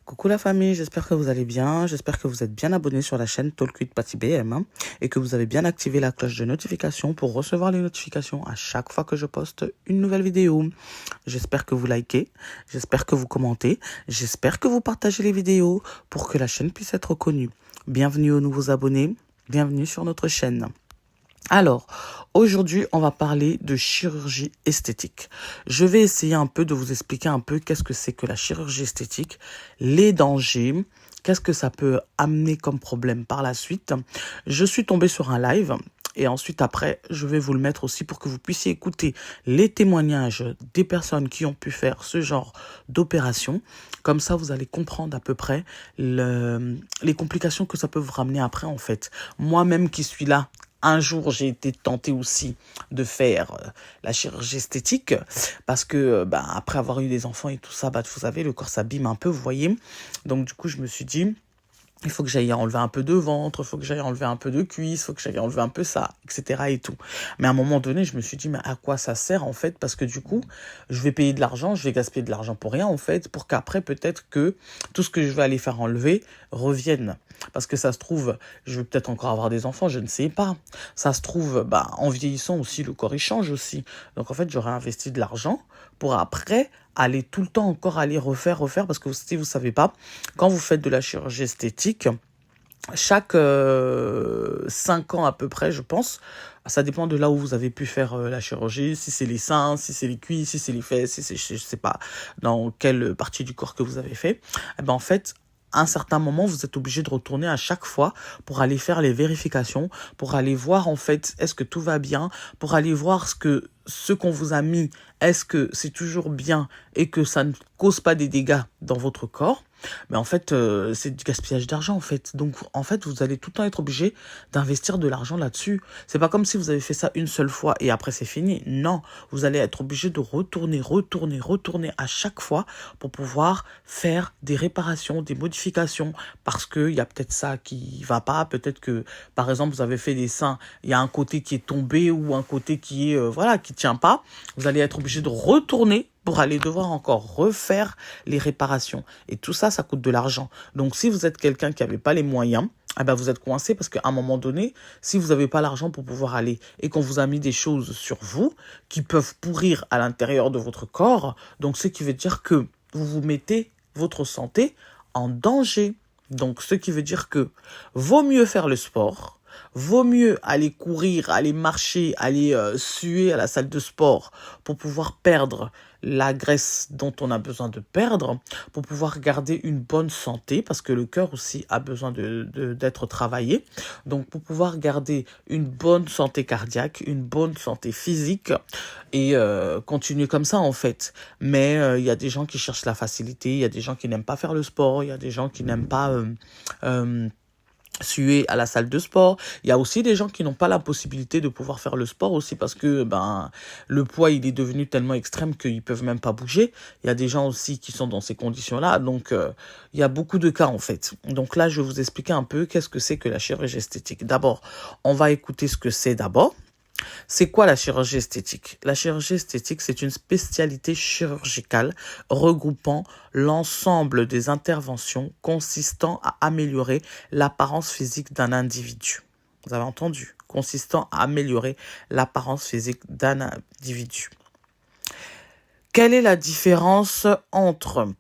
Coucou la famille, j'espère que vous allez bien, j'espère que vous êtes bien abonnés sur la chaîne Talk with Patty BM et que vous avez bien activé la cloche de notification pour recevoir les notifications à chaque fois que je poste une nouvelle vidéo. J'espère que vous likez, j'espère que vous commentez, j'espère que vous partagez les vidéos pour que la chaîne puisse être connue. Bienvenue aux nouveaux abonnés, bienvenue sur notre chaîne. Alors, aujourd'hui, on va parler de chirurgie esthétique. Je vais essayer un peu de vous expliquer un peu qu'est-ce que c'est que la chirurgie esthétique, les dangers, qu'est-ce que ça peut amener comme problème par la suite. Je suis tombée sur un live et ensuite après, je vais vous le mettre aussi pour que vous puissiez écouter les témoignages des personnes qui ont pu faire ce genre d'opération. Comme ça, vous allez comprendre à peu près les complications que ça peut vous ramener après en fait. Moi-même qui suis là, un jour, j'ai été tentée aussi de faire la chirurgie esthétique parce que après avoir eu des enfants et tout ça, vous savez, le corps s'abîme un peu, vous voyez. Donc du coup, je me suis dit, il faut que j'aille enlever un peu de ventre, il faut que j'aille enlever un peu de cuisse, il faut que j'aille enlever un peu ça, etc. et tout. Mais à un moment donné, je me suis dit, mais à quoi ça sert en fait? Parce que du coup, je vais payer de l'argent, je vais gaspiller de l'argent pour rien en fait, pour qu'après peut-être que tout ce que je vais aller faire enlever revienne. Parce que ça se trouve, je vais peut-être encore avoir des enfants, je ne sais pas. Ça se trouve, en vieillissant aussi, le corps il change aussi. Donc en fait, j'aurais investi de l'argent pour après aller tout le temps encore aller refaire, parce que si vous savez pas, quand vous faites de la chirurgie esthétique, chaque 5 ans à peu près, je pense, ça dépend de là où vous avez pu faire la chirurgie, si c'est les seins, si c'est les cuisses, si c'est les fesses, si c'est, je sais pas, dans quelle partie du corps que vous avez fait, en fait, à un certain moment, vous êtes obligé de retourner à chaque fois pour aller faire les vérifications, pour aller voir en fait, est-ce que tout va bien, pour aller voir ce qu'on vous a mis, est-ce que c'est toujours bien et que ça ne cause pas des dégâts dans votre corps. Mais en fait, c'est du gaspillage d'argent en fait. Donc en fait, vous allez tout le temps être obligé d'investir de l'argent là-dessus. C'est pas comme si vous avez fait ça une seule fois et après c'est fini. Non, vous allez être obligé de retourner à chaque fois pour pouvoir faire des réparations, des modifications parce que il y a peut-être ça qui va pas, peut-être que par exemple, vous avez fait des seins, il y a un côté qui est tombé ou un côté qui est qui tient pas. Vous allez être obligé de retourner pour aller devoir encore refaire les réparations. Et tout ça, ça coûte de l'argent. Donc, si vous êtes quelqu'un qui n'avait pas les moyens, vous êtes coincé parce qu'à un moment donné, si vous n'avez pas l'argent pour pouvoir aller et qu'on vous a mis des choses sur vous qui peuvent pourrir à l'intérieur de votre corps, donc ce qui veut dire que vous vous mettez votre santé en danger. Donc, ce qui veut dire que vaut mieux faire le sport, vaut mieux aller courir, aller marcher, aller suer à la salle de sport pour pouvoir perdre la graisse dont on a besoin de perdre, pour pouvoir garder une bonne santé, parce que le cœur aussi a besoin d'être travaillé. Donc pour pouvoir garder une bonne santé cardiaque, une bonne santé physique, et continuer comme ça en fait. Mais il y a des gens qui cherchent la facilité, il y a des gens qui n'aiment pas faire le sport, il y a des gens qui n'aiment pas suer à la salle de sport. Il y a aussi des gens qui n'ont pas la possibilité de pouvoir faire le sport aussi parce que le poids il est devenu tellement extrême qu'ils peuvent même pas bouger. Il y a des gens aussi qui sont dans ces conditions-là. Donc il y a beaucoup de cas en fait. Donc là je vais vous expliquer un peu qu'est-ce que c'est que la chirurgie esthétique. D'abord, on va écouter ce que c'est d'abord. C'est quoi la chirurgie esthétique? La chirurgie esthétique, c'est une spécialité chirurgicale regroupant l'ensemble des interventions consistant à améliorer l'apparence physique d'un individu. Vous avez entendu? Consistant à améliorer l'apparence physique d'un individu. Quelle est la différence entre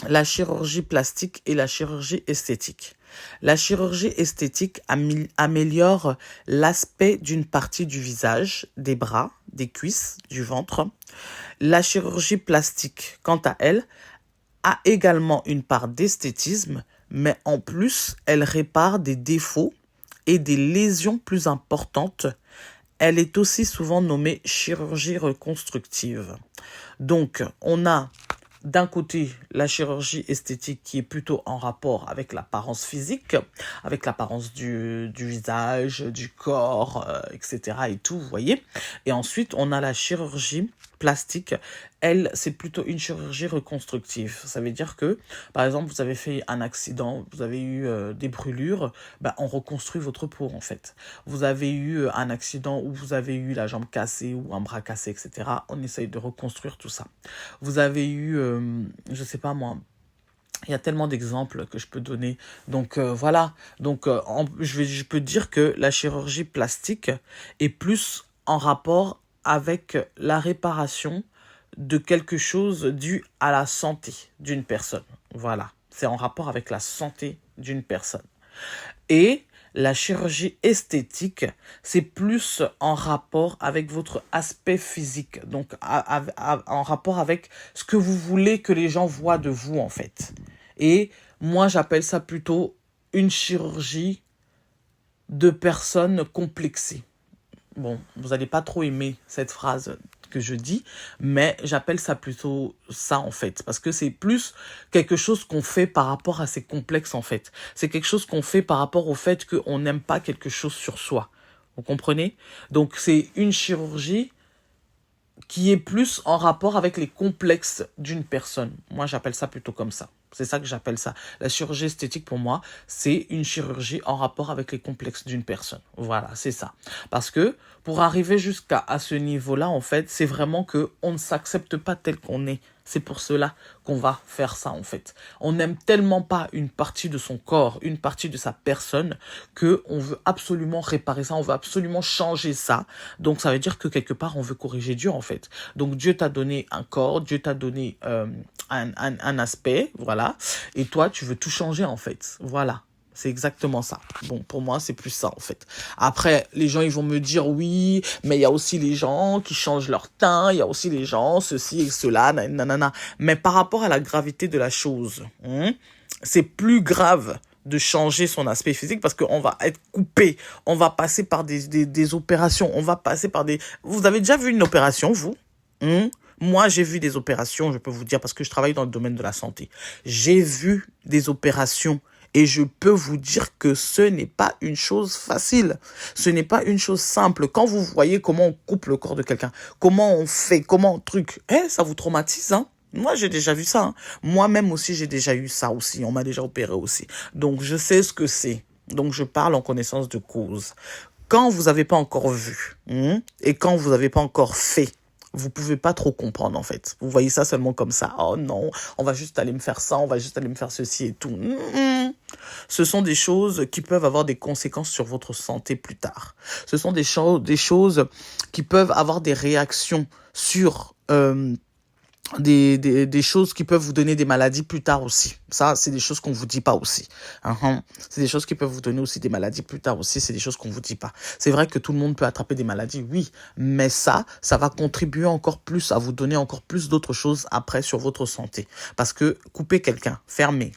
la chirurgie plastique et la chirurgie esthétique? La chirurgie esthétique améliore l'aspect d'une partie du visage, des bras, des cuisses, du ventre. La chirurgie plastique, quant à elle, a également une part d'esthétisme, mais en plus, elle répare des défauts et des lésions plus importantes. Elle est aussi souvent nommée chirurgie reconstructive. Donc, on a d'un côté, la chirurgie esthétique qui est plutôt en rapport avec l'apparence physique, avec l'apparence du visage, du corps, etc. et tout, vous voyez. Et ensuite, on a la chirurgie plastique. Elle, c'est plutôt une chirurgie reconstructive. Ça veut dire que, par exemple, vous avez fait un accident, vous avez eu des brûlures, on reconstruit votre peau, en fait. Vous avez eu un accident où vous avez eu la jambe cassée ou un bras cassé, etc. On essaye de reconstruire tout ça. Vous avez eu, je sais pas moi, Il y a tellement d'exemples que je peux donner. Donc voilà. Donc je peux dire que la chirurgie plastique est plus en rapport avec la réparation de quelque chose dû à la santé d'une personne. Voilà. C'est en rapport avec la santé d'une personne. Et la chirurgie esthétique, c'est plus en rapport avec votre aspect physique. Donc, en rapport avec ce que vous voulez que les gens voient de vous, en fait. Et moi, j'appelle ça plutôt une chirurgie de personnes complexées. Bon, vous n'allez pas trop aimer cette phrase que je dis, mais j'appelle ça plutôt ça en fait, parce que c'est plus quelque chose qu'on fait par rapport à ces complexes en fait. C'est quelque chose qu'on fait par rapport au fait qu'on n'aime pas quelque chose sur soi. Vous comprenez? Donc c'est une chirurgie qui est plus en rapport avec les complexes d'une personne. Moi, j'appelle ça plutôt comme ça. C'est ça que j'appelle ça. La chirurgie esthétique, pour moi, c'est une chirurgie en rapport avec les complexes d'une personne. Voilà, c'est ça. Parce que pour arriver jusqu'à ce niveau-là, en fait, c'est vraiment qu'on ne s'accepte pas tel qu'on est. C'est pour cela qu'on va faire ça, en fait. On n'aime tellement pas une partie de son corps, une partie de sa personne, qu'on veut absolument réparer ça, on veut absolument changer ça. Donc, ça veut dire que quelque part, on veut corriger Dieu, en fait. Donc, Dieu t'a donné un corps, Dieu t'a donné un aspect, voilà. Et toi, tu veux tout changer, en fait. Voilà. C'est exactement ça. Bon, pour moi, c'est plus ça, en fait. Après, les gens, ils vont me dire, oui, mais il y a aussi les gens qui changent leur teint, il y a aussi les gens, ceci et cela, nanana. Mais par rapport à la gravité de la chose, c'est plus grave de changer son aspect physique parce qu'on va être coupé, on va passer par des opérations, on va passer par des... Vous avez déjà vu une opération, vous? Moi, j'ai vu des opérations, je peux vous dire, parce que je travaille dans le domaine de la santé. J'ai vu des opérations et je peux vous dire que ce n'est pas une chose facile. Ce n'est pas une chose simple. Quand vous voyez comment on coupe le corps de quelqu'un, comment on fait, comment on truc, ça vous traumatise, hein? Moi, j'ai déjà vu ça. Hein. Moi-même aussi, j'ai déjà eu ça aussi. On m'a déjà opéré aussi. Donc, je sais ce que c'est. Donc, je parle en connaissance de cause. Quand vous n'avez pas encore vu et quand vous n'avez pas encore fait, vous pouvez pas trop comprendre en fait. Vous voyez ça seulement comme ça. Oh non, on va juste aller me faire ça, on va juste aller me faire ceci et tout. Ce sont des choses qui peuvent avoir des conséquences sur votre santé plus tard. Ce sont des choses qui peuvent avoir des réactions sur des choses qui peuvent vous donner des maladies plus tard aussi. Ça, c'est des choses qu'on vous dit pas aussi. C'est des choses qui peuvent vous donner aussi des maladies plus tard aussi. C'est des choses qu'on vous dit pas. C'est vrai que tout le monde peut attraper des maladies, oui. Mais ça va contribuer encore plus à vous donner encore plus d'autres choses après sur votre santé. Parce que couper quelqu'un, fermer.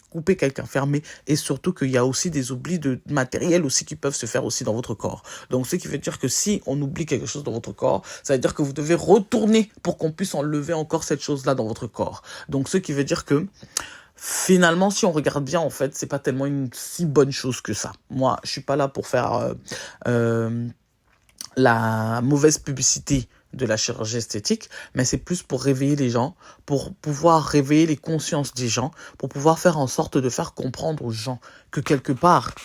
Et surtout qu'il y a aussi des oublis de matériel aussi qui peuvent se faire aussi dans votre corps. Donc, ce qui veut dire que si on oublie quelque chose dans votre corps, ça veut dire que vous devez retourner pour qu'on puisse enlever encore cette chose-là dans votre corps. Donc, ce qui veut dire que finalement, si on regarde bien, en fait, c'est pas tellement une si bonne chose que ça. Moi, je suis pas là pour faire la mauvaise publicité de la chirurgie esthétique, mais c'est plus pour réveiller les gens, pour pouvoir réveiller les consciences des gens, pour pouvoir faire en sorte de faire comprendre aux gens que quelque part,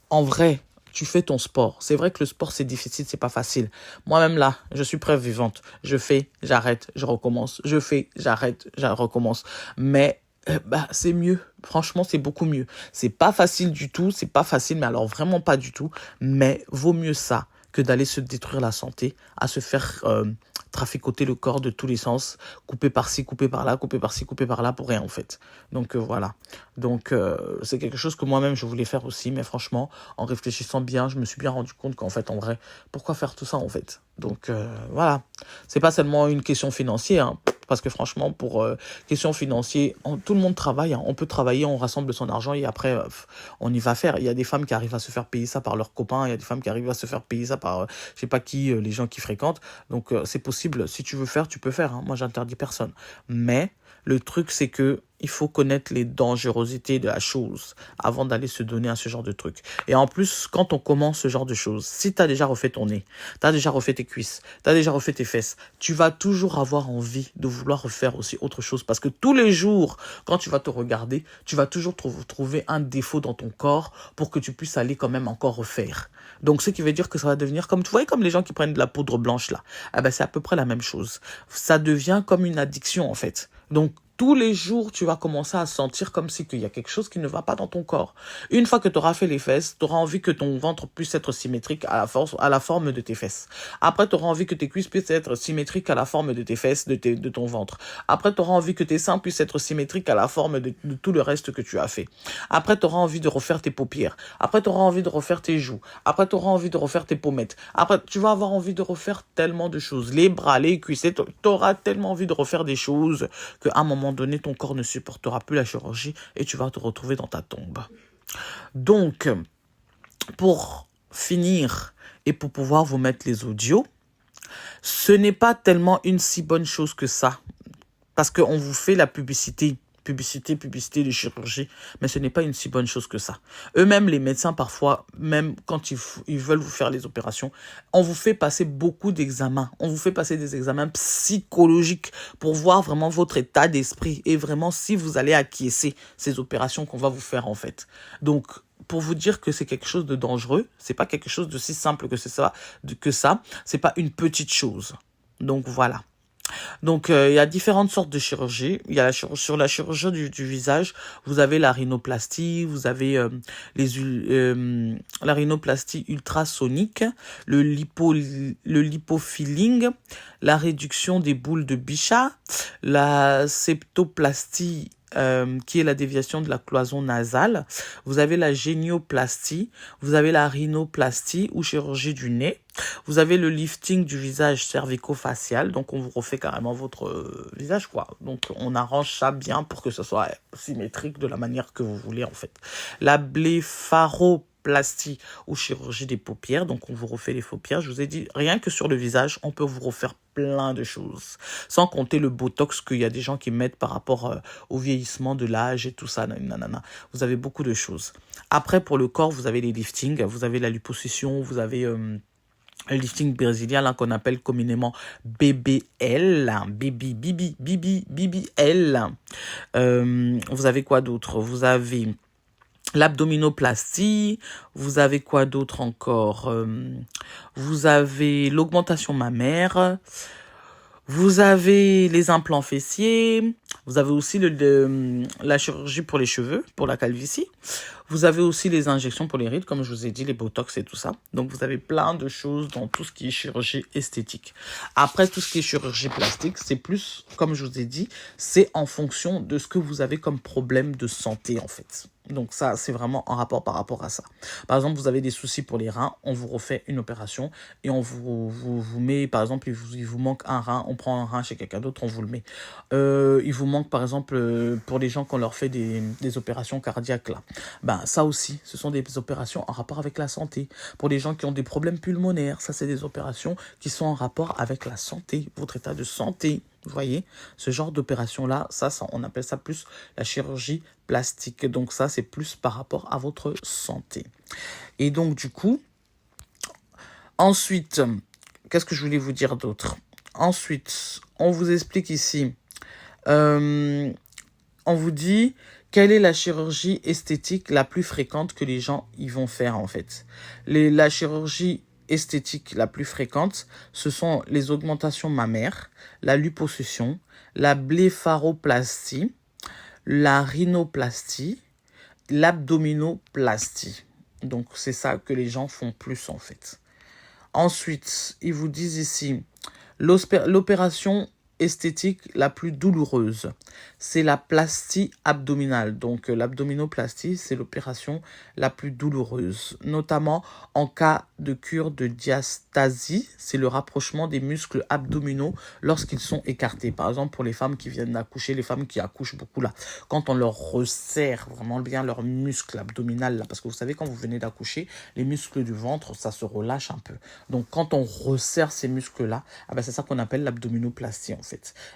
en vrai, tu fais ton sport. C'est vrai que le sport, c'est difficile, c'est pas facile. Moi-même là, je suis preuve vivante. Je fais, j'arrête, je recommence. Je fais, j'arrête, je recommence. Mais c'est mieux. Franchement, c'est beaucoup mieux. C'est pas facile du tout, c'est pas facile, mais alors vraiment pas du tout. Mais vaut mieux ça que d'aller se détruire la santé, à se faire traficoter le corps de tous les sens, couper par-ci, couper par-là, couper par-ci, couper par-là, pour rien en fait. Donc voilà. Donc c'est quelque chose que moi-même je voulais faire aussi, mais franchement, en réfléchissant bien, je me suis bien rendu compte qu'en fait, en vrai, pourquoi faire tout ça en fait? Donc voilà. C'est pas seulement une question financière, hein, parce que franchement, pour question financière, tout le monde travaille, hein. On peut travailler, on rassemble son argent et après, on y va faire. Il y a des femmes qui arrivent à se faire payer ça par leurs copains, il y a des femmes qui arrivent à se faire payer ça par, je sais pas qui, les gens qui fréquentent. Donc c'est possible, si tu veux faire, tu peux faire, hein. Moi, j'interdis personne. Mais le truc, c'est que il faut connaître les dangerosités de la chose avant d'aller se donner à ce genre de truc. Et en plus, quand on commence ce genre de choses, si tu as déjà refait ton nez, tu as déjà refait tes cuisses, tu as déjà refait tes fesses, tu vas toujours avoir envie de vouloir refaire aussi autre chose. Parce que tous les jours, quand tu vas te regarder, tu vas toujours trouver un défaut dans ton corps pour que tu puisses aller quand même encore refaire. Donc, ce qui veut dire que ça va devenir comme, tu vois, comme les gens qui prennent de la poudre blanche là. C'est à peu près la même chose. Ça devient comme une addiction en fait. Donc, tous les jours, tu vas commencer à sentir comme si qu'il y a quelque chose qui ne va pas dans ton corps. Une fois que tu auras fait les fesses, tu auras envie que ton ventre puisse être symétrique à la forme de tes fesses. Après, tu auras envie que tes cuisses puissent être symétriques à la forme de tes fesses, de ton ventre. Après, tu auras envie que tes seins puissent être symétriques à la forme de tout le reste que tu as fait. Après, tu auras envie de refaire tes paupières. Après, tu auras envie de refaire tes joues. Après, tu auras envie de refaire tes pommettes. Après, tu vas avoir envie de refaire tellement de choses. Les bras, les cuisses, tu auras tellement envie de refaire des choses qu'à un moment donné, ton corps ne supportera plus la chirurgie et tu vas te retrouver dans ta tombe. Donc, pour finir et pour pouvoir vous mettre les audios, ce n'est pas tellement une si bonne chose que ça. Parce qu'on vous fait la publicité de chirurgie, mais ce n'est pas une si bonne chose que ça. Eux-mêmes, les médecins, parfois, même quand ils veulent vous faire les opérations, on vous fait passer beaucoup d'examens. On vous fait passer des examens psychologiques pour voir vraiment votre état d'esprit et vraiment si vous allez acquiescer ces opérations qu'on va vous faire en fait. Donc, pour vous dire que c'est quelque chose de dangereux, c'est pas quelque chose de si simple que ça, c'est pas une petite chose. Donc, voilà. Donc, il y a différentes sortes de chirurgie. Il y a sur la chirurgie du visage, vous avez la rhinoplastie, vous avez la rhinoplastie ultrasonique, le lipofilling, la réduction des boules de Bichat, la septoplastie, qui est la déviation de la cloison nasale. Vous avez la génioplastie, vous avez la rhinoplastie ou chirurgie du nez. Vous avez le lifting du visage cervico-facial, donc on vous refait carrément votre visage, quoi. Donc on arrange ça bien pour que ce soit symétrique de la manière que vous voulez, en fait. La blépharoplastie ou chirurgie des paupières, donc on vous refait les paupières. Je vous ai dit, rien que sur le visage, on peut vous refaire plein de choses. Sans compter le botox qu'il y a des gens qui mettent par rapport au vieillissement de l'âge et tout ça. Nanana. Vous avez beaucoup de choses. Après, pour le corps, vous avez les liftings, vous avez la liposuction, vous avez le lifting brésilien là qu'on appelle communément BBL, BBL. Vous avez quoi d'autre? Vous avez l'abdominoplastie, vous avez quoi d'autre encore? Vous avez l'augmentation mammaire, vous avez les implants fessiers, vous avez aussi la chirurgie pour les cheveux, pour la calvitie. Vous avez aussi les injections pour les rides, comme je vous ai dit, les botox et tout ça. Donc, vous avez plein de choses dans tout ce qui est chirurgie esthétique. Après, tout ce qui est chirurgie plastique, c'est plus, comme je vous ai dit, c'est en fonction de ce que vous avez comme problème de santé, en fait. Donc ça, c'est vraiment en rapport par rapport à ça. Par exemple, vous avez des soucis pour les reins, on vous refait une opération et on vous met, par exemple, il vous manque un rein, on prend un rein chez quelqu'un d'autre, on vous le met. Il vous manque, par exemple, pour les gens qu'on leur fait des opérations cardiaques, là. Ben, ça aussi, ce sont des opérations en rapport avec la santé. Pour les gens qui ont des problèmes pulmonaires, ça, c'est des opérations qui sont en rapport avec la santé, votre état de santé. Vous voyez, ce genre d'opération-là, ça, on appelle ça plus la chirurgie plastique. Donc ça, c'est plus par rapport à votre santé. Et donc, du coup, ensuite, qu'est-ce que je voulais vous dire d'autre? Ensuite, on vous explique ici, on vous dit quelle est la chirurgie esthétique la plus fréquente que les gens y vont faire, en fait. La chirurgie esthétique la plus fréquente, ce sont les augmentations mammaires, la liposuction, la blépharoplastie, la rhinoplastie, l'abdominoplastie. Donc, c'est ça que les gens font plus, en fait. Ensuite, ils vous disent ici, l'opération esthétique la plus douloureuse, c'est la plastie abdominale. Donc, l'abdominoplastie, c'est l'opération la plus douloureuse, notamment en cas de cure de diastasie, c'est le rapprochement des muscles abdominaux lorsqu'ils sont écartés. Par exemple, pour les femmes qui viennent d'accoucher, les femmes qui accouchent beaucoup là, quand on leur resserre vraiment bien leur muscle abdominal là, parce que vous savez, quand vous venez d'accoucher, les muscles du ventre, ça se relâche un peu. Donc, quand on resserre ces muscles-là, ah ben, c'est ça qu'on appelle l'abdominoplastie en fait.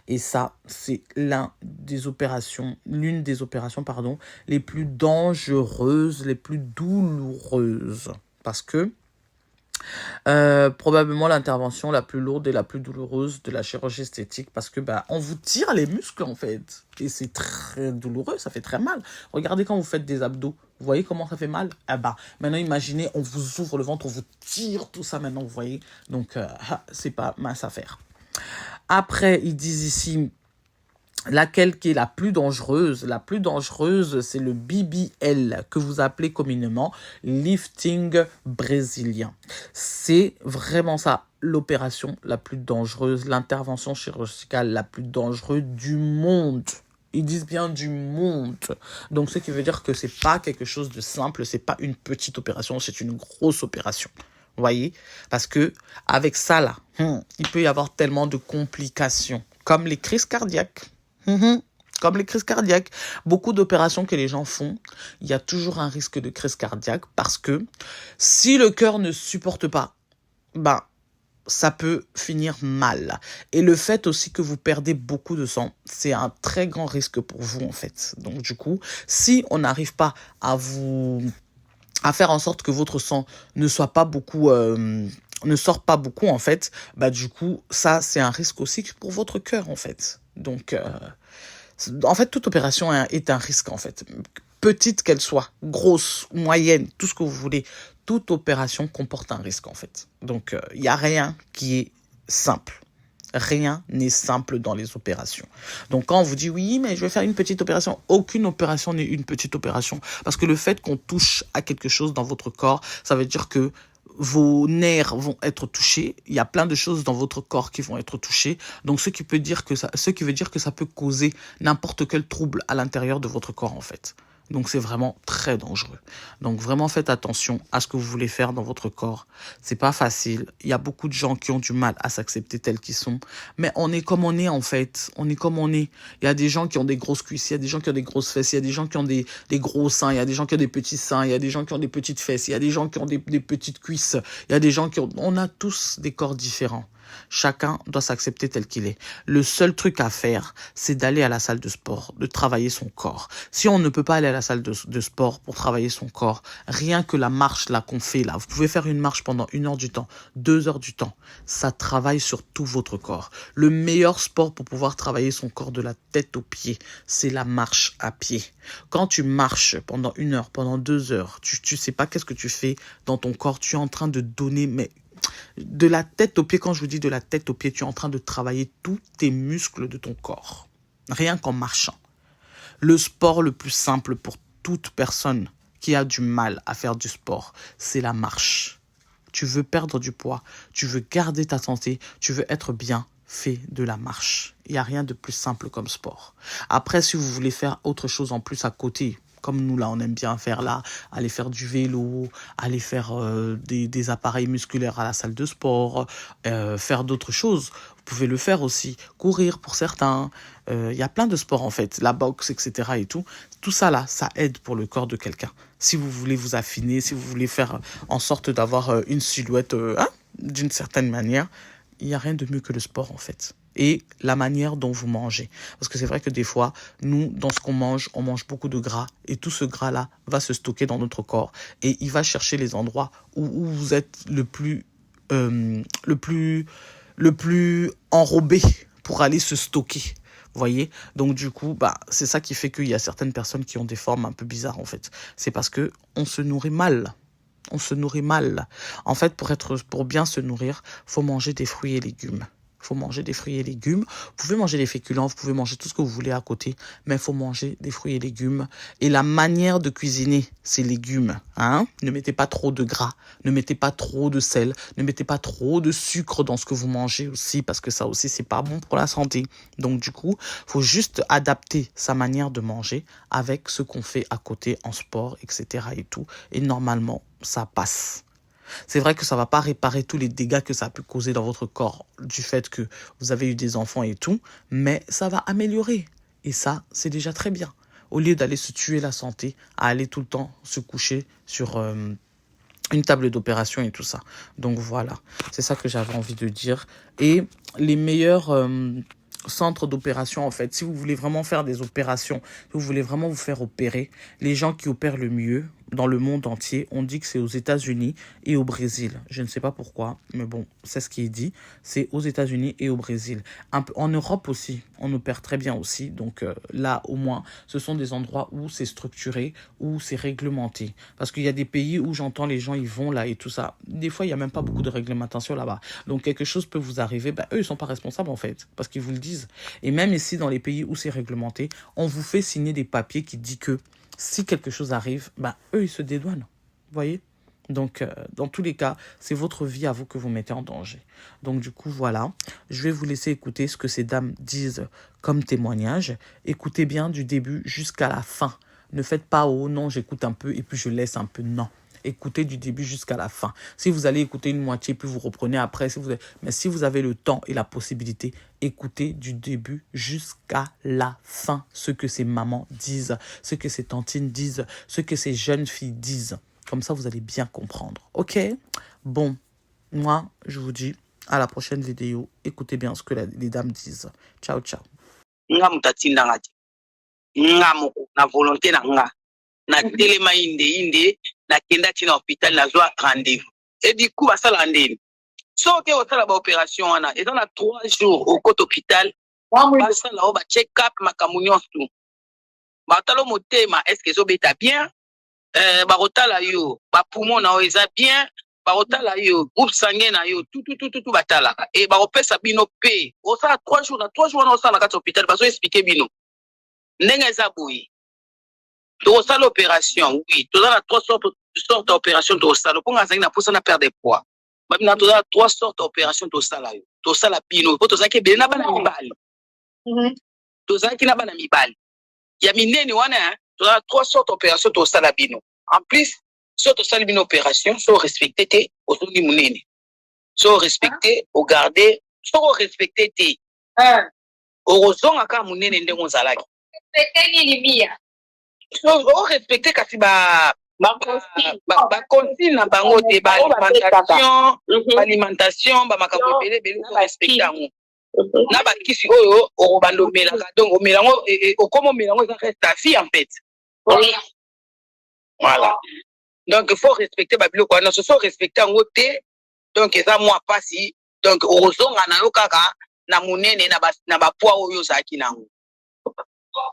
Et ça, c'est l'une des opérations, les plus dangereuses, les plus douloureuses. Parce que probablement l'intervention la plus lourde et la plus douloureuse de la chirurgie esthétique, parce que on vous tire les muscles en fait. Et c'est très douloureux, ça fait très mal. Regardez quand vous faites des abdos, vous voyez comment ça fait mal? Maintenant imaginez, on vous ouvre le ventre, on vous tire tout ça maintenant, vous voyez. Donc c'est pas mince à faire. Après, ils disent ici, Laquelle qui est la plus dangereuse? La plus dangereuse, c'est le BBL, que vous appelez communément lifting brésilien. C'est vraiment ça, l'opération la plus dangereuse, l'intervention chirurgicale la plus dangereuse du monde. Ils disent bien du monde. Donc, ce qui veut dire que c'est pas quelque chose de simple, c'est pas une petite opération, c'est une grosse opération. Vous voyez? Parce que avec ça, là, il peut y avoir tellement de complications, comme les crises cardiaques. Comme les crises cardiaques. Beaucoup d'opérations que les gens font, il y a toujours un risque de crise cardiaque parce que si le cœur ne supporte pas, ça peut finir mal. Et le fait aussi que vous perdez beaucoup de sang, c'est un très grand risque pour vous en fait. Donc du coup, si on n'arrive pas à faire en sorte que votre sang ne soit pas beaucoup ne sort pas beaucoup en fait, du coup, ça c'est un risque aussi pour votre cœur en fait. Donc en fait, toute opération est un risque, en fait. Petite qu'elle soit, grosse, moyenne, tout ce que vous voulez, toute opération comporte un risque, en fait. Donc, il n'y a rien qui est simple. Rien n'est simple dans les opérations. Donc, quand on vous dit, oui, mais je vais faire une petite opération, aucune opération n'est une petite opération. Parce que le fait qu'on touche à quelque chose dans votre corps, ça veut dire que vos nerfs vont être touchés. Il y a plein de choses dans votre corps qui vont être touchées. Donc, ce qui veut dire que ça peut causer n'importe quel trouble à l'intérieur de votre corps, en fait. Donc, c'est vraiment très dangereux. Donc, vraiment, faites attention à ce que vous voulez faire dans votre corps. C'est pas facile. Il y a beaucoup de gens qui ont du mal à s'accepter tels qu'ils sont. Mais on est comme on est, en fait. On est comme on est. Il y a des gens qui ont des grosses cuisses. Il y a des gens qui ont des grosses fesses. Il y a des gens qui ont des gros seins. Il y a des gens qui ont des petits seins. Il y a des gens qui ont des petites fesses. Il y a des gens qui ont des petites cuisses. Il y a des gens qui ont... On a tous des corps différents. Chacun doit s'accepter tel qu'il est. Le seul truc à faire, c'est d'aller à la salle de sport, de travailler son corps. Si on ne peut pas aller à la salle de sport pour travailler son corps, rien que la marche là qu'on fait là, vous pouvez faire une marche pendant 1 heure du temps, 2 heures du temps. Ça travaille sur tout votre corps. Le meilleur sport pour pouvoir travailler son corps de la tête aux pieds, c'est la marche à pied. Quand tu marches pendant 1 heure, pendant 2 heures, tu sais pas qu'est-ce que tu fais dans ton corps. Tu es en train de donner, mais de la tête aux pieds, quand je vous dis de la tête aux pieds, tu es en train de travailler tous tes muscles de ton corps. Rien qu'en marchant. Le sport le plus simple pour toute personne qui a du mal à faire du sport, c'est la marche. Tu veux perdre du poids, tu veux garder ta santé, tu veux être bien, fais de la marche. Il n'y a rien de plus simple comme sport. Après, si vous voulez faire autre chose en plus à côté, comme nous là, on aime bien faire là, aller faire du vélo, aller faire des appareils musculaires à la salle de sport, faire d'autres choses. Vous pouvez le faire aussi, courir pour certains. Il y a plein de sports en fait, la boxe, etc. et tout. Tout ça là, ça aide pour le corps de quelqu'un. Si vous voulez vous affiner, si vous voulez faire en sorte d'avoir une silhouette d'une certaine manière, il n'y a rien de mieux que le sport en fait. Et la manière dont vous mangez. Parce que c'est vrai que des fois, nous, dans ce qu'on mange, on mange beaucoup de gras. Et tout ce gras-là va se stocker dans notre corps. Et il va chercher les endroits où vous êtes le plus enrobé pour aller se stocker. Vous voyez? Donc du coup, c'est ça qui fait qu'il y a certaines personnes qui ont des formes un peu bizarres en fait. C'est parce que on se nourrit mal. On se nourrit mal. En fait, pour bien se nourrir, faut manger des fruits et légumes. Il faut manger des fruits et légumes. Vous pouvez manger des féculents, vous pouvez manger tout ce que vous voulez à côté, mais il faut manger des fruits et légumes. Et la manière de cuisiner ces légumes, ne mettez pas trop de gras, ne mettez pas trop de sel, ne mettez pas trop de sucre dans ce que vous mangez aussi, parce que ça aussi, c'est pas bon pour la santé. Donc du coup, il faut juste adapter sa manière de manger avec ce qu'on fait à côté en sport, etc. et tout. Et normalement, ça passe. C'est vrai que ça va pas réparer tous les dégâts que ça peut causer dans votre corps du fait que vous avez eu des enfants et tout, mais ça va améliorer. Et ça, c'est déjà très bien. Au lieu d'aller se tuer la santé, à aller tout le temps se coucher sur une table d'opération et tout ça. Donc voilà, c'est ça que j'avais envie de dire. Et les meilleurs centres d'opération, en fait, si vous voulez vraiment faire des opérations, si vous voulez vraiment vous faire opérer, les gens qui opèrent le mieux, dans le monde entier, on dit que c'est aux États-Unis et au Brésil. Je ne sais pas pourquoi, mais bon, c'est ce qui est dit. C'est aux États-Unis et au Brésil. Un peu, en Europe aussi, on opère très bien aussi. Donc là, au moins, ce sont des endroits où c'est structuré, où c'est réglementé. Parce qu'il y a des pays où j'entends les gens, ils vont là et tout ça. Des fois, il n'y a même pas beaucoup de réglementation là-bas. Donc quelque chose peut vous arriver. Ben, eux, ils ne sont pas responsables en fait, parce qu'ils vous le disent. Et même ici, dans les pays où c'est réglementé, on vous fait signer des papiers qui disent que si quelque chose arrive, ben, eux, ils se dédouanent. Vous voyez? Donc, dans tous les cas, c'est votre vie à vous que vous mettez en danger. Donc, du coup, voilà. Je vais vous laisser écouter ce que ces dames disent comme témoignage. Écoutez bien du début jusqu'à la fin. Ne faites pas « oh non, j'écoute un peu et puis je laisse un peu ». Non. Écoutez du début jusqu'à la fin. Si vous allez écouter une moitié, puis vous reprenez après. Mais si vous avez le temps et la possibilité, écoutez du début jusqu'à la fin ce que ces mamans disent, ce que ces tantines disent, ce que ces jeunes filles disent. Comme ça, vous allez bien comprendre. OK? Bon, moi, je vous dis à la prochaine vidéo. Écoutez bien ce que les dames disent. Ciao, ciao. Nga mutatinda ngati. Nga moko na volonté na nga. Na telema inde na kenda tina hôpital na zwa rendez-vous. Et du coup basala ndeni. So ke osala ba opération wana, et dans 3 jours au côté hôpital, basala ba check up makambo nyonso. Batalo motema est-ce que zo beta bien? Barotala yo, ba poumon na eza bien, barotala yo, groupe sanguin na yo, tout batala. Et baropesa bino pe. Osala 3 jours na osala na kati hôpital, bazo expliquer bino. Ndenge eza boyi. To osala l'opération, oui, to dans 3 sortes d'opération to osala. Pour nga zangi na posa na perdre poids. Babina to dans 3 sortes d'opération to osala yo. To osala bino, po to zaki be na bana mibali. To zaki na bana mibali. Ya minene wana, to dans 3 sortes d'opération to osala bino. En plus, so to osala bino opération, so respecter te ozongi munene. So respecter, o garder, so respecter te. Orozonga ka munene ndenge ozalaki. Respecter nini bia? So o respecter kasi ba consigne na bango te ba alimentation ba makambo bele so respecter yango. Na ba kisi oyo o bando melaka donc o melango o comme melango ça reste ta fille en fait. Voilà. Donc il faut respecter ba biloko na so respecter yango te donc eza moi pasi donc orozonga na yo kaka na munene na ba poids oyo zaki nango.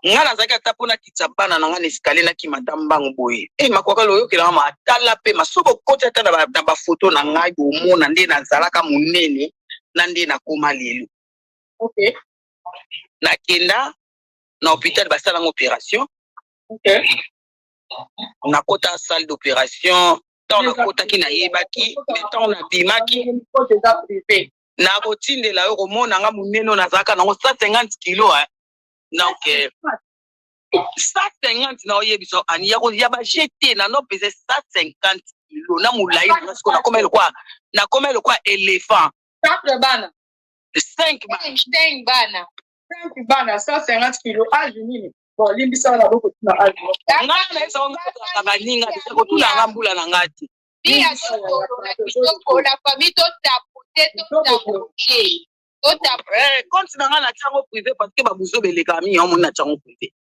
Nga nazaki ata mpona kitisa bana na nga na escalier na kimata mbango boye. Makwaka loyo kela ma atala pe masoko koti ata na ba photo na ngai bomona nde nazalaka munene na nde nakoma lelo. OK. Nakenda na hôpital basala ngo opération. OK. Na kota salle d'opération, tant na kota ki na yebaki, mais tant na bimaki na botindela yo komona nga munene nazalaka nango 150 kg. Donc 150 na oyebiso ani ya ba jeter na no pese 150 kg na mulai parce que na komela quoi éléphant 4 bana 5 bana 5 bana 150 kg âge nini bon limbisa na boko na âge ngana esa ngaka baninga ko tula ngambula na ngati dia so la famille to tapoter compte na nga na tiango privé parce que babuzo beleka mi yomo na tiango privé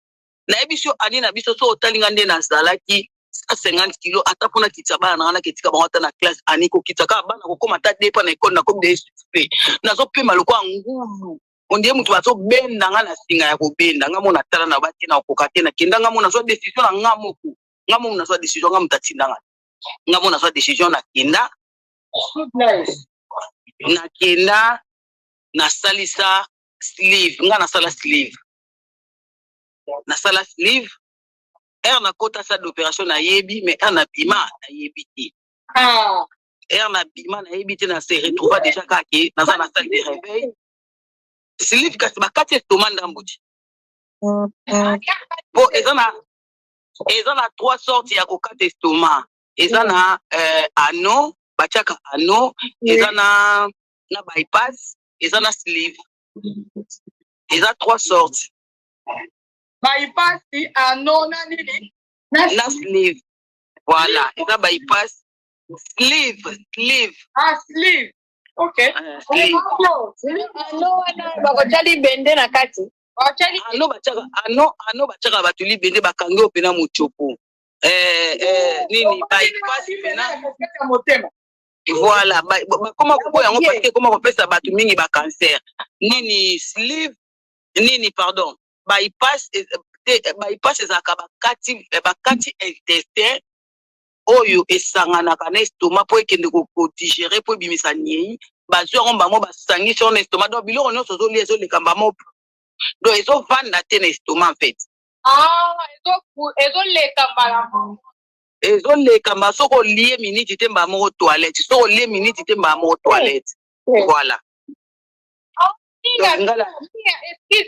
na ebiso ani na biso so otalinga nde na zalaki 50 kg ata pona kitsa bana na ketika bango ata na classe ani ko kitaka bana ko koma ta depa na école na comme des suspect na zo pema loko ngulu ondie mutu bazo benda nga na singa ya ko benda nga mona tala na bati na kokate na kenda nga mona zo décision na nga moko nga mona zo décision nga mutatinda nga mona zo décision na kenda na kenda na salisa sleeve nga na sala sleeve na kota salle d'opération na yebi mais na bima na yebi ti na bima na yebi ti na se retrouva déjà kaki na salle de réveil sleeve kasi bakati estomac ndambuti po eza na 3 sortes ya kokata estomac eza na ano bachaka ano eza na bypass eza na sleeve eza 3 sortes bypass ano na nini na sleeve voilà eza bypass sleeve sleeve OK ano wana bakotali bende na kati ano bachaka batuli bende bakangi opena muchopo nini bypass pena voilà comment ko yango parce que comment kopesa bato mingi ba cancer nini sleeve nini pardon bypass ezalaka bakati intestin oyo esanganaka na estomac mpo ekende kodigere mpo ebimisa niei bazwi yango mbamo basangisi yango na estomac donc biloko nyonso ozolia ezoleka mbamo donc ezovanda te na estomac en fait ezoleka mbala ezoleka mba soki olie miniti te mbala moko toilette soki olie miniti te mbala moko toilette voilà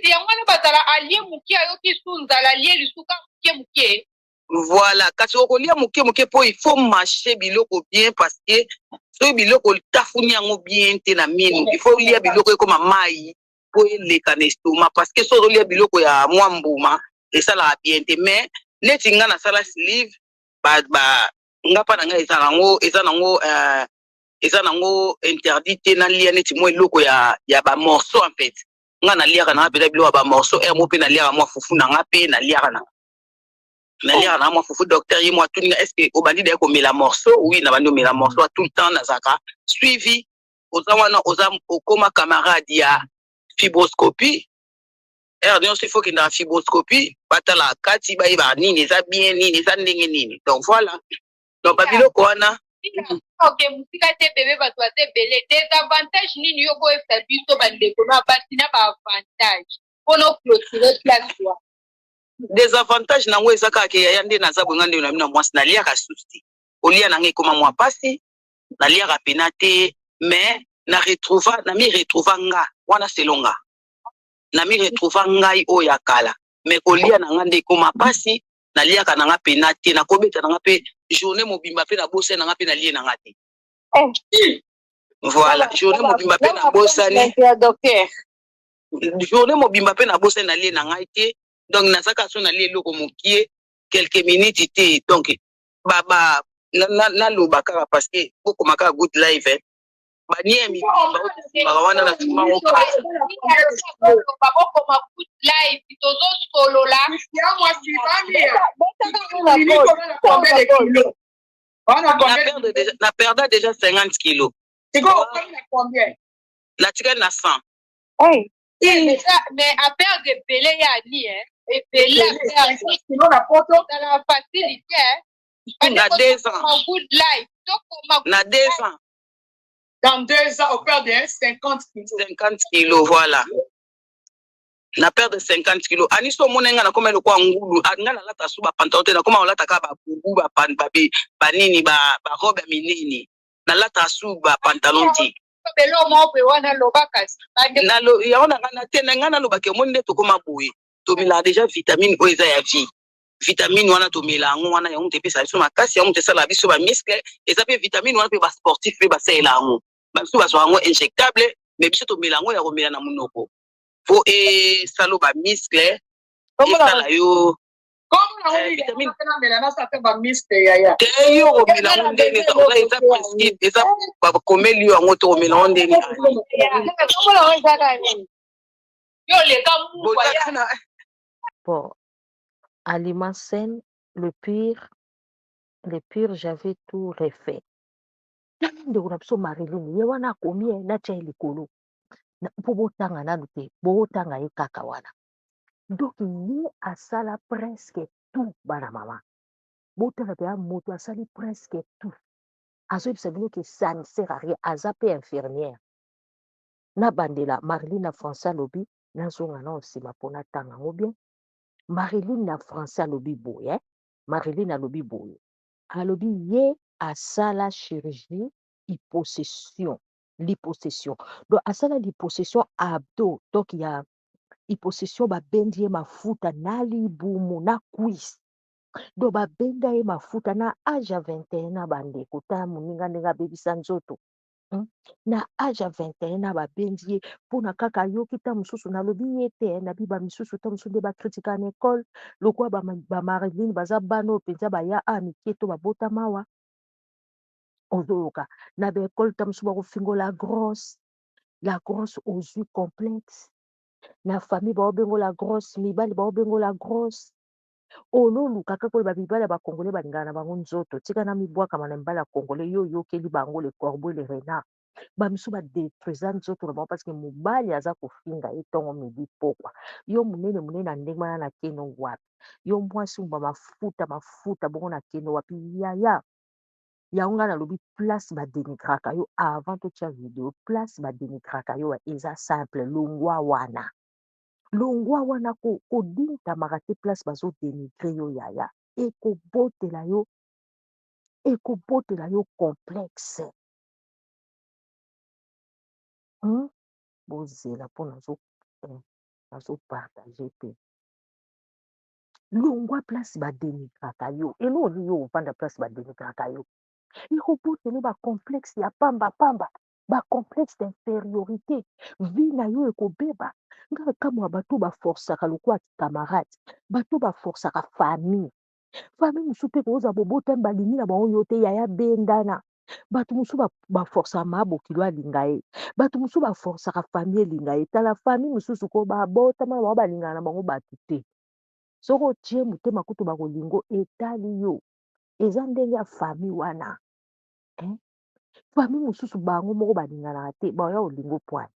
yango wana bazala alie moke ayoki su nzala alie lisuka moke voilà kasi okolia moke mpo il faut marcher biloko bien parce que soki biloko tafuni yango bien te na minu il faut lia biloko ekoma mai mpo eleka na estomac parce que soki ozolia biloko ya mwa mbuma esalaka bien te mais neti nga nasala sleeve nga mpa na ngai eza nango interdit te nalia neti mwa eloko ya bamorceau en fait nga naliaka nanga mpena biloko ya bamorceau mo mpe naliaka mwa fufu nanga mpe naliaka nanga mwa fufu docteur ye mwa tuninga est ce que obandi daye komela morceau oui nabandi omela morceau tout le temps nazaka suivi oza wana okoma camarade ya fibroscopie nyonso ifo kendaka fibroscopie batala kati bayeba nini eza bien nini eza ndenge nini donc voilà donc babiloko wana musika te bebe bato baza ebele désavantage nini yo koyebisa biso bandeko na basi na baavantage mpona oclotire place wa désavantage nango eza kaka yaya nde naza bonga ndenge na bino mwasi naliaka susi te olia nanga ekoma mwa pasi naliaka pena te mais nami retrouva nga wana selonga nami retrouva ngai oyo ya kala mais kolia nanga nde ekoma pasi naliaka nanga pena te nakobeta nanga mpe journée mobimba mpe nabosani nanga mpe nalie nanga te voilà journée mobimba mpe nabosani journée mobimba mpe nabosani nalie nanga te donc nazaka so nalie eloko mokie quelques minutes te donc naloba kaka parce que bokoma kaka good life banie mibimba wana na tumango bakokoma good life tozosolola na perda déjà 50 kilos natikali na 100 mais à perdre ebele ya ni ebele na facilité na 2 ans good life na 2 ans dans 2 ans on perd 50 kilos voilà na perdre 50 kilos aniso mona nga na koma lokwa ngulu nga nalata su bapantalon te na koma olata ka babubu banini barobe ya minini nalata su bapantalon te yango na ngana te na nga nalobaki omoni nde tokoma boye tomela déjà vitamine oyo eza ya vie vitamine wana tomela yango wana yango te epesa biso makasi yango te esala biso bamiskle eza mpe vitamine wana mpe basportif mpe basalela yango babiso bazwa yango injectable mais biso tomela yango ya komela na monoko po esala bamiskle esala yo te yo komela yango ndenge eza prescrite eza bakomeli yo yango to komela yango ndenge bon aliment sain le pire j'avais tout refait ndeko na biso Marilyn ye wana akomi natia ye likolo mpo botanga nanu te botanga ye kaka wana donc ye asala presque tout bana mama botanga mpe ya moto asali presque tout azoyebisa bino ke ça ne sert à rien aza mpe infirmière nabandela Marilyn na français alobi nazonga na nsima mpo natanga yango bien Marilyn na français alobi boye Marilyn alobi boye alobi ye asala chirurgie lipossession donc asala lipossession abdo donc ya lipossession babendi ye mafuta na libumu na cuisse donc babenda ye mafuta na age ya 21 na bandeko tala moninga ndenge abebisa nzoto na age ya 21 na babendi ye mpona kaka ayoki ta mosusu nalobi ye te nabi bamisusu ta mosusu nde bakritika na ekole lokola bamarilini baza bana oyo mpenza baya mike to babota mawa ozoyoka na baekole ta mosusu bakofingola la grosse ozwi complexe na famille baobengola grosse mibali baobengola grosse ololuka kaka oyo bamibali ya bakongole balingana na bango nzoto tika na mibwakama na mibali ya kongole yo oyokeli bango le corbeau le renard bamisu badetruisa nzoto na bango parce que mobali aza kofinga ye ntongo midi pokwa yo monene monene na ndenge wana na keno wapi yo mwasi mba mafuta bongo na keno wapi yaya yango ngai nalobi place badenigraka yo avant totia video place badenigraka yo eza simple longwa wana kodintamaka te place bazodenigre yo yaya ekobotela yo complexe bozela mpo nazopartage mpe longwa place badenigraka yo eloni yo ovanda place badenigraka yo ekobotela bacomplexe ya pambapamba bacomplexe d'infériorité vi na yo ekobeba nga kamwa bato baforsaka lokwa camarade bato baforsaka famille mosusu mpe koza bobotami balingi na bango yo te yaya bendana bato mosusu baforsaka mabokilo alinga ye bato mosusu baforsaka famille elinga ye tala famille mosusu ko babotama na bango balingana na bango bato te soki otie motema kutu bakolingo etali yo eza ndenge ya famille wana famille mosusu bango moko balinganaka te baya olingo pwani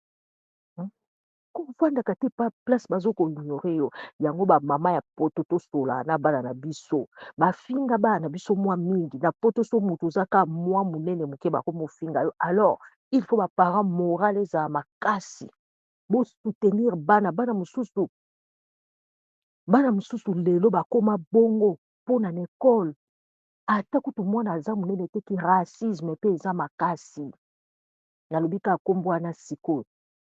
kovandaka te pa place bazokoignore yo yango bamama ya poto tosola na bana na biso bafinga bana na biso mwa mingi na poto so moto ozaka mwa monene moke bakomofinga yo alors il faut baparent moral ezala makasi bosoutenir bana mosusu lelo bakoma bongo mpona na ekole ata kutu mwana aza monene teki racisme mpe eza makasi nalobi kaka nkombo wana sikoyo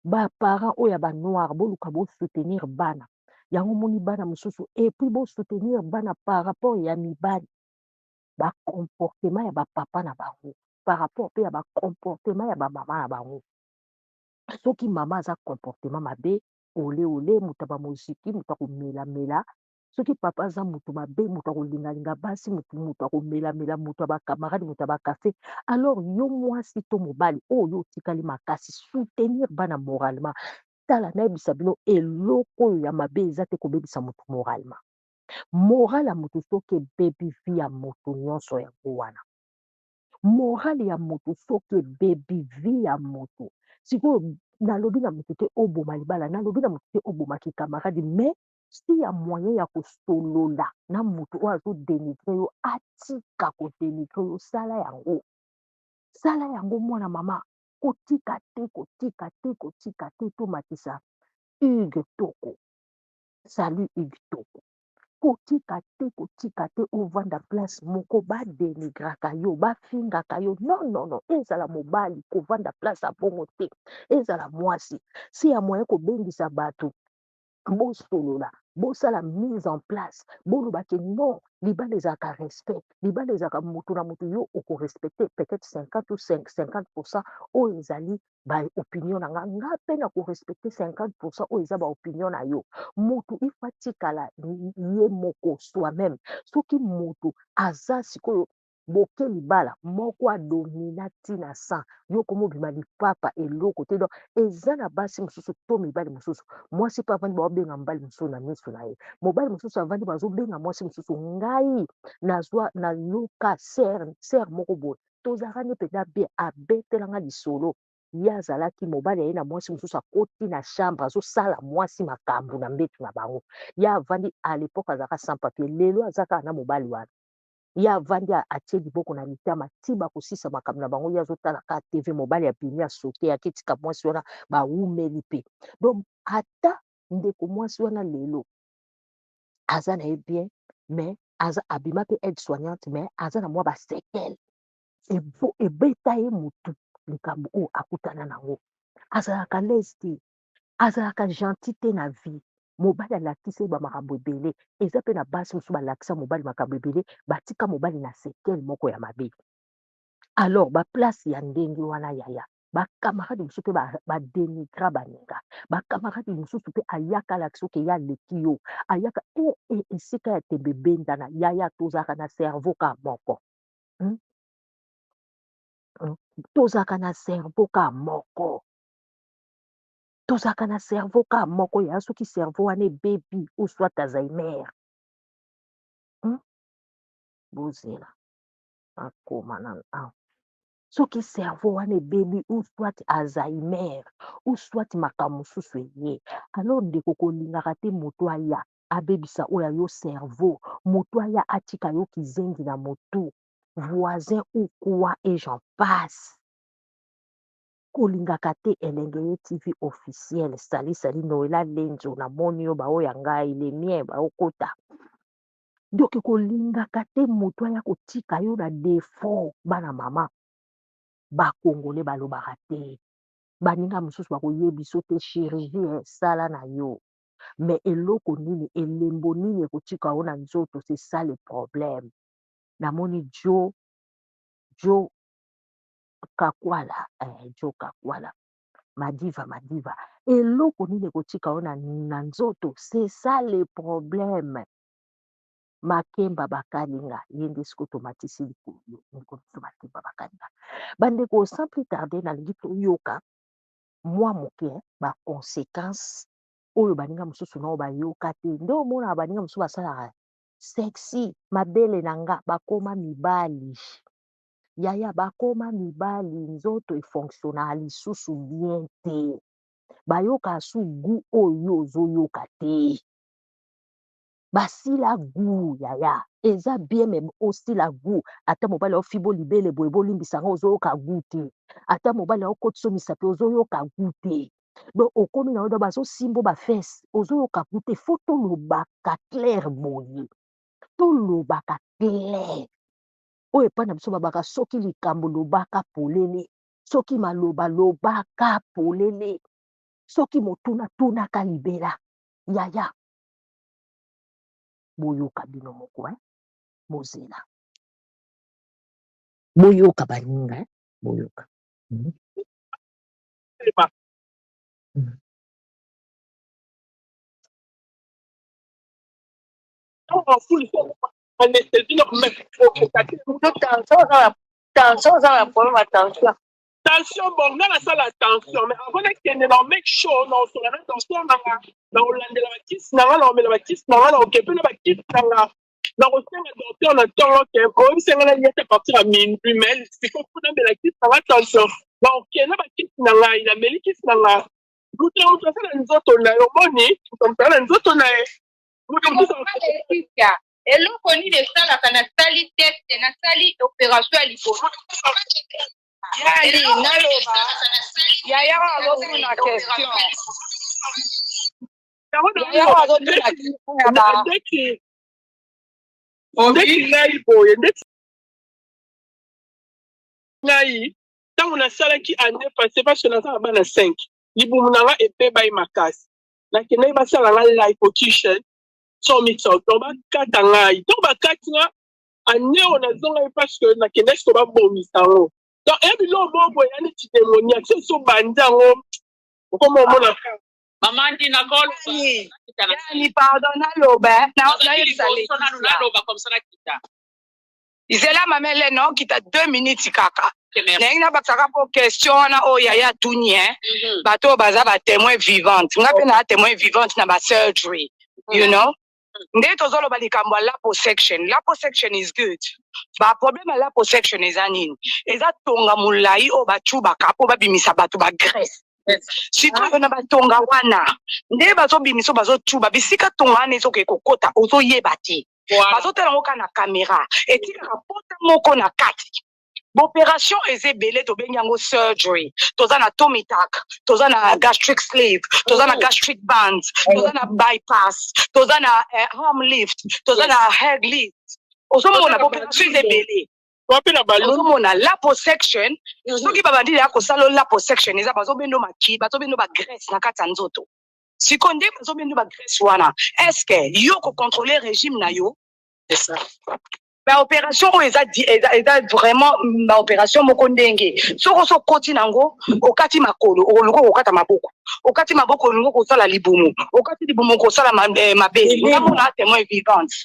baparent oyo ya banoir boluka bosoutenir bana yango moni bana mosusu epuis bosoutenir bana par rapport ya mibali bacomportement ya bapapa na bango par rapport mpe ya bacomportement ya bamama na bango soki mama aza comportement mabe ole moto bamoziki moto akomelamela soki papa aza moto mabe moto akolingalinga basi moto akomelamela moto ya bakamarade moto ya bakafe alors yo mwasi to mobali oyo otikali makasi soutenir bana moralement tala nayebisa bino eloko oyo ya mabe eza te kobebisa moto moralement moral ya moto soki ebebi vi ya moto nyonso yango wana morale ya moto soki ebebi vi ya moto sikoyo nalobi na moto te oboma libala nalobi na moto te obomaki kamaradi mais si ya moyen ya kosolola na moto oyo azodenigre yo atika kodenigre yo sala yango mwana mama kotika te tomatisa Hugues Toko salut Hugues Toko kotika te ovanda place moko badenigraka yo bafingaka yo non ezala mobali kovanda place abongo te ezala mwasi si ya moyen kobengisa bato bosolola bosala mise en place bolobaki non libala ezalaka respect libala ezalaka moto na moto yo okorespecte peut-être 50 ou 50% oyo ezali baopinion na nga mpe na korespecte 50% oyo eza baopinion na yo moto ifa tikala ye moko soi-même soki moto aza sikoyo boke libala moko adomina ntina 100 yo komobima lipapa eloko te donc eza na basi mosusu to mibali mosusu mwasi mpe avandi baobenga mobali mosusu na miso na ye mobali mosusu avandi bazobenga mwasi mosusu ngai nayoka ser moko boye tozalaka nde mpenza be abetelanga lisolo ye azalaki mobali aye na mwasi mosusu akoti na chambre azosala mwasi makambo na mbetu na bango ye avandi a lepoke azalaka sans papier lelo aza kaka na mobali wana ye avandi atie liboko na litama ti bakosisa makambo na bango ye azotala ka tv mobali ya bimi asote aketika mwasi wana bawumeli mpe donc ata ndeko mwasi wana lelo aza na ye bien mais abima mpe aide soignante mais aza na mwa basekele ebeta ye motu likambo oyo akutana nango azalaka lese te azalaka gentil te na vie mobali alakisa ye bamakambo ebele eza mpe na basi mosusu balakisa mobali makambo ebele batika mobali na sekele moko ya mabe alors baplace ya ndenge wana yaya bakamarade mosusu mpe badenigra baninga bakamarade mosusu mpe ayaka alakisa oke ye aleki yo ayaka esika ya tembe bendana yaya tozalaka na cerveau ka moko tozalaka na cerveau ka moko tozalaka na cerveau ka moko yaya soki cerveau wana ebebi oswat alzheimer bozela akoma na soki cerveau wana ebebi ou soit Alzheimer ou soit makambo mosusu eye alors ndeko kolingaka te moto aya abebisa oyo yo cerveau moto aya atika yo kizengi na motu voisin ou quoi et j'en passe kolingaka te elenge ye tv officiel sali noela lenzo na moni yo bao ya ngai le mien baokota donc kolingaka te moto aya kotika yo na defort bana mama bakongole balobaka te baninga mosusu bakoyebiso te chirurgie esala na yo mais eloko nini elembo nini ekotika yo na nzoto c'est ça le problème namoni jo kakwala jo kakwala madiva eloko nini ekotika yo na nzoto c'est ça le problème makemba bakalinga ye nde siko tomatisi likolo mikoliso makemba bakalinga bandeko sans plus tarder nalingi toyoka mwa moke baconséquence oyo baninga mosusu nao bayoka te nde omonaka baninga mosusu basalaka sexy mabele na nga bakoma mibali yaya bakoma mibali nzoto efonctionnaka lisusu bien te bayoka su gu oyo ozoyoka te basila gu yaya eza bien meme osila gu ata mobali aofibo libele boye bolimbisanga ozoyoka gu te ata mobali aokotisa misapi ozoyoka gu te donc okomi na oyo bazosimbo bafese ozoyoka gu te fo tolobaka claire boye tolobaka claire oyo epai na biso babaka soki likambo lobaka polele soki maloba lobaka polele soki motuna tunaka libela yaya boyoka bino moko bozela boyoka baninga boyoka Tension, bon, dans la salle à tension, mais avant qu'il y ait un mec chaud, non, sur la tension, dans Hollande, la kiss, dans la kiss, dans la kiss, dans la kiss, dans le docteur, le temps, que c'est un lien à partir à minuit, mais c'est qu'on peut dans la kiss, dans la tension. Donc, il y a la kiss, dans la, il a mis la kiss, dans la. Nous avons fait les autres, on a eu money, nous avons fait les autres, on a eu. eloko nini esalaka na sali teste na sali opération ya likolo yali naloba yaya azotuna question yaya azotuna question ndeki ngai boye ndeki ngai ntango nasalaki ane passé parce que naza na bana 5 libumu nanga epebai makasi nakendaki basala nga liposuction so mixo to bakata ngai to bakati nga ane oyo nazongai parce que nakendaki to babomisa yango donc ebilo bobo ya neti démoniaque so so bandi yango okoma omona Maman dit nakolo yani pardon naloba naloba comme ça nakita izela mamele no kita 2 minutes kaka nengi na bakaka po question wana oyo yaya tuni bato baza ba témoin vivante nga pe na témoin vivante na ba surgery you know nde tozoloba likambo ya liposuction is good ba problème ya liposuction eza nini eza tonga molai oyo bachubaka po babimisa bato ba graisse sikoyo na batonga wana nde bazobimisa bazotuba bisika tonga wana ezoke kokota ozoyeba te bazotala ngo na caméra etikaka pota moko na kati l'opération est ebele to benyango surgery toza na tummy tuck toza na gastric sleeve toza na gastric bands toza na bypass toza na arm lift toza na head lift ozomona opération est ebele ozomona liposuction soki babandi ya kosala liposuction eza bazobendo maki bazobendo ba graisse na kati ya nzoto siko nde bazobendo ba graisse wana est-ce que yo ko contrôler régime na yo c'est ça ba opération oyo eza vraiment ba opération moko ndenge soko so koti nango okati makolo oluko okata maboko okati maboko oluko kosala libumu okati libumu kosala mabele ngamo na témoin vivante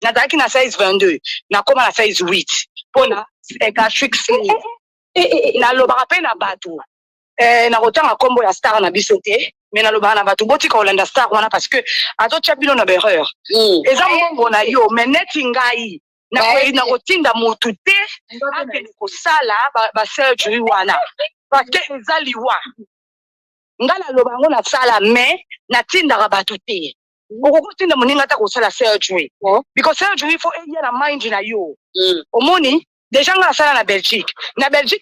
nazalaki na size 22 nakoma na size 8 pona gastric sleeve nalobaka mpe na bato nakotanga kombo ya star na biso te mais nalobaka na bato botika kolanda star wana parce que azotia bino na berreur eza mbongo na yo mais neti ngai na kotinda motu te akende kosala ba surgery wana parce que eza liwa nga naloba yango nasala mais natindaka bato te okokotinda moninga ata kosala surgery because surgery il faut eya na mind na yo omoni déjà nga nasala na Belgique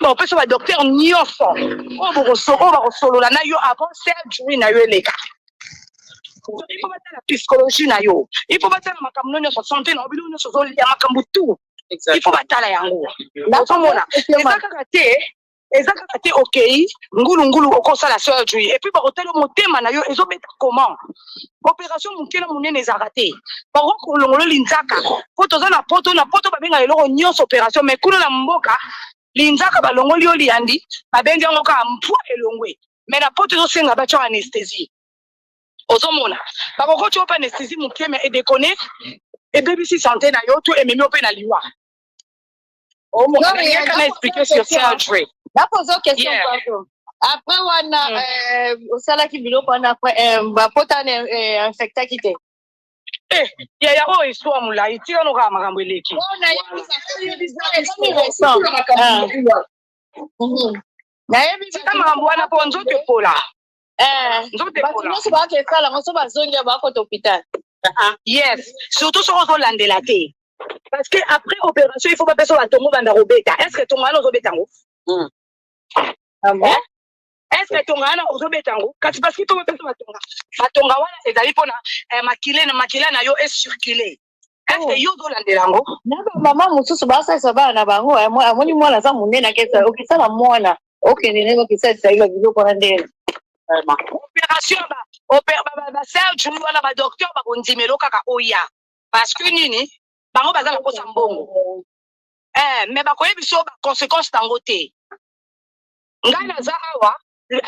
bakopesa badocteur nyonso oyo bakosolola na yo avant surgery na yo eleka il faut batala psychologie na yo il faut batala makambo nyonso santé na obilo nyonso ozolia makambo tu il faut batala yango ozomona eza kaka te okei ngulungulu okosala surgery et puis bakotala motema na yo ezobeta comment opération moke na monene ezalaka te bakokolongolo linzaka po toza na poto babenga eloko nyonso opération mais kuna na mboka linzaka balongoli yo liandi babengi yango kaka mpwa elongwe mais na poto ezosenga batya anesthésie ozomona bakokoti ope anesthésie moke mais edekone ebebisi santé na yo to ememi ope na liwa omona expliquer sur surgery. La pose question pardon. Après wana au salaki biloko wana après bapota infecta kite. Ya o histoire mulai tika no ka makambo eleki. Na yebi tika makambo wana po nzoto epola. Nzoto epola. Batu ba ke sala ngoso bazongia ba ko hôpital. Yes, surtout sur ozolandela te. Parce que après opération il faut pas personne atongo banda robeta. Est-ce que ton wana ozobeta ngo? Est-ce que ton wana ozobeta ngo? Kasi parce que to personne batonga wana ezali pona makile na yo est circulé. Est-ce que yo ozolandela ngo? Na mama mususu basa sabana na bango amoni mwana za munene kesa okisala mwana okende nego kisasa ile biloko na ndele. Opération ba surgery wana ba docteur ba kondimelo kaka oya. Parce que nini? Bango bazala kosa mbongo. Mais bakoye biso ba conséquences tango te. Ngai naza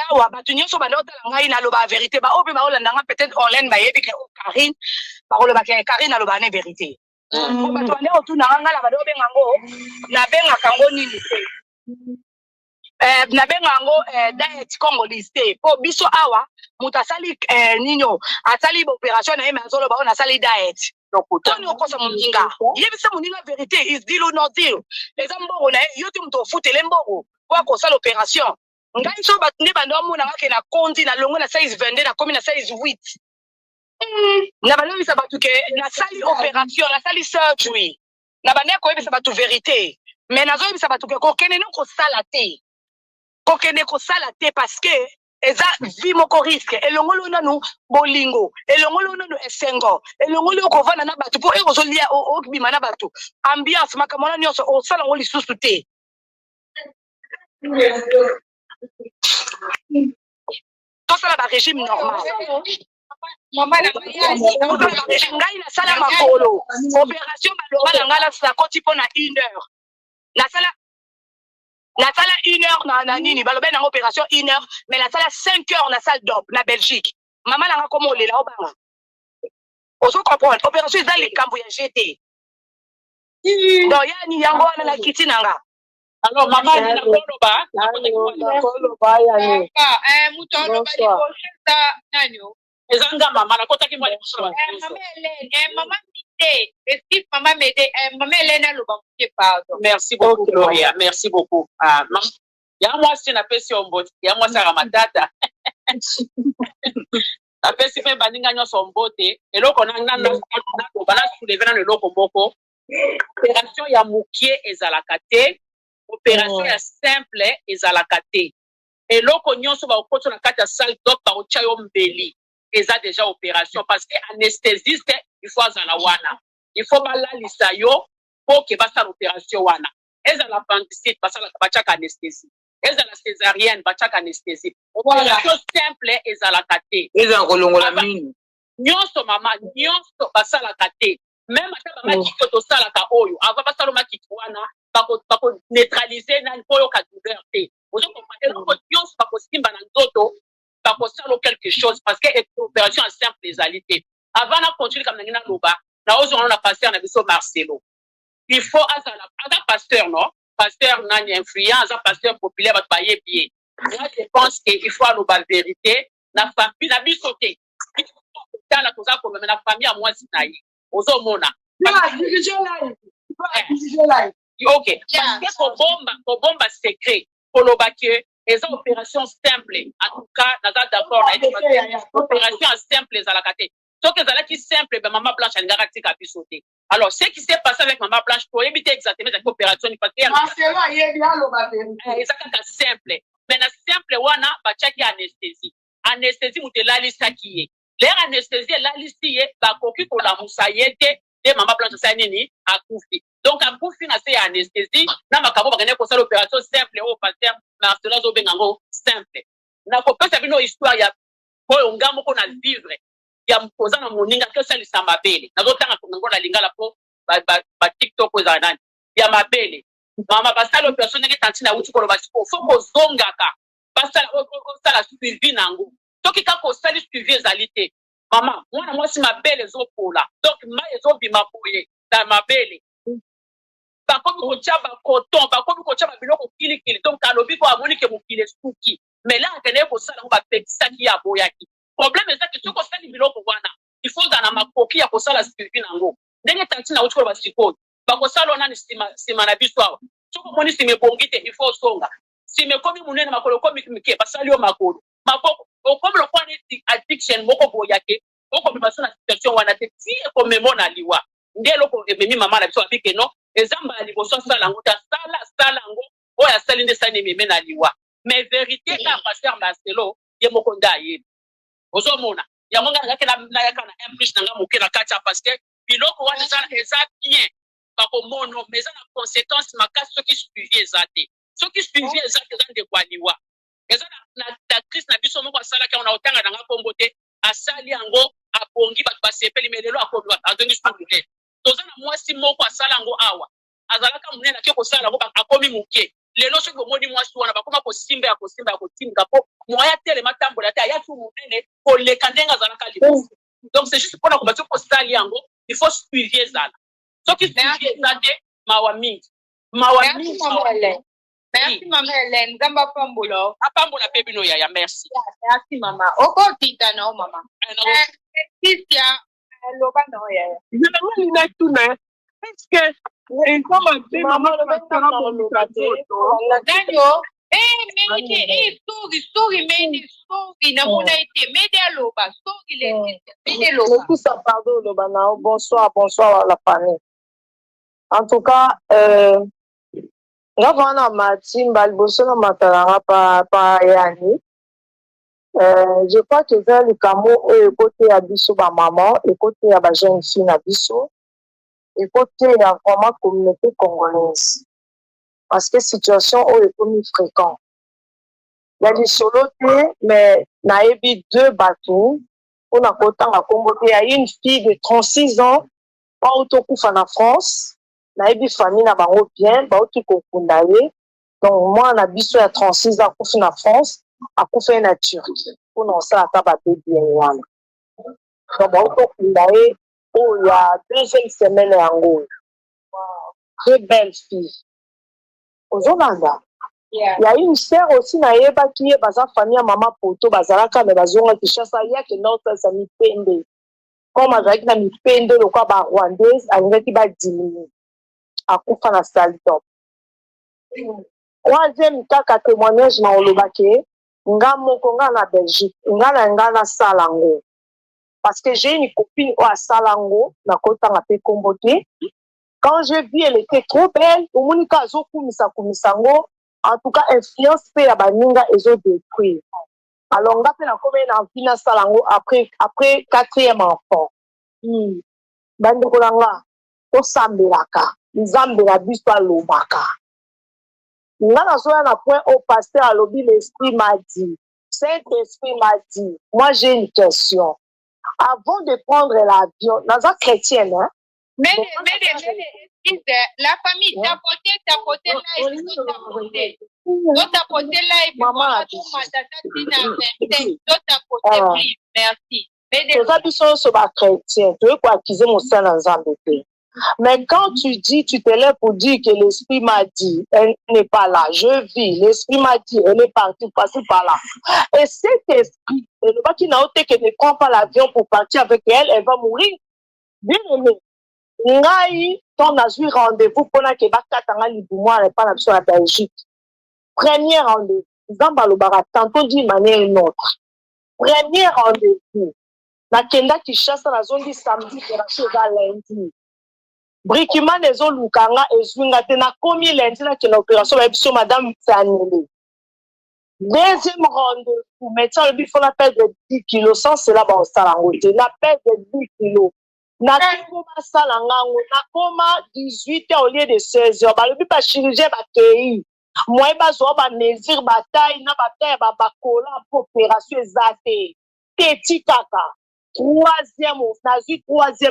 awa batu nyonso banda otala ngai naloba vérité ba ope ba olanda nga peut-être online ba yebi ke Karine ba koloba ke Karine naloba ne vérité. Batu banda otuna nga la bado benga ngo na benga kango nini te. Na benga ngo diet congolais te. Po biso awa mutasali nino asali opération na yema zolo ba ona sali diet. Tony okosa moninga yebisa moninga vérité is deal or not deal les amboro na yo te muto futele mboro kwa kosa l'opération ngai so batinde bando mona ngake na kondi na longo na size 22 na komi na size 8 na bano bisa batuke na sali opération na sali surgery na bane ko yebisa batu vérité mais nazo yebisa batuke ko kene no ko sala te parce que eza vie moko risque elongolo nanu bolingo elongolo nanu esengo elongolo okovana na batu po ezolia okibima na batu ambiance makamona nyonso osala ngo lisusu te tosala ba régime normal ngai nasala makolo opération baloba na ngala sa koti pona 1 heure nasala 1 heure na nini balobe na opération 1 heure mais la salle 5 heures na salle d'op na Belgique maman nanga komo lela obanga oso comprendre opération za le kambo ya GT donc yani yango wana na kiti nanga alors maman na koloba yani muto aloba libosa nanyo ezanga mama na kota ki mwa maman mite est-ce maman m'aider maman Elena loba mke pardon merci beaucoup Gloria merci beaucoup ya moi si na pesi ombote ya moi sara matata na pesi pe baninga nyonso ombote eloko na bana soulever na eloko moko opération ya mukie ezalaka te opération ya simple ezalaka te eloko nyonso ba okoto na kati ya salle d'op ba ocha yo mbeli eza déjà opération parce que anesthésiste il faut azala wana il faut balalisa yo pour que basa l'opération wana ezala appendicite basala bachaka anesthésie ezala césarienne bachaka anesthésie opération simple ezalaka te eza kolongola mini nyonso mama nyonso basalaka te même ata bamakiko tosalaka oyo avant basala makiko wana bako neutraliser na poyo ka douleur te ozo comprendre eloko nyonso bakosimba na nzoto bakosala quelque chose parce que opération en simple ezali te avant na continuer comme na loba na ozo na pasteur na biso Marcelo il faut azala pasteur non pasteur nani influence pasteur populaire bat baye bien moi je pense que il faut aloba vérité na famille na biso te dans la cause comme na famille à moi sinayi ozo mona Ok. Parce que bomba secret. Pour le baquet, les opérations simples. En tout cas, nous sommes d'accord. Opération simple, à la caté. Donc, les ala qui simple, ben maman blanche, elle n'a pas tika sauter. Alors, ce qui s'est passé avec maman blanche, pour éviter exactement cette opération, il faut que simple. Mais la simple, wana, bachaki anesthésie. Anesthésie, ou te la lista qui est. L'air anesthésie, la liste qui est, bah, coquille pour la moussaillette, et maman blanche, ça nini, a koufi. Donc, à koufi, na c'est anesthésie, na makabo, bagane pour ça l'opération simple, au pasteur, Marcela Zobengango, simple. Na kopé, ça vino histoire, ya, pour un gars, qu'on a vivre. Ya mpoza na moninga ke salisa mabele nazotanga kongo na lingala po ba TikTok za nani ya mabele mama basala opération ngi tantina uti ko ba siko fo ko zongaka basala sala suivi nango toki ka ko sali suivi ezalité mama mwana mwasi mabele zopola donc ma ezobima boye na mabele bakomi ko chaba coton bakomi ko chaba biloko kilikili donc alobi ko amoni ke mokile suki mais là akene ko sala ko ba pekisa ki ya boyaki problème est que tu conseilles biloko wana il faut dans ma coquille ya kosala suivi nango ndenge tantina uti ko ba siko ba kosala ona ni sima na biso awa soko moni sime bongite il faut songa sime komi munene makolo komi mike basali yo makolo maboko okomi lo kwani addiction moko boyake oko bibaso na situation wana te ti ko memona liwa ndelo ko ememi mama na biso abike no ezamba ali boso sala ngo ta sala ngo oya sali nde sani meme na liwa mais vérité ka pasteur Marcelo ye moko ndaye ozomona yango nga ngake na yakana plus nanga moke na kacha parce que biloko wana eza bien bakomono mais eza na conséquence makasi soki suivi ezate soki suivi ezate eza ndekwaliwa eza na actrice na biso moko asalaki yango na otanga nanga kombo te asali yango abongi bato basepeli mais lelo akomi azongi sukule toza na mwasi moko asala yango awa azalaka monene ake kosala yango akomi moke lelo soki omoni mwasi wana bakoma kosimba ya kotimika po moya telema tambola te ayaki monene koleka ndenge azalaka liboso donc c'est juste mpona kobati kosali yango il faut suivi ezala soki suivi eza te mawa mingi Merci maman Hélène, nzamba pambola. Apambola pe bino yaya, merci. Merci maman. Oko tita na maman. Christian, loba na yaya. Je ne sais pas est-ce que maman Daniel, story, na mona ite, mede aloba, story le, mede loba. Tout ça, pardon, loba na. Bonsoir à la famille. En tout cas, Ravana Martin Balbosona Matarara par Yanni. Je crois que vers le camo et côté Abisso, ma maman, et côté à ma jeune fille Abisso, et côté à vraiment communauté congolaise. Parce que situation est comme fréquent. Il y a des solotés, mais il y a deux bateaux. On a autant à Congo. Il y a une fille de 36 ans, pas autocouf en France. Naïbi famille na bango bien ba oti ko kundaye donc moi na biso ya 36 ans kufi na France akufa na Turquie pour non ça ta ba bien wana donc ba oti kundaye oh ya deuxième semaine yango très belle fille ozolanda il y a une sœur aussi na yeba qui est baza famille maman poto bazalaka mais bazonga kishasa ya que notre ça mi pende comme avec na mi pende le quoi ba rwandaise alingaki ba diminuer akufa na salle top. Troisième kaka témoignage na olobake nga moko nga na Belgique nga na salango parce que j'ai une copine au salango na kota na pe kombote quand je vis elle était trop belle au monika zo kumisango en tout cas influence pe ya baninga ezo détruire alors nga pe na komé na vie na salango après quatrième enfant bande kolanga to sambelaka nzambe na biso alobaka nga nazoya na point au pasteur alobi l'esprit m'a dit Saint-Esprit m'a dit moi j'ai une question avant de prendre l'avion naza chrétienne hein mais la famille tapoter là et maman merci toza biso so ba chrétien toye ko accuser mosala nzambe te. Mais quand tu dis, tu te lèves pour dire que l'esprit m'a dit, elle n'est pas là, je vis, l'esprit m'a dit, elle est partie, passer par là. Et cet esprit, le bas qui n'a autre que ne prend pas l'avion pour partir avec elle, elle va mourir. Bien aimé. ngai ton nazui rendez-vous pona ke bakatanga libumwa na pa na biso na Belgique. Premier rendez-vous. Zamba lobara tantôt d'une manière ou une autre. Premier rendez-vous. Na kenda Kinshasa na zondi samedi opération za lundi. Brikiman ezo lukanga ezwinga te na komi lundi na kenda opération ba biso madame Fanele. Deuxième rendez-vous. Médecin le faut la perdre 10 kilos sans cela ba osalangote. Na perdre 10 kilos. Na koma salangango na koma 18h au lieu de 16h. Ba le ba chirurgien ba kei. Moi bazo ba mesure bataille na bataille ba bakola pour opération ezate. Teti kaka. Troisième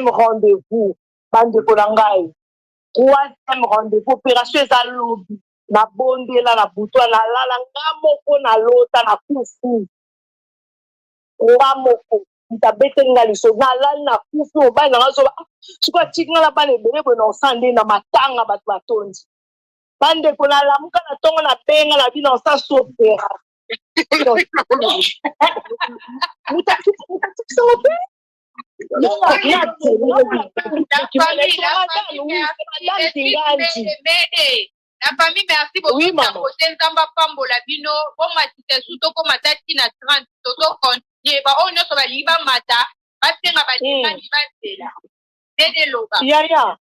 rendez-vous. Bande Kolangai. Troisième rendez-vous. Opération eza lobby. Na bonde la na buto na lala ngamoko na lota na kufu. Ngamoko. Itabete ngaliso na lala na kufu oba na ngazo. Chukwa tikna la bane belebo na osande na matanga batu batondi. Bande Kolala muka na tongo na benga na bina osa sopera. La famille, merci beaucoup. Oui, maman. Nzamba pambola bino, bon matite suto ko matati na 30 toto continuer ba on so ba liba mata, basenga ba dikani basela. Dede loba. Ya.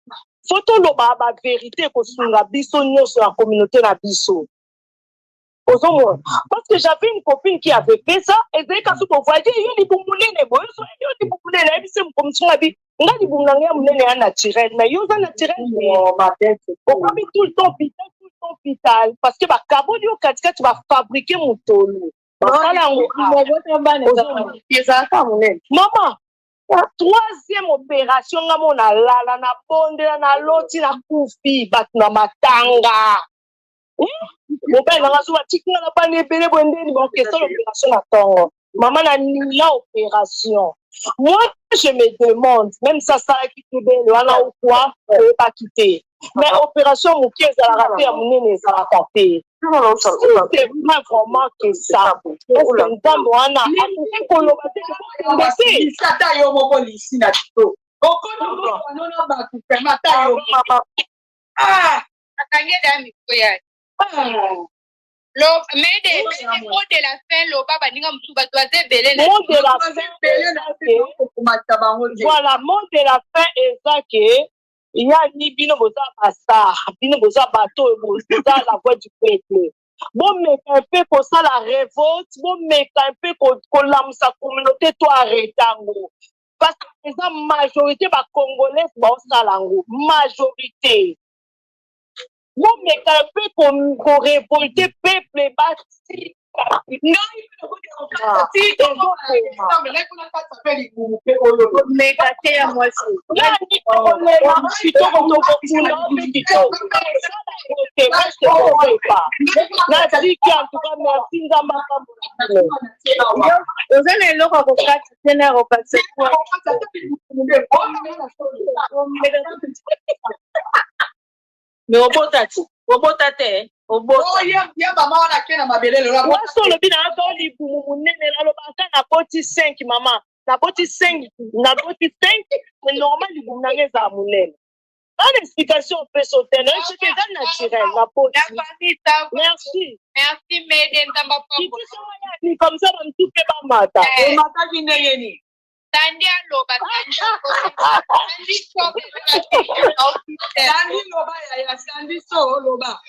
Photo loba ba vérité ko sunga biso nyonso la communauté na biso. Parce que j'avais une copine qui avait fait ça, et dès qu'elle se voyait, il y a des boumboulés, des boumboulés, il y a comme ça, il y a des boumboulés naturels, mais il y a des naturels, on va mettre tout le temps hôpital, parce que bah, Kabodio Katika, tu vas fabriquer mon tolo. Maman, la troisième opération, on a la bonde, na loti, na koufi, bat na matanga. Mon père n'a pas l'opération. Maman a mis l'opération. Moi, je me demande, même ça a quitté le ou quoi, pas quitté. Mais opération, mon pied, ça a raté à mon nez, ça a raté. C'est pas vraiment que ça. Mot de la fin, l'oba baninga musuba toaze belé. Mot de la fin, voilà, mot de la fin est ça que il y a ni bino boza basta, bino boza bateau, boza la voix du peuple. Bon, mais un peu pour ça la révolte, bon, mais un peu pour la communauté, toi arrêtango. Parce que la majorité va congolais, bon, ça lango, majorité. Bon, mais un peu pour révolter peuple bâti. Mais obotate ya mama wana kena mabelele la moi solo bina ndo libumu munene la lobaka na boti 5 mama na boti 5 mais normal libumu na ngeza munene une explication peut sauter non c'est que c'est naturel la boti merci Mede Nzamba pambo ni comme ça on tout pe ba mata mata kindenge ni Tandi aloba Tandi loba ya Tandi so loba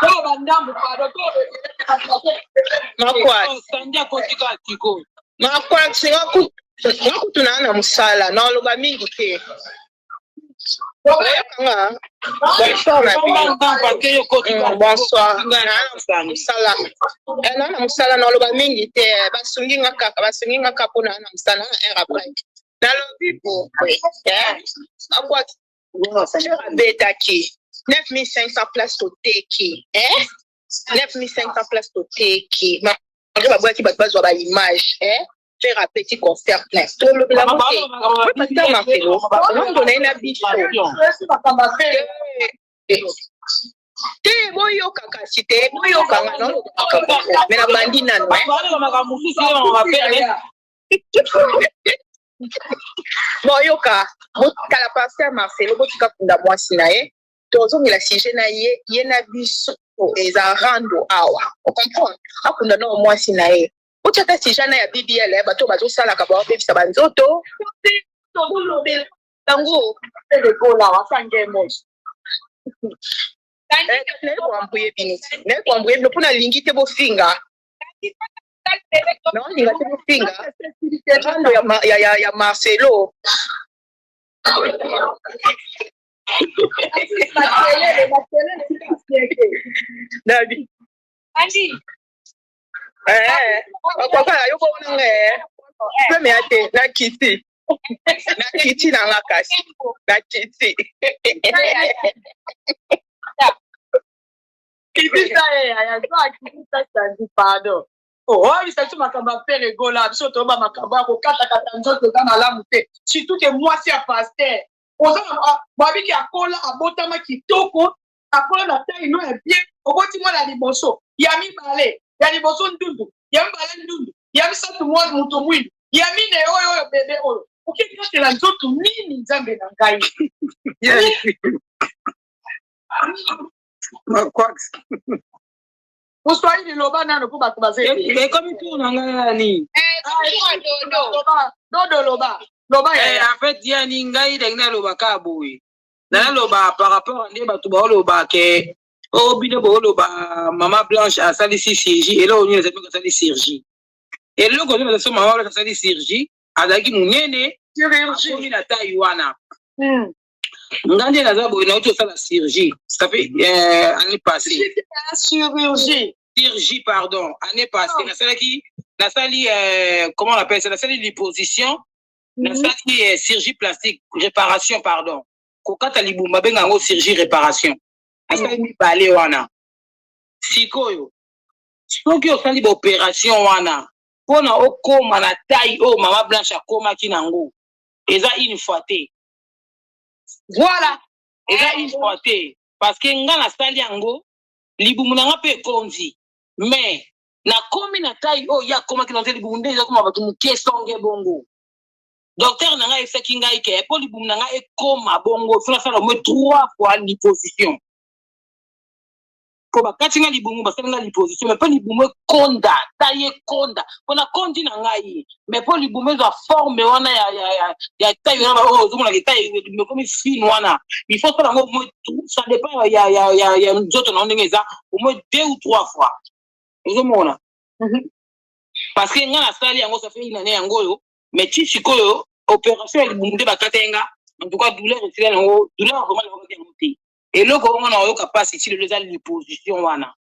Loba ndambu kwa doto Makwa Tandi kotika tiko Makwa singaku tunana musala na loba mingi te Bonsoir. Musala. Na musala na loba mingi te basungi nga kaka pona na musala na après. Na lobi bo. Akwa betaki 9500 places au teki. 9500 places au teki. Ma ba boaki ba bazwa ba image, faire un petit concert plein. Tout le la montée. Pas tant ma félo. On donne un bicho. Te boyo kaka cité, boyo kanga non. Mais la bandina non. Bon, yoka, kala pasteur Marcelo, botika kunda mwasi na ye, tozongela sujet na ye, ye na biso eza rando awa. On comprend? Akunda no mwasi na ye. Botika sujet na ya BBL, bato bazosala ka ba pepisa banzoto. Tango, le gola wasange moshi. Ne kwambuye bino. Ne kwambuye bino pona lingite bo finga. Non, il a fait le finger. Ya Marcelo. David. Andy. Papa, yo ko nanga. Me ate na kiti. Na kiti na ngakasi. Na kiti. Kiti sa ya kiti sa pardon. Oh, il s'agit de ma faire rigoler, surtout ma cabane, au 4 nzoto dans la montée. Surtout que moi, c'est un pasteur. On a qui a collé à Botama qui toko, a collé la taille, non, est bien. Au bout de moi, la liboso. Il y a mis balai, il y a liboso ndundu, il y a mis balai ndundu, il y a mis ça tout le monde, moutomouine, il y a mis les bébé oyo. Ok, quand c'est la nzoto, ni nzambe nangai. Quoi? Uswahili loba nano kuba kubaze. Comme tout nangani. Dodo loba. Loba en fait yani ngai dengna loba ka boy. Na loba par rapport à ndé batu ba loba ke o bino bo loba maman Blanche a sali chirurgie et là on les a fait sali chirurgie. Et là quand on a fait maman Blanche sali chirurgie, adaki munene chirurgie na Taïwana. Ngandi na zabo na auto sala chirurgie. Ça fait année passée. Chirurgie, pardon. Année passée. La salle comment on appelle ça? La salle liposuction. La salle chirurgie plastique, réparation, pardon. Kokata libumba benga ngo chirurgie réparation. La salle ni balé wana. Sikoyo. Soki o sali opération wana. Pona okoma na taille o mama Blanche akoma kinango. Eza une fois té. Voilà. Eza une fois té. Parce que nga na sali yango libumu nanga pe konzi. Mais na komi na taille o ya koma ki na te libumu nde eza koma batu muke songe bongo. Docteur nanga efeki ngai ke po libumu nanga e koma bongo funa sala mo 3 fois liposuction. Ko bakati nga libumu basala nga liposuction mais po libumu konda, taille konda. Pona kondi na ngai mais po libumu za forme wana ya taille wana o zomo na taille me comme fine wana. Il faut sala ngo ça dépend ya nzoto na ndenge za au moins 2 ou 3 fois. Uzomona. Parce que nga na sali yango ça fait une année yango yo mais ti sikoyo opération ya libumu de bakatenga en tout cas douleur c'est yango douleur vraiment na ko monter et loko on a yo capacité de les liposuction wana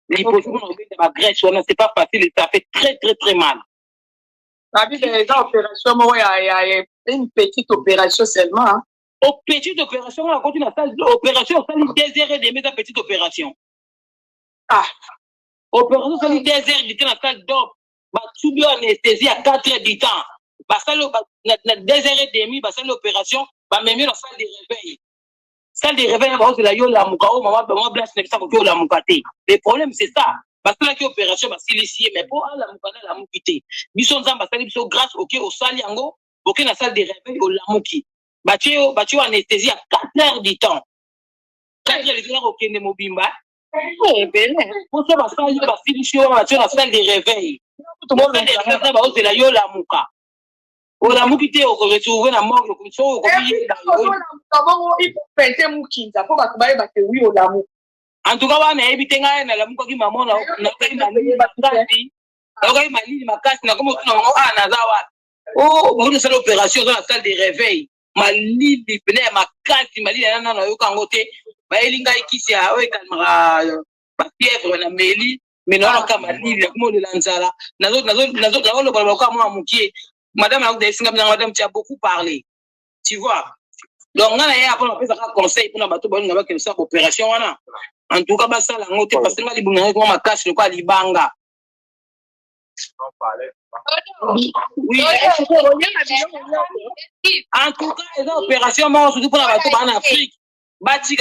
liposuction on fait de graisse wana c'est pas facile ça fait très mal. La vie des opérations moi ya une petite opération seulement hein. Au petite opération on continue la salle opération ça lui désirer de mettre petite opération. Ah opération ça lui désirer de la salle d'op ba subir anesthésie à 4 heures du temps. Ba salle na 2 heures et demie ba salle l'opération ba même la salle de réveil. Salle de réveil ba la yo la muka o maman Blanche ne ça ko la mukate. Le problème c'est ça. Parce que la opération ba silicier mais pour la mukana la mukité. Biso nzamba salle biso grâce OK au salle yango, OK na salle de réveil au la muki. Ba tu anesthésie à 4 heures du temps. 4 heures du temps OK ne mobimba. Eh ben pour ça ba salle ba silicier ba tu na salle de réveil. Tout le monde va ba la yo la muka. Ola mukite o retrouver na mort ko so ko bi d'abord il faut penter mukinza pour ba kubaye ba ke wi ola mu en tout cas wana ebitenga na la muka ki maman na mali ba kandi oka mali makasi na komo na ngo ana zawa o mo de l'opération dans la salle de réveil mali bipne makasi mali na yo kango te ba elinga ikisia o ekalmara ba fièvre na meli mais non ka mali na komo de lanzala nazo lo ba ko mo mukie. Madame Madame, tu as beaucoup parlé. Tu vois. Donc, on a un conseil pour nous opération. En tout cas, ça, parce que parce que libanga. Oui. En tout cas, les opérations, surtout pour la en Afrique. Les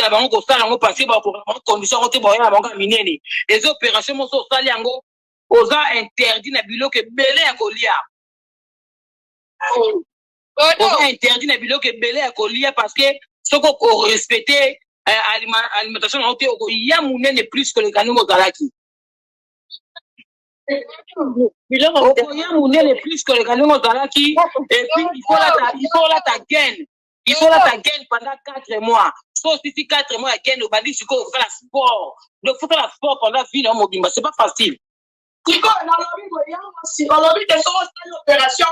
opérations sont interdit na bilo que belé à Goliath. On a interdit na biloko ebele ya kolia parce que soko ko respecter alimentation na ote ya munene plus que le kanungo galaki. Ya munene plus que le kanungo galaki et puis il faut là ta gain. Il faut là ta gain pendant 4 mois. Sauf si 4 mois gain au bandi tu faut faire la sport. Donc faut faire la sport pendant vie dans mobimba, c'est pas facile. Kiko na lobi goya si on lobi de so opération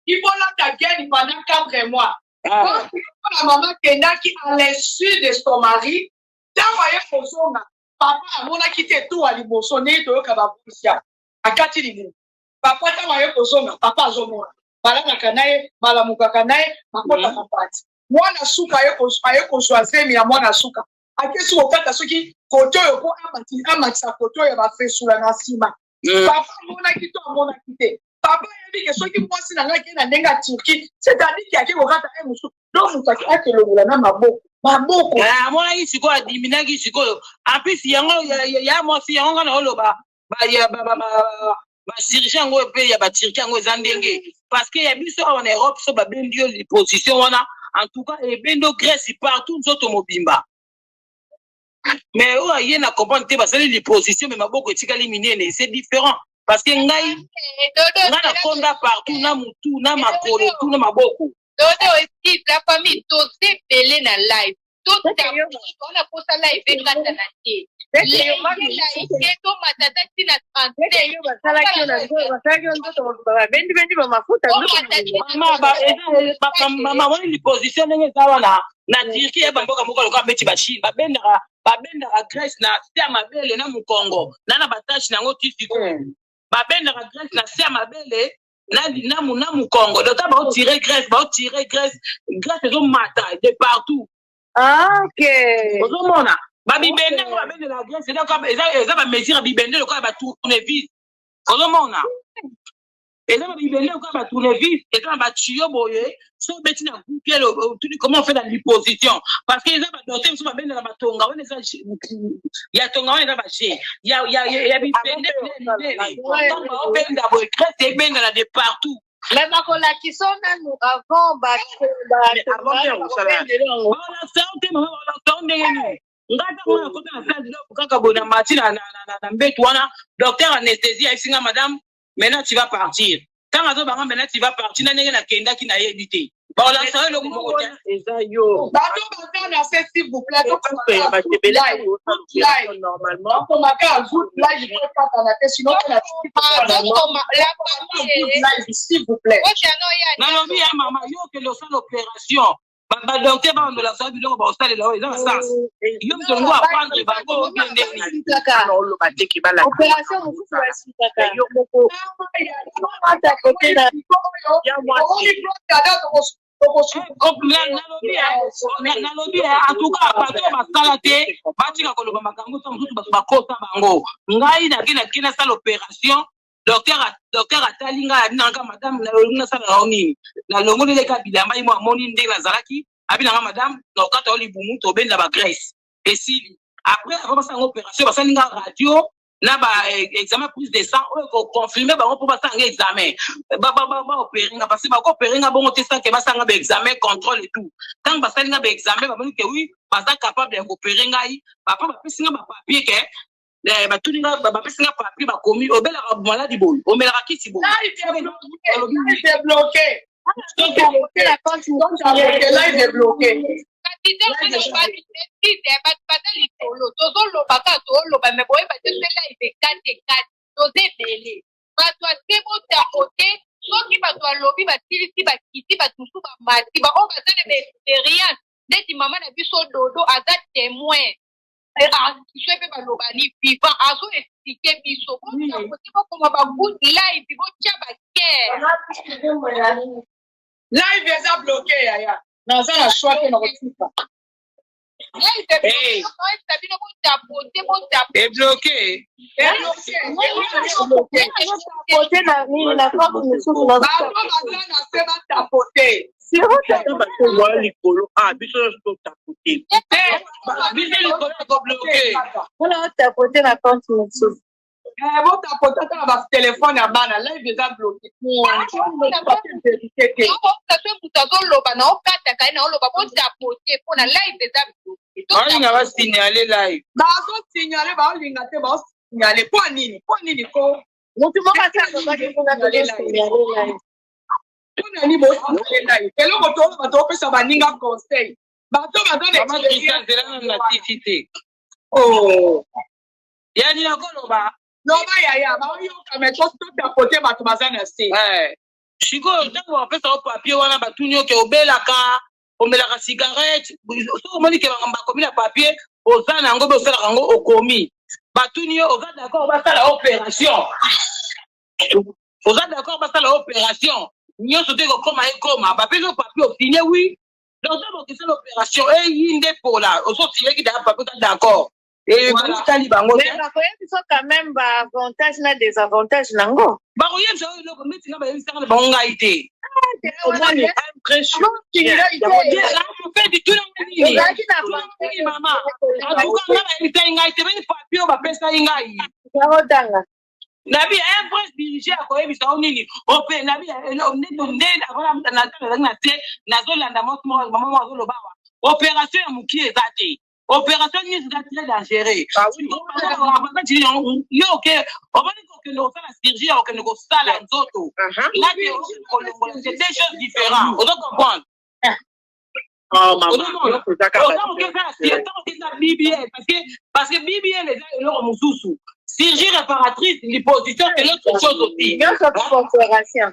il faut là ta gain pendant 4 mois. Donc la maman kendaki à l'insu de son mari, tant voyez kozonga papa amona quitté tout à liboso ne to yoka ba pusia. Akati libu. Papa tant voyez kozonga papa azomona. Balana kanaye, balamuka kanaye, makota kapati. Mwana suka ayeko choisir mi ya mwana suka. Akesi okata soki koto yo ko amati koto ya ba fesula na sima. Papa mona kito amona kite. Papa yebi ke soki mwasi na ngaki na ndenga Turki, c'est-à-dire ki akeko kata musu. Donc mutaki akelongola na maboko. Maboko. Mona ki siko adimina ki siko. En plus yango ya mwasi yango na oloba ba chirurgien ngo pe ya ba Turki ngo zandenge. Parce que ya biso en Europe so ba bendio les positions wana. En tout cas, et bendo Grèce partout nous autres mobimba. Mais où y a comprendre que c'est les positions mais maboko etika liminer c'est différent parce que ngai na konda partout na mutu na makolo tout na maboko. Dodo aussi la famille tous belé na live. Tout on a pour ça live et quand na ti. Les to matata tina 30. Mama wani li position nenge zawa na Turki eba mboka moko loka beti bachi babenda Grèce na sia mabele na mukongo na batashi nango tisiko babenda Grèce na sia mabele na mukongo donc ba tirer Grèce zo mata de partout. Ah OK. Ozomona babibende ko babende la Grèce eza ba mesure bibende loka ba tournevis. Ozomona eza ba bibende ko ba tournevis eza ba tuyau boye so beti na coupier comment on fait la liposition parce que eza ba docteur so babende na batonga on eza ya tonga on eza ba chez ya bibende on benda boye Grèce ebenda na de partout. Mais makola qui sont nous avant ngata mwana kote na salle d'offre kaka bona mati na mbetu wana docteur anesthésie isinga madame maintenant tu vas partir tant azo banga maintenant tu vas partir na ndenge na kenda ki na yebité ba la sa le moko eza yo bato na c'est s'il vous plaît normalement comme à good live il faut pas la tête sinon la s'il vous plaît non bien maman yo que le sang l'opération ba docteur ba on la salle biloko ba hôpital là ils ont ça yo mtongo apprendre ba go ndeni kaka lo bateki bala opération musu wa sitaka yo moko hata côté na ya moi nalobi en tout cas bato basala te batika koloba makambo ta mosusu bato bakota bango ngai nakina sala opération docteur atali ngai abinanga madame nasala nao nini nalongoleleka bilamba imo amoni ndenge nazalaki abinanga madame nakokata o libumu tobenda ba Grèce esili après avant basanga opération basali nga radio na ba examen prise de sang o confirmer bango pour basanga examen ba opérer nga parce que ba opérer nga bongo te ça que basanga ba examen contrôle et tout tant basali nga ba examen ba boni que oui basa capable de opérer ngai papa ba pesinga ba papier que ba tuninga ba pesinga papier ba komi obela maladi boy o mela kisi boy il est bloqué la compte live est bloqué soki bato alobi basilisi bakiti batusu bamati bao bazana baexpérience neti mama na biso dodo aza témoin sope baloba ni vivant azo explike biso bokoma bagood live botya bakere live eza bloqué yaya naza na choix te na kotika est bloqué Bon, ta pote, tu as téléphone à bana, là, il est déjà bloqué. Loba yaya ba yo kameto to tapote bato bazana se Chico ntango bapesa o papier wana batuni oke obelaka omelaka cigarette so omoni ke bakomi na papier oza nango be osalaka yango okomi batuni yo oza d'accord basala opération nyonso te kokoma ekoma bapesi o papier ofine wi donc ntango okesala opération eyi nde pola ososileki daa papier oza d'accord. Et voilà. Mais quand même avantage na désavantage nango. Ba ko yebisa o loko meti nga ba yebisa nga ba nga ite. Impression. Fait du tout maman. En tout cas, nga ba yebisa nga ite beni papier ba pesa nga yi. Nabi un prince dirigé a ko yebisa o nini. O pe nabi ne avant na na te na zolanda maman zo lobawa. Opération ya mukie ezate. Opération ni très dangereux. Yo ok, on va dire que nous faisons la chirurgie alors que nous faisons la nzoto. Là c'est des choses différentes. On doit comprendre. Oh maman. Parce que BBL les gens leur mususu. Chirurgie réparatrice, l'hyposition c'est l'autre chose aussi. Opération.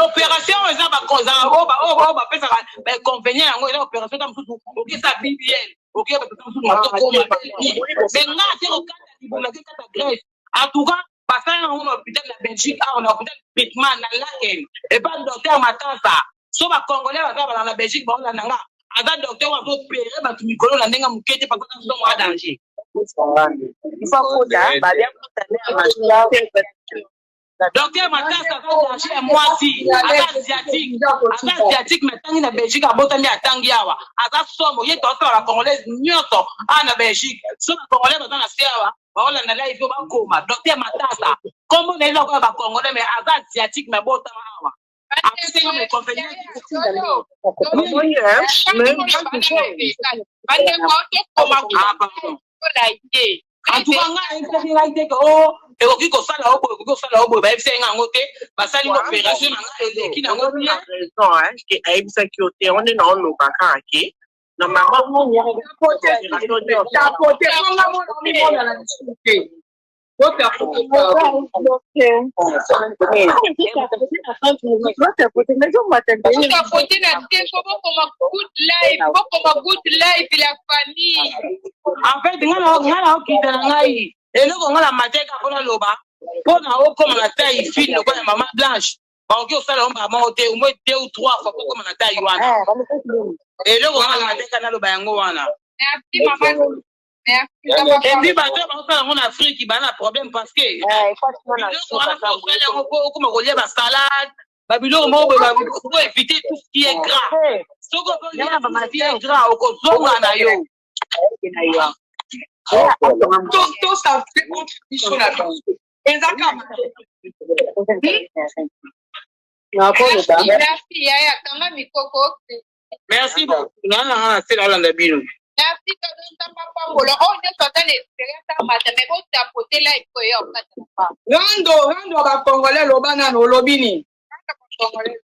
Opération eza ba cause ba pesa ba convenient yango eza opération ta mususu. OK ça BBL. OK ba pesa mususu matoko ma. Mais là c'est au cas de la greffe. En tout cas, passer dans un hôpital de la Belgique, on a hôpital Bitman na Laken et pas docteur Matanza. So ba congolais ba dans la Belgique ba on nanga. Ada docteur wa opérer ba tu mikolo na ndenga mukete parce que c'est un danger. Docteur Matassa danger moi si asiatique maintenant na Belgique abotami atangi awa aza somo ye to la congolaise nyoto na Belgique so na congolais dans la siawa baola na live ba koma docteur Matassa comme na ilo ba congolais mais aza asiatique na botama awa. En tout cas, ekoki kosala obo ba fc ngo te basali opération na ki na ngo bien raison que ayebisaki yo te on est na oloba kaka na mama en fait ngala okita ngai eloko ngala mateka pona loba pona okoma na taille fine lokola maman blanche baoki osala maman ote au moins 2 ou 3 fois pokoma na taille wana eloko ngala mateka na loba yango wana. Et puis bato basala en Afrique bana problème parce que comme relier ba salade babilo mo faut éviter tout ce qui est gras soko qui est gras okozonga na yo tout ça fait contribution là exactement. Merci beaucoup na c'est la landa bino. Merci Rando ba congolais lobana no lobini.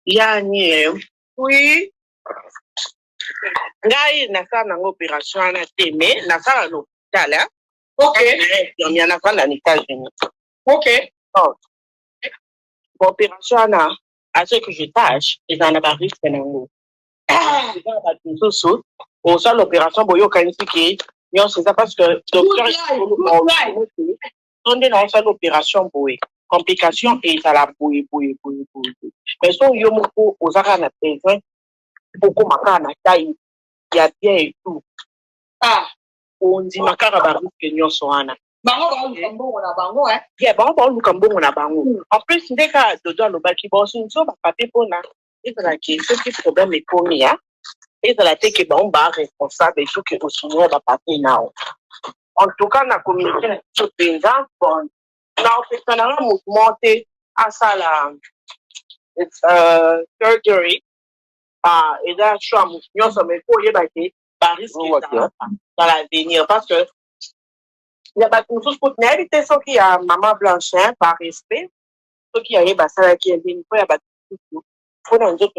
Yani Oui. ngai nasala nango opération na te mais nasala na hôpital OK. infirmière nafanda na États-Unis. OK. Opération na à ce que je tâche eza na ba risque nango. On sort l'opération boyo kanisi ke nyonso eza parce que docteur on est dans une opération boye complication et ça la boye mais so yo moko ozaka na besoin beaucoup makana na taille ya bien et tout on dit makara ba risque nyonso wana bango ba mbongo na bango yeah bango ba luka mbongo na bango en plus ndeka dodo alobaki boso nso ba papier pona ezala ki ce qui problème est komi ezala te ke bango ba responsable et tout que osino ba papier nao En tout cas, on a communiqué avec ce président. Bon, on a fait un mouvement à ça, la surgery. Et là, je suis en mouvement, ça me faut y aller, par risque dans l'avenir. Parce que, il y a des choses pour tenir, il ceux qui a maman blanche, par respect, ceux qui a ça, qui est venu, il y a des choses. Il faut dans une autre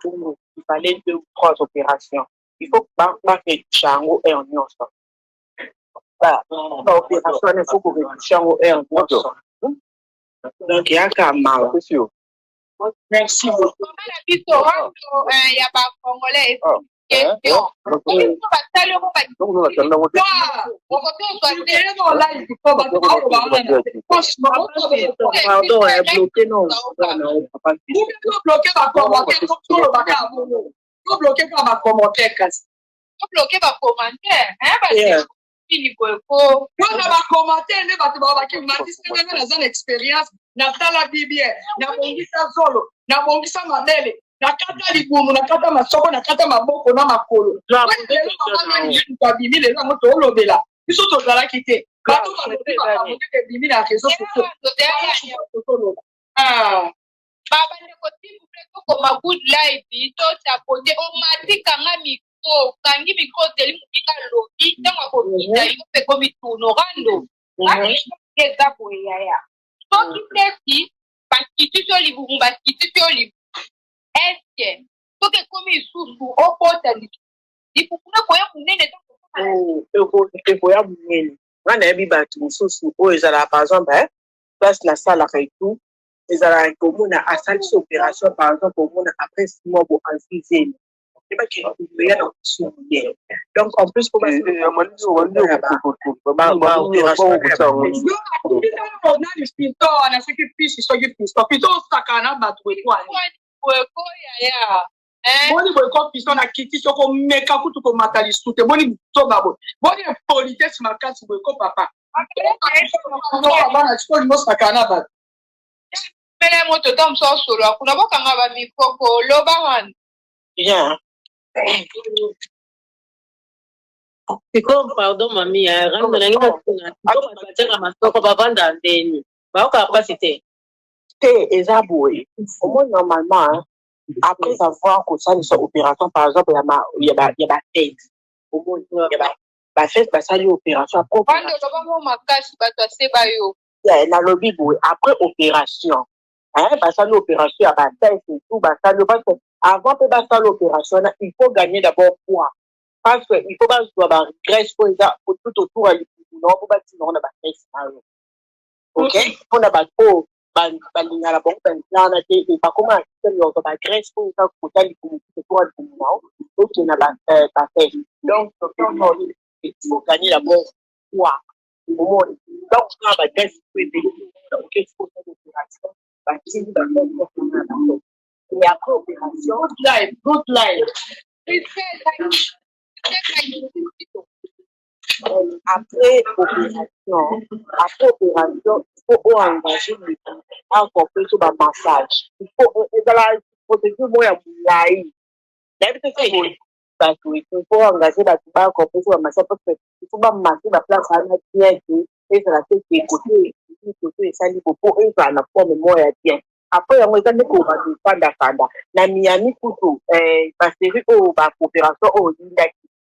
pour nous. Il fallait 2 ou 3 opérations. Il faut que les chango et en ensemble. L'opération, il faut que les chango et en ensemble. Donc, il y a qu'à mal. Merci beaucoup. Il y a pas congolais. Nakata libumu, nakata masoko, nakata maboko na makolo. Babimi les gens moto olobela. Biso to zala kite. Bato ba lobi bimi na réseau sociaux. Baba ne ko timu pleto ko ma good life to tapote o mati kanga miko kangi miko teli mukika lobi tanga ko ita yo pe ko mituno rando. Ani keza ko yaya. To kitesi bakitito libumu bakitito libumu. Est-ce que comme il souffre au pote il faut que vous n'ayez il faut y on a vu battu sous ils allaient par exemple place la salle et tout ils allaient comme on a salle opération par exemple comme on a après 6 mois pour assister c'est pas qu'il y a donc en plus pour boni boyko piston na kiti soko meka kutu ko matali sute boni to babo boni politesse makati boyko papa bana chiko limos makana ba mele moto tom so solo kuna bokanga ba mikoko loba wan bien Siko pardon mami rendre na ngina kuna bateka masoko bavanda ndeni ba capacité eza boye au moins normalement après avoir que ça une opération par exemple il y a la tête au moins il y a la fête ça une opération quand on va makasi bato seba yo na lobby boye après opération ça l'opération à la tête et tout ça le parce que avant de faire l'opération il faut gagner d'abord poids parce que il faut pas avoir graisse pour tout autour à non pour pas sinon on a pas graisse OK on a pas trop balinga la bonne na te pas comment c'est yo ba graisse pour ça pour ça les pour non donc on a pas fait donc il faut gagner d'abord poids au moins donc on a pas graisse pour OK il faut faire l'opération et après opération good life après opération il faut engager encore plus sur le massage il faut la procédure moya mulai d'habitude c'est bon parce que il faut engager la tuba encore plus sur le massage parce que il faut pas masser la place à mettre bien et ça la tête côté et ça lui pour et ça la forme moya bien après on va dire qu'on va faire na Miami kutu parce que au ba coopération au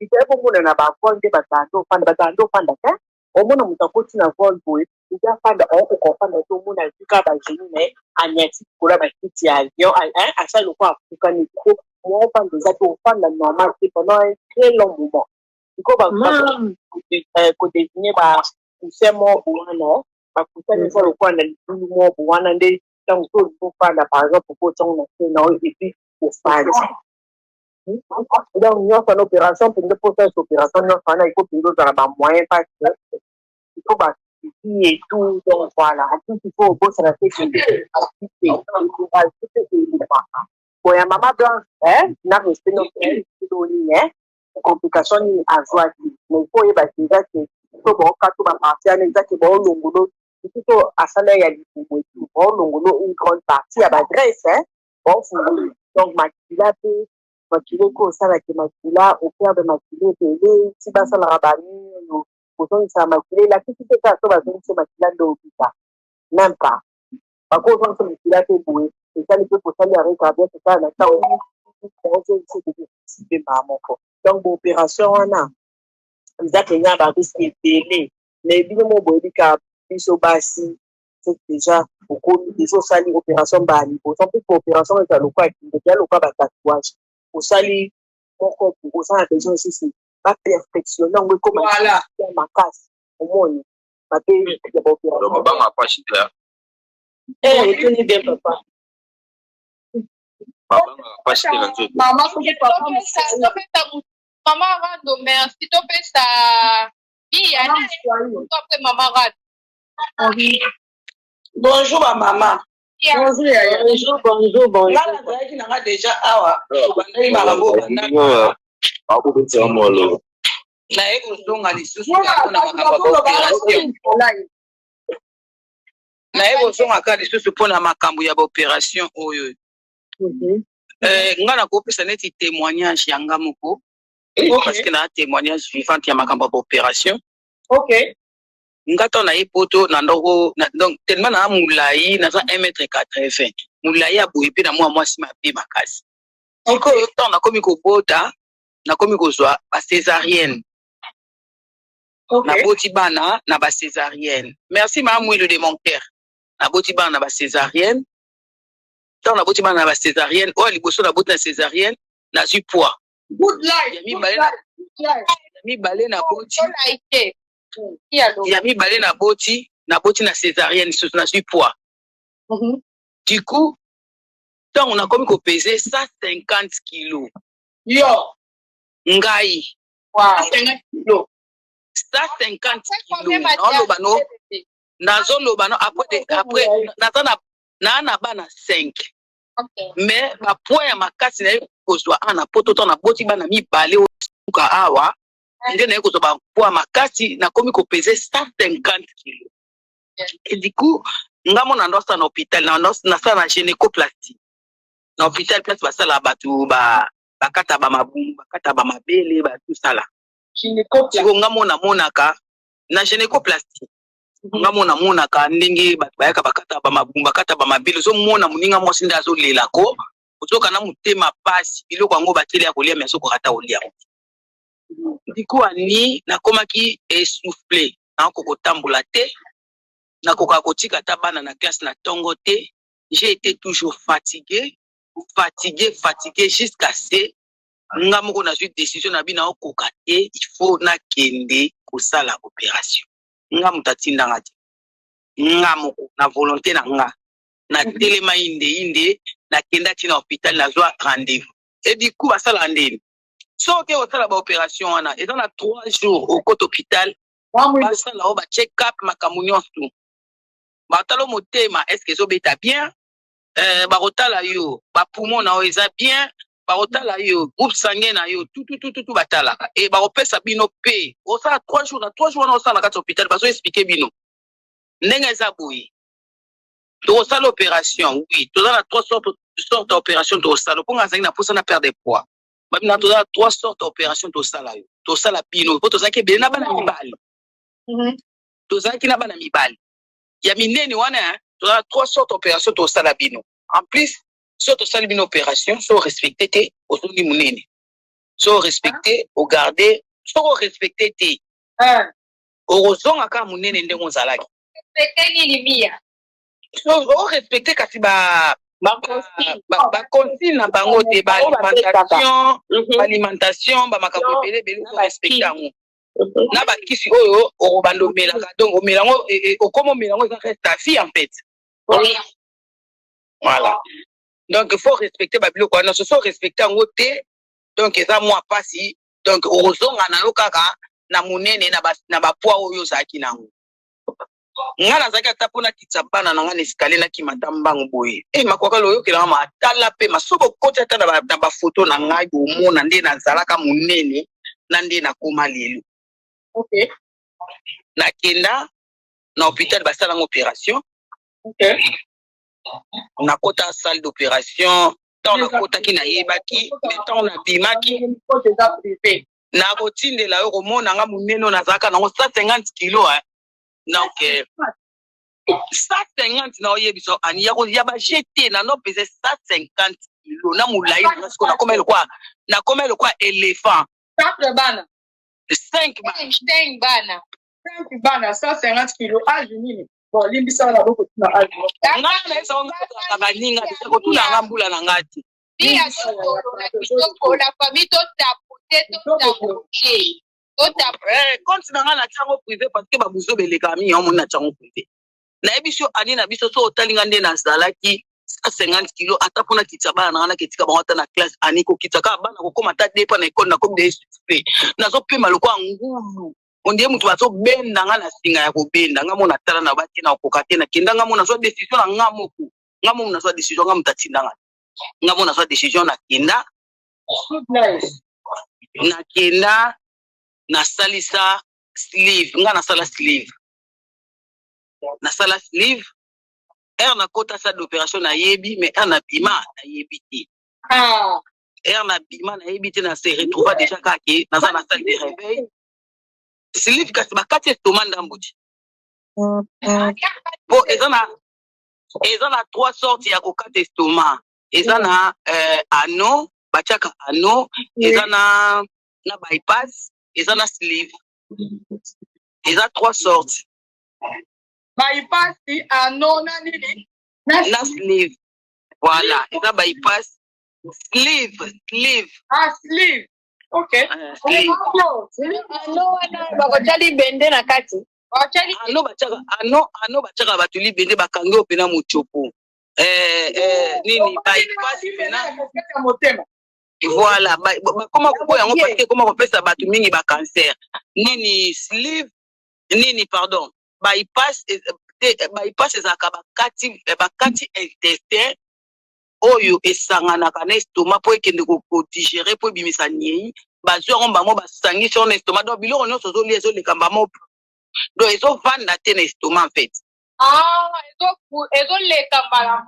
il faut que nous n'avons pas de batando fanda ka omona mutakoti na vol boy ija fanda on ko fanda to mona zika ba jini anyati kola ba kiti avion asa le quoi africain ni ko mo fanda za to fanda normal c'est pendant un très long moment il faut ba ko désigner ba c'est mo buana ba ko ça ne faut le quoi na mo buana ndé donc tout fanda par exemple pour ton national et puis pour fanda donc nous avons une opération pour faire cette opération il faut que nous avons moyen parce que il faut et tout donc voilà tout il faut bosser la tête pour ya maman blanche na respect notre complication ni azwa mais il faut y bâtir que to bon ka to ba partir na exact bon longolo tout asala ya libumu bon longolo une grande partie à l'adresse bon donc makila pe makile ko sala ke makila au père de makile télé si ba sala rabani liposo ça makila la kiti te ka so ba zoni se makila ndo opita même pas par contre on se makila te boue et ça ne peut pas aller avec rabia c'est ça na ça on c'est pas mon quoi donc opération on a ça que nya ba risque télé mais bien mo boy ka biso basi c'est déjà beaucoup des autres sali opération ba liposo plus opération ça le quoi qui déjà le quoi ba tatouage au sali pourquoi pour ça la question aussi c'est pas perfectionner on comme voilà ma casse au monde ma paix il y a pas opération ma pas chita eh tu ni bien papa maman maman rando merci to pesa bien après maman rando bonjour ma maman bonjour yaya bonjour ngala zaki nanga déjà awa bandai makambo bandaka na ekozonga lisusu mpona makambo ya baopération na ekozonga kaka lisusu mpona makambo ya baopération oyo nga nakopesa neti témoignage yanga moko parce que na témoignage vivante ya makambo ya baopération nga to na ye poto na ndoko donc tellement na mulai naza 1m80 mulai ya boye mpe na mwa mwasi mabe makasi sikoyo ntango nakomi kobota nakomi kozwa bacésarienne naboti bana na bacésarienne merci ma mwilo de mon père naboti bana na bacésarienne ntango naboti bana na bacésarienne oyo liboso naboti na césarienne nazwi poids ya mibale naboti na césarienne lisusu nazwi poids du coup ntango nakomi kopese 150 kilo yo ngai 150 kilo nazoloba no après na bana 5 mais bapoids ya makasi naye kozwa na poto to na boti bana mibale oka awa nde naye kozwa bapoids makasi nakomi kopese 150 kilo et du coup nga mona ndosa na hôpital nasala na gynécoplastie na hôpital place basala bato bakata bamabumbu bakata bamabele batusala siko nga monaka na gynécoplastie nga monaka ndenge bato bayaka bakata bamabumbu bakata bamabele ozomona moninga mwasi nde azolelako ozoka na motema pasi biloko yango bateli ya kolia meso kokata olia ndiko ani nakomaki essoufflé nakoko kotambola te nakoka kotika ta bana na classe na tongo te j'ai été toujours fatigué jusqu'à ce nga moko nazwi décision na bina okoka te il faut nakende kosala opération nga moto atindanga te nga moko na volonté na nga na telema inde nakendaki na hôpital nazwa rendez-vous et du coup basala ndeni soki osala baopération wana eza na 3 jours okota hôpital basala o bacheck up makambo nyonso batalo motema est-ce que ezobeta bien bakotala yo bapoumon na yo eza bien bakotala yo groupe sanguin na yo tout batalaka e bakopesa bino pe osala 3 jours na 3 jours wana osala na kati ya hôpital bazoexplike bino ndenge eza boye tokosala opération oui toza na 3 sortes d'opération tokosala mponga azangi na mposa na perdre de poids babina toza na 3 sortes d'opération tosala yo tosala bino po tozalaki ebele na bana mibale tozalaki na bana mibale ya minene wana toza na 3 sortes d'opération tosala bino en plus so tosali bino opération so respecte te ozongi monene so respecte ogarde soko respecte te okozonga kaka monene ndenge ozalaki o respecte kasi baconsigne na bango te baalimentation bamakambo ebele o respecte yango na bakisi oyo okobanda omelaka donc omelango okoma omelango eza ta vie en fait voilà donc il faut respecter babiloko wana so respecte yango te donc eza mwa pasi donc okozonga na yo kaka na monene na bapoids oyo ozalaki nango nga nazalaki ata mpona kitisa bana na nga na esikalie nakimata mbango boye makwakala oyokelanga matala mpe masoko okoti ata na bafoto na ngai bomona nde nazalaka monene na nde nakoma lelo nakenda na hôpital basalanga opération nakota salle d'opération ntango nakotaki nayebaki mais ntango nabimaki na kotindela yo komona nga munene nazalaka nango 150 kilo donc 150 na oyebiso ani ya ba jeté na no pese 150 kilo na mulai na siko na komela kwa éléphant 4 bana 5 bana 5 bana 150 kilo âge nini bon limbisa na boko tuna âge nga na eso nga baninga ko tuna ngambula na ngati Pia kitoko la famille compte na nga na tiango privé parce que babuzo beleka mi yo mona tiango privé na ebiso ani na biso so otalinga nde na zalaki 150 kilo ata pona kitaba na ketika ba wata na classe ani ko kitaka bana ko koma ta depa na école na comme des suspect nazo pema lokwa ngulu ondie mutu bazo benda nga na singa ya ko benda nga mona tala na bati na kokate na kenda nga mona so décision na nga moko nga mona so décision nga mutatinda nga mona so décision na kenda na salisa sleeve nga na sala sleeve na kota sa d'opération na yebi mais na bima na yebi ti na bima na yebi ti na se retrouva déjà kake na sa na salle de réveil sleeve kasi bakati estomac ndambuti po eza na 3 sortes ya kokata estomac eza na ano bachaka ano eza na bypass eza na sleeve eza 3 sortes bypass ano na nini na sleeve voilà eza bypass sleeve sleeve okay ano wana bakotali bende na kati ano bachaka bato libende bakangi opena mochopo nini bypass pena voilà bakoma kobo yango parce que koma kopesa bato mingi ba cancer nini sleeve nini pardon bypass ezalaka bakati intestin oyo esanganaka na estomac po ekende kodigere po ebimisa niei bazwi yango mbamo basangisi yango na estomac donc biloko nyonso ozolia ezoleka mbamo donc ezovanda te na estomac en fait ezoleka mbala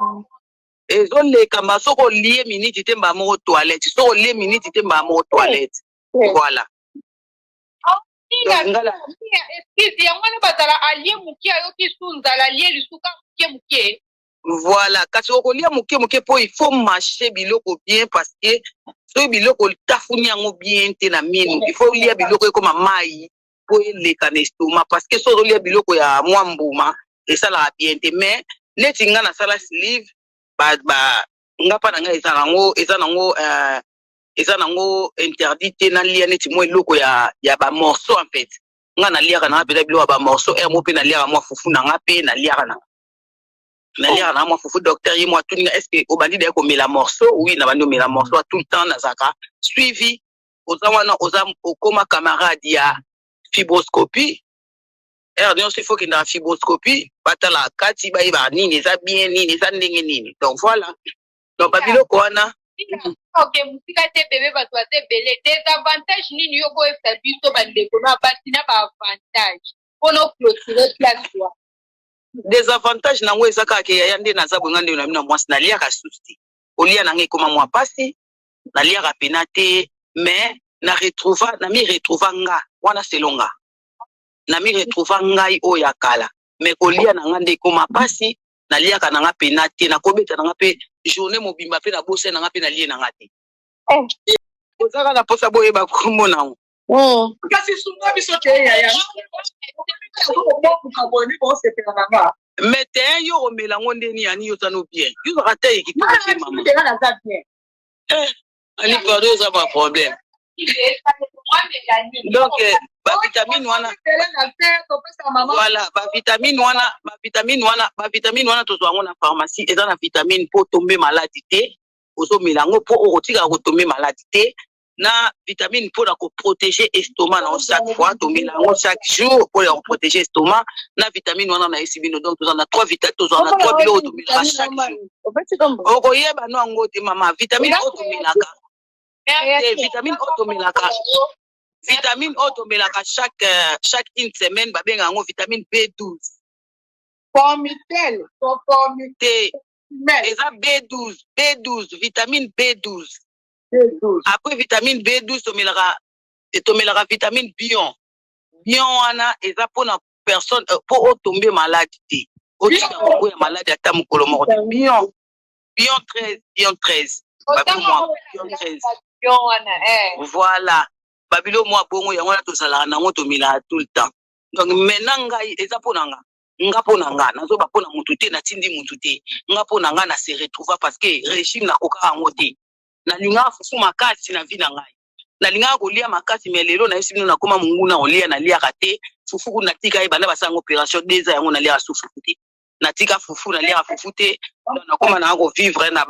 ezoleka mba soko olie miniti te mbala moko toilette soko olie miniti te mbala moko toilette voilà excuse yango wana bazala alie moke ayoki su nzala alie lisuka moke voilà kasi okolia moke po il faut marcher biloko bien parce que soki biloko tafuni yango bien te na minu il faut lia biloko ekoma mai po eleka na estomac parce que soki olia biloko ya mwa mbuma esalaka bien te mais neti nga nasala sleeve nga mpa na nga eza nango interdit te nalia neti mwa eloko ya bamorceau en fait nga naliaka nanga mpenza biloko ya bamorceau mo mpe naliaka mwa fufu nanga mpe naliaka nanga mwa fufu docteur ye mwa atuninga est ce que obandi daye komela morceau oui na bandi omela morceau a tout le temps nazaka suivi oza wana okoma camarade ya fibroscopie nyonso il faut kendaka fibroscopie batala kati bayeba nini eza bien nini eza ndenge nini donc voilà donc babiloko wana ok musika te bebe bato baza ebele désavantage nini yo koyebisa biso bandeko na basi na baavantage mpona oclotire place wa désavantage nango eza kaka yaya nde naza bonga nde na bino na mwasi naliaka susu te olia nanga ekoma mwa pasi naliaka pena te mais nami retrouva nga wana selonga nami retrouva ngai oyo ya kala mais kolia nanga nde ekoma pasi naliaka nanga pena te nakobeta nanga mpe journée mobimba mpe nabose nanga mpe nalie nanga te ozaka na posa boyeba kombo nango kasi sunga biso te yaya mais te yo omela ngo ndeni yani yo zano bien yo zaka te ekitoko te mama ani pardon eza ba problème donc bavitamine wana voilà bavitamine wana tozwa yango na pharmacie eza na vitamine mpo tombe maladi te ozomela yango mpo okotikaka kotombe maladi te na vitamine mpo na koprotéger estomac na chaque fois tomela yango chaque jour mpo ya koprotéger estomac na vitamine wana na yesi bino donc tozwa na 3 vitamine tozwa na 3 biloko tomelaka chaque jour okoyeba no yango te mama vitamine oyo tomelaka vitamine oyo tomelaka chaque une semaine babenga yango vitamine B12 te eza B12 vitamine B12 après vitamine B12 tomelaka etomelaka vitamine bion wana eza mpona personne po tomber malade te otika moko ya malade ata mokolo moko te bion 13 voilà babilo mwa bongo yango na tosalaka nango tomelaka tout le temps donc maintenant ngai eza mpona nga mpona nga nazoba mpona mutu te natindi mutu te nga mpona nga na se retrouva parce que régime nakokaka yango te nalingaka fufu makasi na vi na ngai nalingaka kolia makasi me lelo nayesi bino nakoma monguna kolia naliaka te fufu kuna natika ye banda basalanga opération 2 ans yango naliaka su fufu te natika fufu naliaka fufu te nakoma nanga kovivre na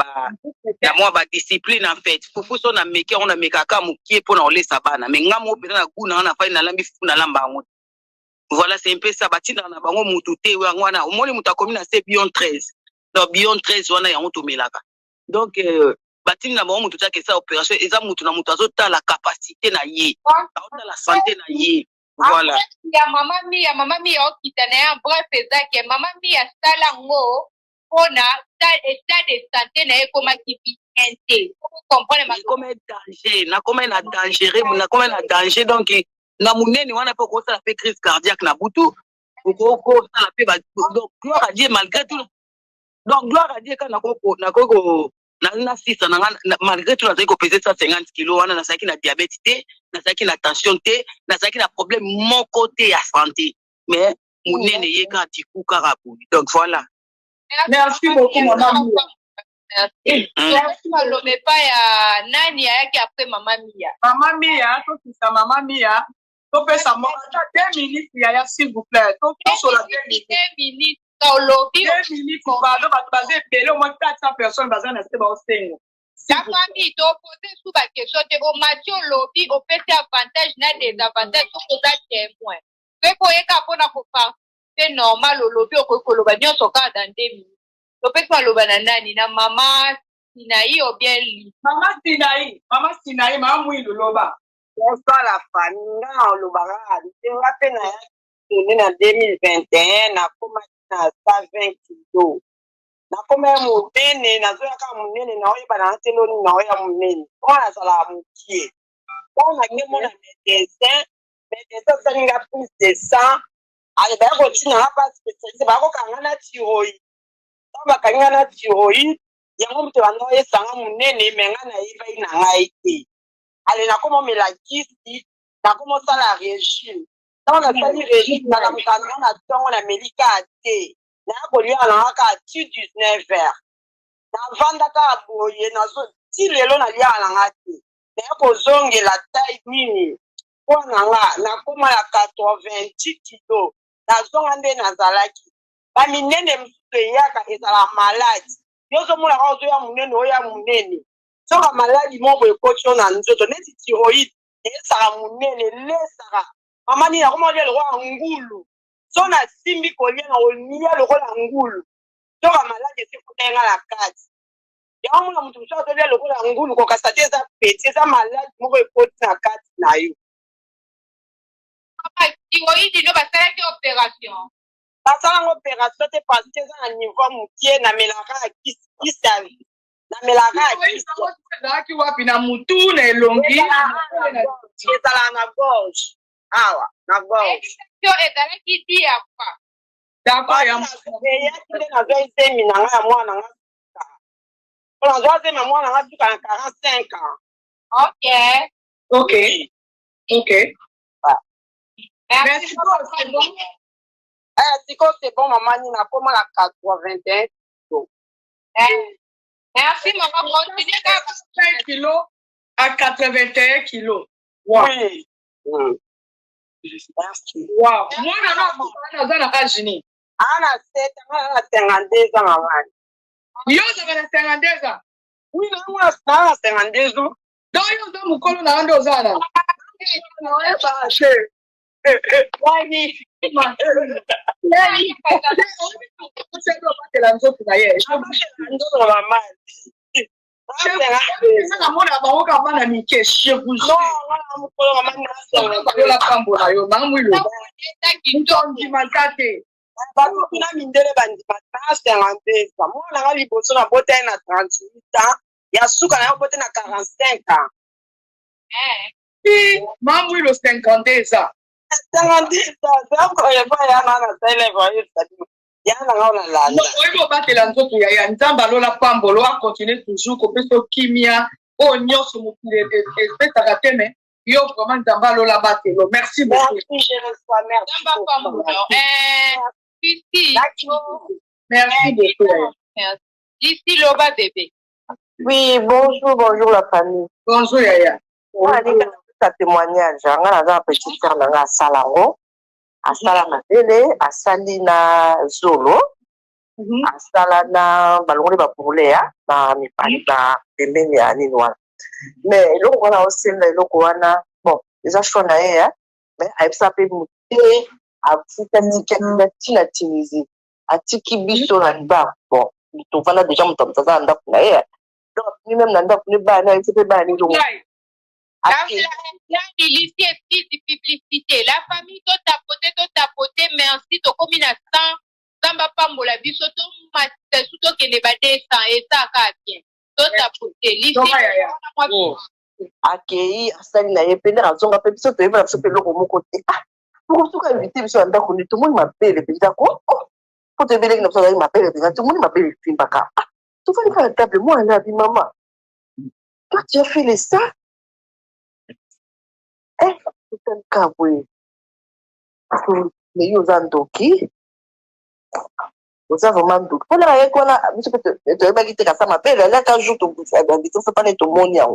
mwa badiscipline en fait fufu so nameki yango namekaka mokie mpona kolesa bana me nga mo mpena na guna nga nafali nalambi fufu nalamba yango. Voilà, c'est un peu ça. Batina na bango mutute wana omoni mutu akomi na se bion 13. Donc bion 13 wana yango tomelaka. Donc batina na bango mutu take sa opération eza mutu na mutu azota la capacité na ye. Azota la santé na ye. Voilà. Ya mama mia okitana ya bref ezake mama mia sala ngo pona état de santé na ye koma kipinte. Comprendre ma comme danger, na comme na dangereux, na comme na danger donc na munene wana pe ko sala pe crise cardiaque na butu ko sala pe donc gloire à Dieu malgré tout donc gloire à Dieu kana koko na 6 malgré tout na ko peser 150 kg wana na saki na diabète te na saki na tension te na saki na problème mon côté à santé mais munene ye ka tiku karabu donc voilà. Merci beaucoup maman. Merci malome pa ya nani yake après mama Mia. Mama Mia, to kisa mama Mia. To pesa mo 2 minutes ya s'il vous plaît. To sur la 2 minutes. 2 minutes au lobby. 2 minutes ba basé belé au moins 400 personnes basé na se ba osengo. La famille to poser sous ba question te au matio lobby au petit avantage na désavantage pour ça témoin. Fait ko yeka pona ko pa. C'est normal au lobby au ko loba nyonso ka dans 2 minutes. To pesa loba na nani na mama Sinaï ou bien li. Mama Sinaï, mama Mouilou loba. Bonsoir la famille, on le barra. Je me rappelle en 2021, na koma na 120 kilos. Na koma munene, na zoya ka munene na oyi bana teloni na oyi munene. Kwa na sala mukie. Kwa na ngemo na médecin salinga plus de 100. Ale ba ko tina hapa spécialiste ba ko kangana thyroïde. Ba kangana thyroïde. Yango mtu wano esanga munene menga na iva ina ngai te. Ale na komo melakisi na komo sala régime. Dans la sali régime na kamkanga na tongo na melika te. Na kolia na ka 19 heures. Na vanda ka boye na so ti lelo na lia na ngati. Na ko zongela taille nini. Kwa na koma ya 80 kilo. Na zonga nde na zalaki. Ba minene msupe yaka ezala malade. Yoso mula kwa ozo ya munene. Soka maladi moko ekocho na nzoto. Neti thyroïde. Esaka munene. Lesaka. Mama ni na koma olia loko ngulu. So na simbi kolia na olia loko la ngulu. Soka maladi esikuta yenga la kati. Ya mula mtu msha olia loko la ngulu. Kwa kasate eza peti. Eza maladi moko ekoti na kati na yu. Mama thyroïde no basala ke opération. Basala opération te parce que eza na niveau mukie na melaka kisi. Na melaka kisi wapi na mutu na elongi ezala na gorge awa na gorge yo ezala kiti ya kwa d'accord ya kile na zo isemi na nga mwana nga ona zo sema mwana nga tuka na 45 ans. OK. Merci beaucoup. C'est bon maman ni na koma la 81 kilos. Merci maman, continue 5 kilos à 81 kilos. Wow. Oui. Merci. Wow. Moi na na kajini. Ana 52 ans maman. Yo na 52 ans. Oui, na 52 ans. Donc yo ndo mukolo na ndo zana. Na ba che. Wani. Maman, le 52 ans. 52 ans. C'est encore une fois, il y a un élève. Il y a un là. Oui, on va te lancer pour y aller. Nzamba lola pambolo a continuer toujours qu'on peut se kimia. Oh, nyo sur mon espèce à la tête, mais yo vraiment Nzamba lola batelo. Merci beaucoup. Merci, je reçois. Merci. Nzamba pambolo. Ici. Merci beaucoup. Ici, Loba bébé. Oui, bonjour la famille. Bonjour, Yaya. Un témoignage. On a un petit frère à Salaro, à Salamatele, à Salina Zolo, à Salana Balori Bapoulea, à Mipani, à Pemene, à Ninoa. Mais là, on a aussi le Lokoana, bon, les achats naïa, mais avec ça, peut monter à Tina Tunisie, à Tiki Bisso Nanda. Bon, tu vas déjà me tomber dans un naïa. Donc, lui-même, Nanda, ne pas aller, c'est pas aller. La milice est publicité. La famille doit tapoter, merci, to comme une instant, Zamba Pambola, bisoto, Matsuto, qui n'est pas descend, et ça, bien. To tapoter, l'ici, accueilli, Asali na yepene, azonga pe biso to yeba biso pe loko moko te. Ah, pour tout cas invité biso anda ko ni tout le monde m'appelle pe d'accord. Pour te belek na biso na m'appelle pe tout le monde m'appelle Fimbaka. Ah, tu vas faire la table moi là bi maman. Toi tu as fait les ça. C'est un cas oui. Parce que les yo zandoki. Vous avez vraiment doute. Pour la quoi biso pe te yeba ki te ka ça m'appelle là quand jour to habiter ça pas to monia.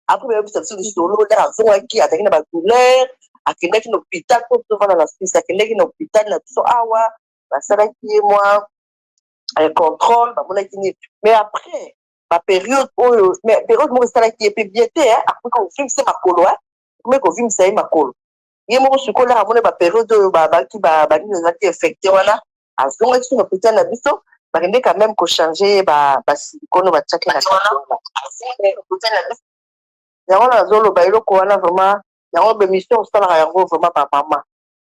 Après, vous avez dit solo, là, qui a été dans la douleur, à qui est l'hôpital, pour tout dans la Suisse, à qui est l'hôpital, là, tout ça, la salle qui est moi, un contrôle, mais après, la période, mais période, moi, c'est qui est bien, après, quand on filme, c'est ma colo, mais quand on filme, c'est ma colo. Il y a mon sucre là, avant la période, qui est affectée, voilà, à ce moment-là, sur l'hôpital, la biso, quand même, qu'on change, silicone, on va checker la yango na zoloba eloko wana vraiment yango bémission osalaka yango vraiment bamama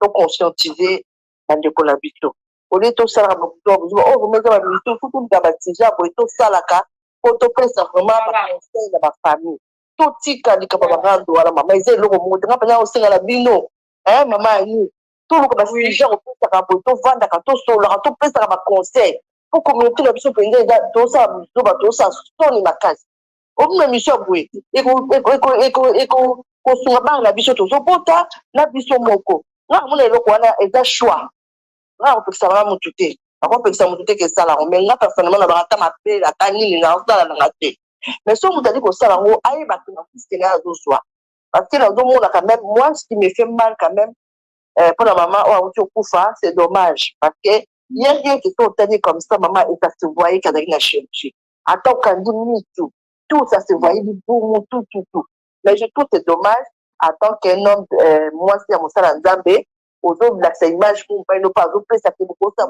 toconscientize bandeko na biso olie tosalaka vraiment eza bamission tutuka batija boye tosalaka po topesa vraiment baconseil na bafamille totika likaba barando wana mama eza eloko moko tenga mpenza osenga na bino mama ani toluka batija kopesaka boye tovandaka tosolaka topesaka baconseil po communauté na biso mpenza eza tosala biso bato osala soni makasi omu mission boye kosunga bana na biso tozobota na biso moko nga mona eloko wana eza choix nga kopekisa banga motu te akopekisa motu te kesala yango mais nga personnellement na bangata mapele ata nini na osala nanga te mais so moto ali kosala yango ayebaki na puisque nga azozwa parce que nazomona quand même moi ce qui me fait mal quand même pour la maman oyo auti okufa c'est dommage parce que rien que otali comme ça maman et ça se voyait kadaki na chirurgie ata okandi mitu tout ça se voyait du boum, tout. Mais je trouve que c'est dommage, en tant qu'un homme, moi, c'est à mon salon Nzambe, aux autres, là, cette image, pour ne pas oublier, ça fait beaucoup ça,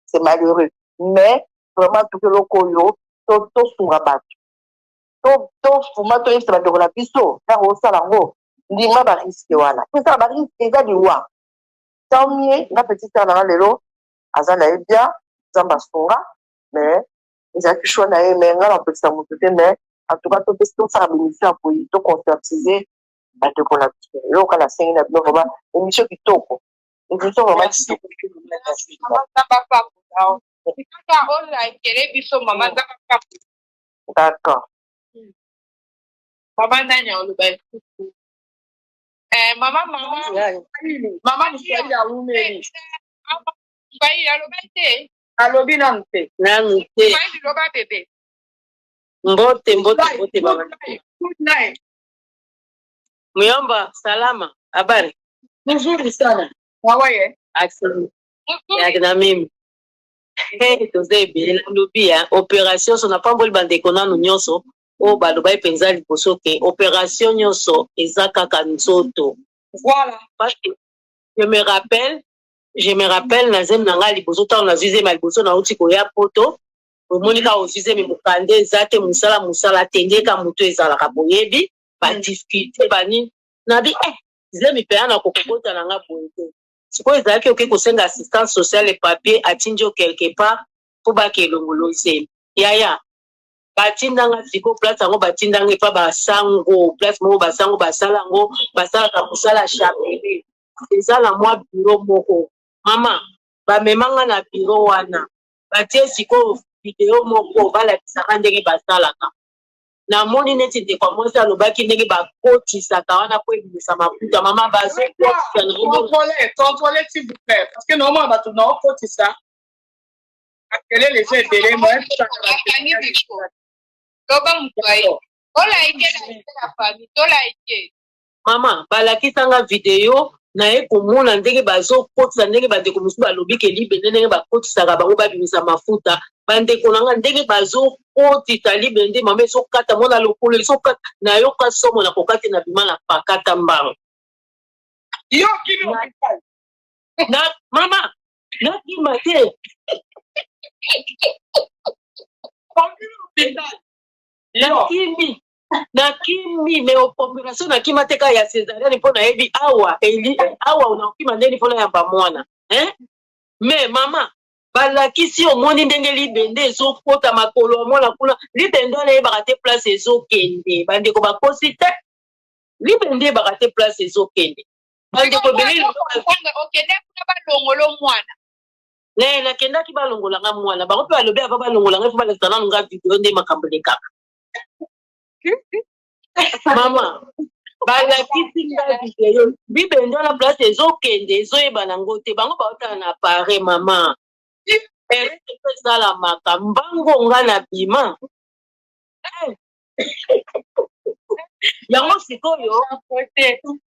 c'est malheureux. Mais, vraiment, tout le loco, tout sur la batte. Tout, pour moi, tout ça va de la piso, là, au salon, l'imam va risquer, voilà. C'est ça, va risquer, il y a du roi. Tant mieux, la petite sœur, là, l'élo, Azana est bien, Zamba Songa, mais, ezalaki choix na ye mais nga na kopekisa motu te mais en tout cas topesi tosala bémission ya boye toconscientize bandeko na biso eloko nasengi na bino vraimen émission kitoko émission vraiment d'accord alobi nanu te loba bebe mbote baba muyomba salama habari nzuri sana wawaye na mimi toza ebele nalobi ya opération so napamboli bandeko nanu nyonso oyo baloba epenza liboso ke opération nyonso eza kaka nzoto voilà parce que je me rappelle na zemi na ngai liboso ntango nazwi zemi ya liboso nauti koya poto omoni kaka ozwi zemi mokande eza te mosala atendeka moto ezalaka boyebi badifikulte banini nabi zemi mpenza na kokokota na nga boye te sikoyo ezalaki oke kosenga assistance sociale papier atindi yo quelque part mpo baka elongolo zemi yaya batindanga siko place yango batindanga epa basango place moko basango basala yango basalaka kosala chapele ezala mwa biro moko mama bamemanga na biro wana batie siko video moko balakisaka ndenge basalaka namoni neti ndeko mwasi alobaki ndenge bakotisaka wana po ebimisa mafuta mama contrôler s'il vous plaît parce que normalement bato naokotisa akele les gens ebele mama balakisanga video naye komona ndenge bazokotisa ndenge bandeko mosusu balobi ke libende ndenge bakotisaka bango babimisa mafuta bandeko nanga ndenge bazokotisa libende mama ezokata mona lokolo ezokata nayoka somo na kokati na bima na pakata mbango na mama nakima te nakimi me opération nakima te ka ya césarienne mpo nayebi awa unakima ndeni mpona yamba mwana me mama balakisi omoni ndenge libende ezokota makolo ya mwana kuna libende wana eyebaka te place ezokende bandeko bakosi te libende eyebaka te place ezokende bandeko ebele balongolo mwana nakendaki balongolanga mwana bango mpe balobi ava balongolanga fo balakisa nanu nga video nde makambo lekaka mama balakisi nga video bibende wana place ezokende ezoyeba nango te bango baotala na pare mama esalamaka mbango nga na bima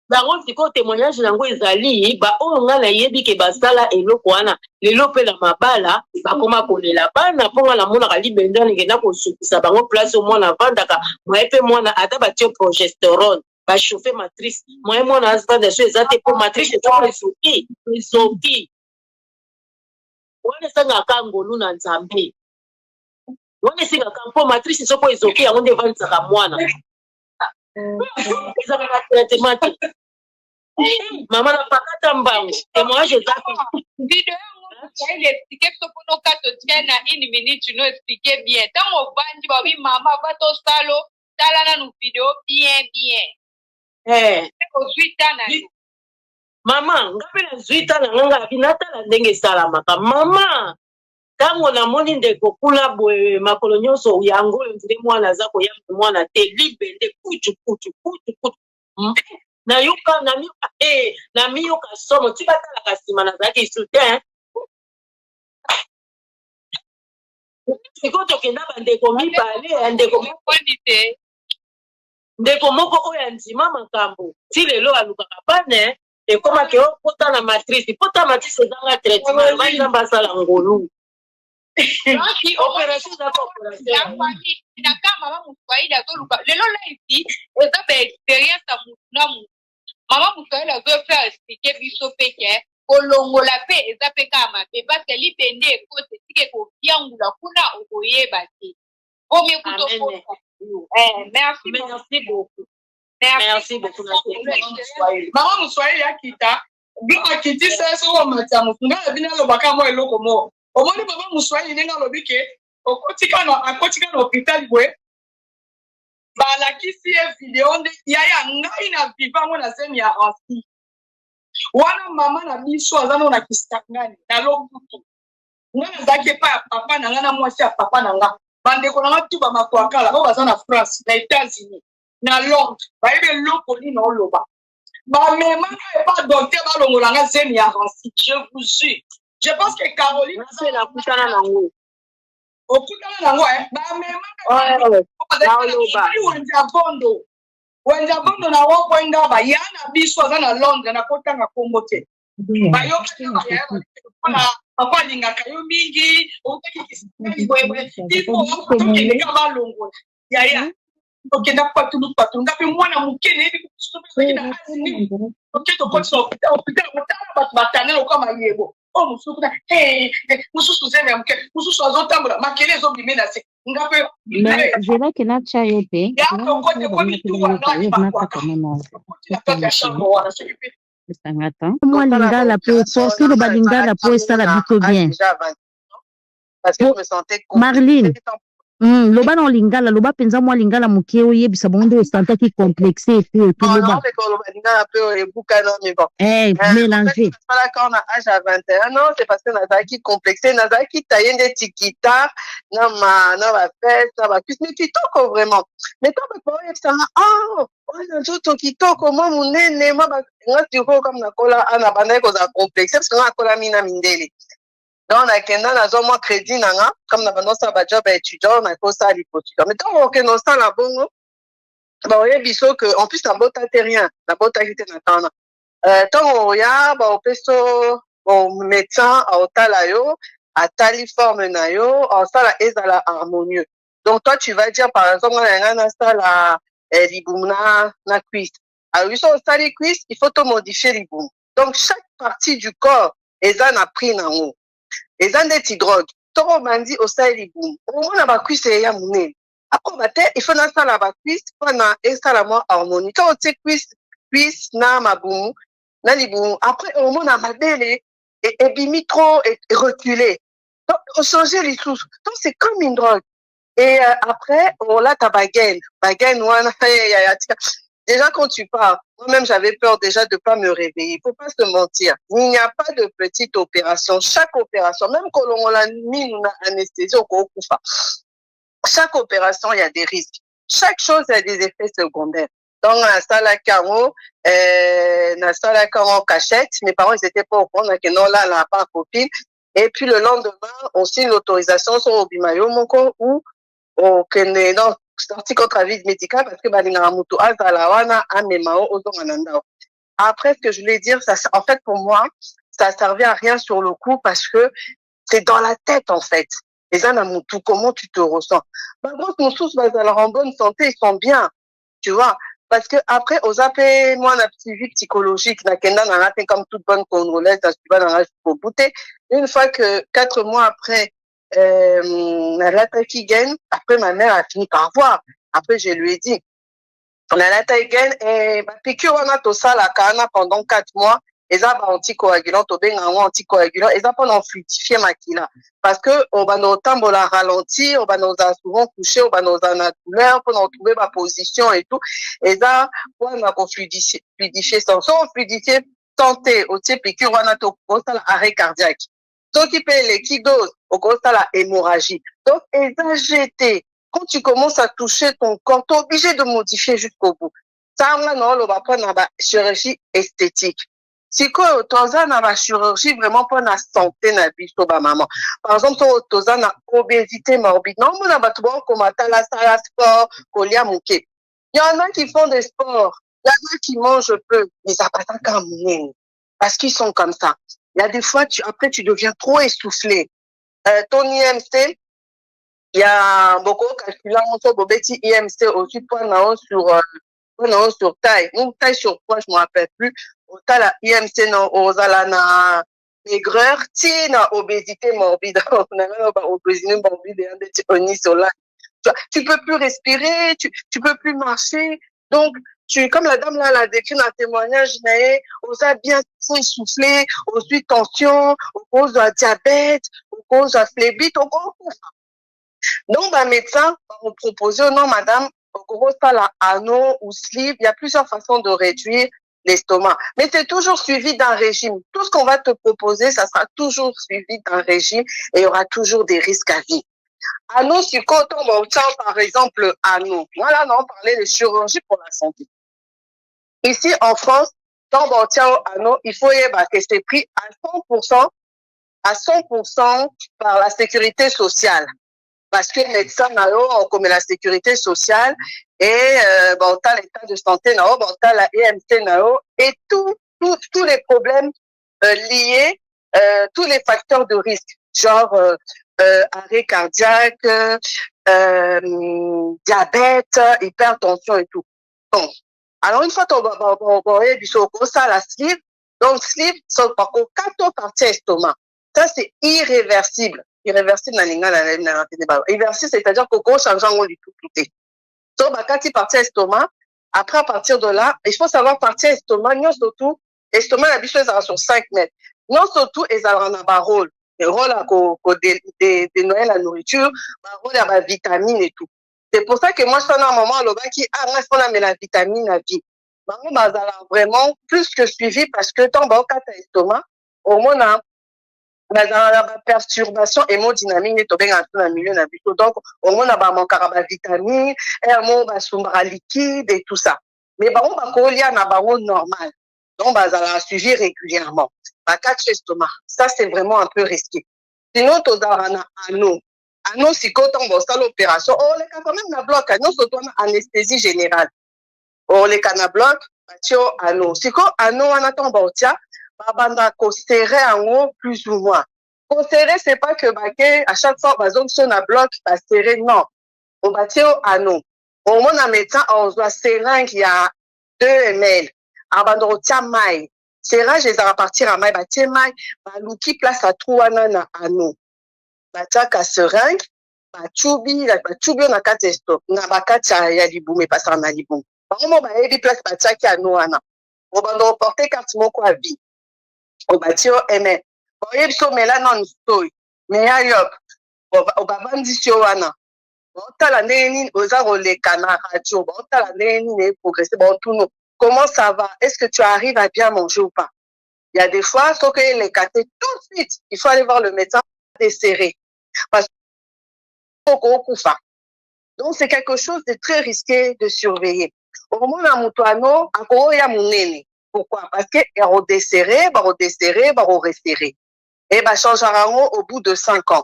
yango sikoyo témoignage nango ezali baoyo nga nayebi ke basala eloko wana lelo mpe na mabala bakoma kolela bana mpo nga namonaka libende wana ngenda kosukisa bango place omwana avandaka mwaye mpe mwana ata batie progesterone bachauffe matrice mwaye mwana azvanda so eza te mpo matrice ezoko ezoki wana esangaka ngolu na nzambe wana esengaka mpo matrice soko ezoki yango nde evandisaka mwana ezaka traitement te mama na pakata mbango témoignage eza video yango il explique so pono kato tia na 1 minute no explique bien tango bandi ba wi mama va to salo tala na nu video bien ozuita na mama ngape na zuita na nganga binatala ndenge salamaka mama tango namoni ndeko kuna boye makolo nyonso yango ndire mwana za ko yamba mwana te libende kuchu nayoka namiyoka somo tibatalaka nsima nazalaki soutien sikoyo tokenda bandeko mibale ndeko moko oyo andima makambo ti lelo alukaka pane ekomaki okota na matrice pota matrice ezanga traitement manzamba asala ngolu opération ezaka opération mama moswahili azoluka lelo laisi eza baexpérience ya mutu na mutu mama moswahili azofa explike biso peke kolongola mpe eza mpe kaka mabe parceke libende ekote esika ekofiangula kuna okoyeba te merci beaucoup mama moswahili akita biloko akiti se soko omata motu ngai abi nalobaka mo eloko moko omoni mama moswahili ndenge alobi ke akotika na hôpital boye balakisi ye video nde yaya ngai na vivango na zemi ya ransi wana mama na biso aza no na kisangani na lobutu ngai nazalaki epai ya papa na ngai na mwasi ya papa na ngai bandeko na ngai tu bamakwakala oyo baza na France na États-Unis na Londres bayebi eloko nini oloba bamemanga epa docteur balongola ngai zemi ya ransi je vous jure je pense que Caroline nakutana nango okutana nango bamemanga wenja bondo na wokwenda baya na biso aza na Londres na kotanga Kongo te bayokaki papa alingaka yo mingi okekisitokendeka balongola yaya okenda patulu ngape mwana moke nayebi oke tokotisa hôpital otala bato batanela oka mayebo o mosusu kuna mosusu zeme ya moke mosusu azotambola makele ezobime na se ngape zelaki natya yo mpe mwa lingala mpe forcele balingala mpo esala bito bien Marline Loba na lingala, loba penza moi lingala mukie oyebisa bongo santa qui complexé et tout non, loba. mais quand on lingala peu ebuka non mais bon. Mélangé. Voilà quand on a âge à 21 ans, c'est parce que nazaki complexé, nazaki tayende tikita na ma fête, na ba cuisse mais kitoko vraiment. Mais quand on parle ça oh nzoto kitoko moi munene moi ba ngatiko comme nakola ana bana ko za complexé parce que nakola mina mindele. Donc, on a kenda na zo mo crédit nanga comme na bano sa ba job étudiant na ko sa l'hypothèque. Mais tant que non ça la bongo ba oye biso que en plus na bota rien, na bota qui na tana. Tant oya ba opeso bon médecin a otala yo, atali forme na yo, en ça la ezala harmonieux. Donc toi tu vas dire par exemple na ça la libumna na cuisse. Alors ils sont sali cuisse, il faut te modifier libum. Donc chaque partie du corps eza na prix na ngo. Eza ndeti drogue toko bandi osali boum omona ba cuisse ya munene après il faut na sala ba cuisse pana esala mo harmonie quand tu cuisse na mabumu na libumu après omona mabele et bimi trop et reculé donc on changer les sous donc c'est comme une drogue et après on là ta bagaine wana déjà quand tu pars moi-même j'avais peur déjà de pas me réveiller. Il faut pas se mentir. Il n'y a pas de petite opération. Chaque opération, même quand on l'a mis une anesthésie au Kokufa, chaque opération, il y a des risques. Chaque chose a des effets secondaires. Donc, à Salakamo, en cachette, mes parents, ils étaient pas au courant, que non, là, la pas copine. Et puis, le lendemain, on signe l'autorisation sur Obimayo, Moko, ou, non, sorti contre avis médical parce que après ce que je voulais dire ça, en fait pour moi ça servait à rien sur le coup parce que c'est dans la tête en fait les anamutu comment tu te ressens mon sous alors en bonne santé ils sont bien tu vois parce que après aux AP moi la suivi psychologique na kenda na comme toute bonne congolaise ça suivant dans jusqu'au bout une fois que 4 mois après après ma mère a fini par voir. Après je lui ai dit on a la taïgen et ma piqûre on a tout ça la cana pendant 4 mois et ça va anticoagulant au ben anticoagulant et ça pendant fluidifier ma kila parce que on va nos temps la ralentir on va nous souvent coucher on va nous en a douleur pour nous trouver ma position et tout et ça on a fluidifier sans fluidifier santé au type piqûre on a tout ça arrêt cardiaque donc qui paye l'équidose au gros ça la hémorragie donc et ça j'étais quand tu commences à toucher ton corps tu es obligé de modifier jusqu'au bout ça on va prendre la chirurgie esthétique si quoi toza na la chirurgie vraiment pour la santé na biso ba maman par exemple toza na obésité morbide non on a battu comme la salle sport kolia muke il y en a qui font des sports il y en a qui mangent peu mais ça pas tant comme parce qu'ils sont comme ça il y a des fois après tu deviens trop essoufflé ton IMC il y a beaucoup calculant sur bobeti IMC aussi point sur taille ou taille sur poids je me rappelle plus au la IMC non aux alana maigreur tina obésité morbide on a obésité morbide et tu peux plus respirer tu peux plus marcher donc comme la dame là l'a décrit dans le témoignage, on a bien essoufflé, ensuite tension, on cause de diabète, on cause de phlébite, on cause de ça. Donc, le médecin va vous proposer, non, madame, on cause pas la anneau ou sleeve, il y a plusieurs façons de réduire l'estomac. Mais c'est toujours suivi d'un régime. Tout ce qu'on va te proposer, ça sera toujours suivi d'un régime et il y aura toujours des risques à vie. Anneau, si quand on tient, par exemple, anneau. Voilà, non, on parlait de chirurgie pour la santé. Ici, en France, quand on tient anneau, il faut que c'est pris à 100% par la sécurité sociale. Parce que les médecins, on commet la sécurité sociale et on a l'état de santé, on a la EMC, et tous les problèmes liés, tous les facteurs de risque, genre arrêt cardiaque, diabète, hypertension et tout. Bon. Alors, une fois qu'on va ça la sleeve, donc sleeve, c'est pas qu'au 4 parties estomac. Ça, c'est irréversible. Irréversible, irréversible, c'est-à-dire qu'on change en du tout. Donc, quand il partit estomac, après, à partir de là, il faut savoir partir estomac, non surtout, estomac, la biche, elle sur 5 mètres. Non surtout, elle a un rôle. rôle à dénoyer la nourriture, rôle à la vitamine et tout. C'est pour ça que moi, je suis à un moment, qui a la vitamine à vie. Vraiment plus que suivi parce que tant que tu as l'estomac, au moins, la perturbation hémodynamique est dans le milieu de donc au moins on manque de vitamines et on va liquide et tout ça mais on va coller à normal donc on va suivre régulièrement pas quatre estomac ça c'est vraiment un peu risqué sinon tu as un anneau si quand on va faire l'opération on les quand même na bloc anneau surtout anesthésie générale on les can bloc patio anneau si quand anneau on attend ba tia banda ko serrer en haut plus ou moins. Ko serrer c'est pas que à chaque fois bazon son a bloc pas serrer non. On bâtit anneau. Au moins en médecin on doit serrer il y a 2 ml. Abandon tia mai. Serrage les à partir à mai bâtir mai ba luki place à trou na anneau. Batia ka seringue ba chubi na katesto na bakati ya libume pas ça na libume. Vraiment ba ebi place batia ki anneau ana. On va donc porter carte moko à vie. Au bâtiment MN. Bon, il y a mais là non story. Mais ailleurs, au babandi sur wana. Bon, t'as la néni aux les canards radio. Bon, t'as la néni progresser. Bon, tout nous. Comment ça va? Est-ce que tu arrives à bien manger ou pas? Il y a des fois, faut que les cater tout de suite. Il faut aller voir le médecin desserrer. Parce qu'il faut qu'on coupe. Donc, c'est quelque chose de très risqué de surveiller. Au moment où on a mon toano, encore il y a mon néni. Pourquoi? Parce que va redesserrer, va resserrer. Et va changer au bout de 5 ans.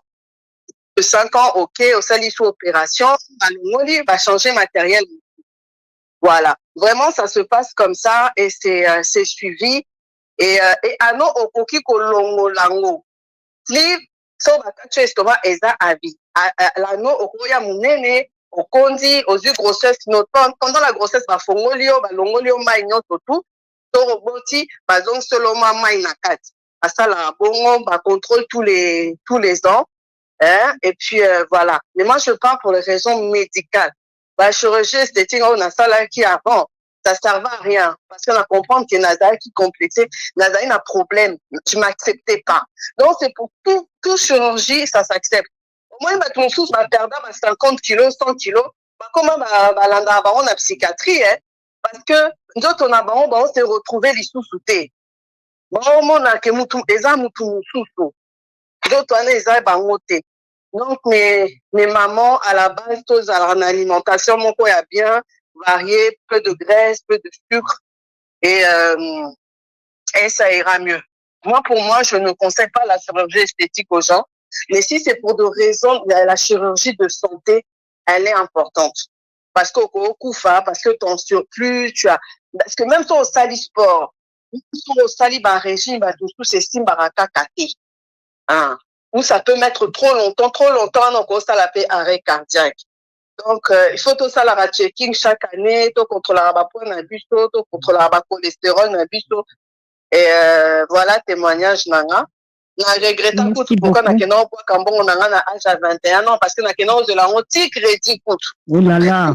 De 5 ans, ok, au salit sous opération, va changer matériel. Voilà. Vraiment, ça se passe comme ça et c'est suivi. Et ano okoki kolongo lango. Sleeve, so bakacho estomac eza avis. L'ano okoya munene, okondi, aux yeux grossesse, pendant la grossesse, ba fongolio, ba longolio maignon tout. Roboti bazong seloma mai na kati asala bongo ba contrôle tous les ans hein et puis voilà mais moi je parle pour les raisons médicales la chirurgie esthétique on a ça là qui avant ça servait à rien parce qu'on a compris que Nazari qui complétait Nazari a problème tu m'acceptais pas donc c'est pour tout chirurgie ça s'accepte au moins bah ton sous va perdre 50 kilos 100 kilos bah comment bah landa bah on a psychiatrie hein parce que nous on a on s'est retrouvé les sous-soutés. Bon, on a que mutu eza mutu sous-sous. D'autres on eza bangoté. Donc mes mamans à la base tous à l'alimentation mon quoi est bien varié, peu de graisse, peu de sucre et ça ira mieux. Pour moi, je ne conseille pas la chirurgie esthétique aux gens, mais si c'est pour de raisons la chirurgie de santé, elle est importante. Parce qu'au Koufa, parce que ton surplus, parce que même si on salit sport, si on salit régime, tout c'est simbaraka kate. Hein. Ou ça peut mettre trop longtemps, donc on ça l'appelle arrêt cardiaque. Donc, il faut tout ça la checking chaque année, tout contrôler la poids na biso, tout contrôler la cholestérol na biso. Et voilà témoignage nanga. Na regrette pourquoi na kena au poids kambongo nanga na âge à 21 ans parce que na kena aux la honte crédit coûte. Oh là là.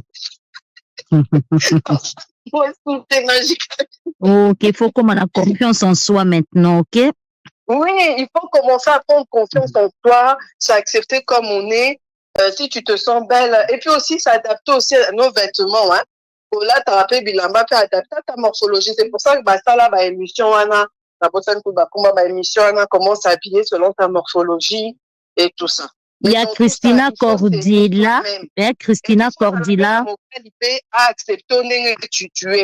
Ok, il faut qu'on ait confiance en soi maintenant, ok? Oui, il faut commencer à prendre confiance en toi, s'accepter comme on est, si tu te sens belle. Et puis aussi, s'adapter aussi à nos vêtements, hein. Là, tu as rappelé Bilamba, puis adapter à ta morphologie. C'est pour ça que ça là, émission, la prochaine émission, comment s'habiller selon ta morphologie et tout ça. Il y a Christina Cordila. Il y a Christina Cordila.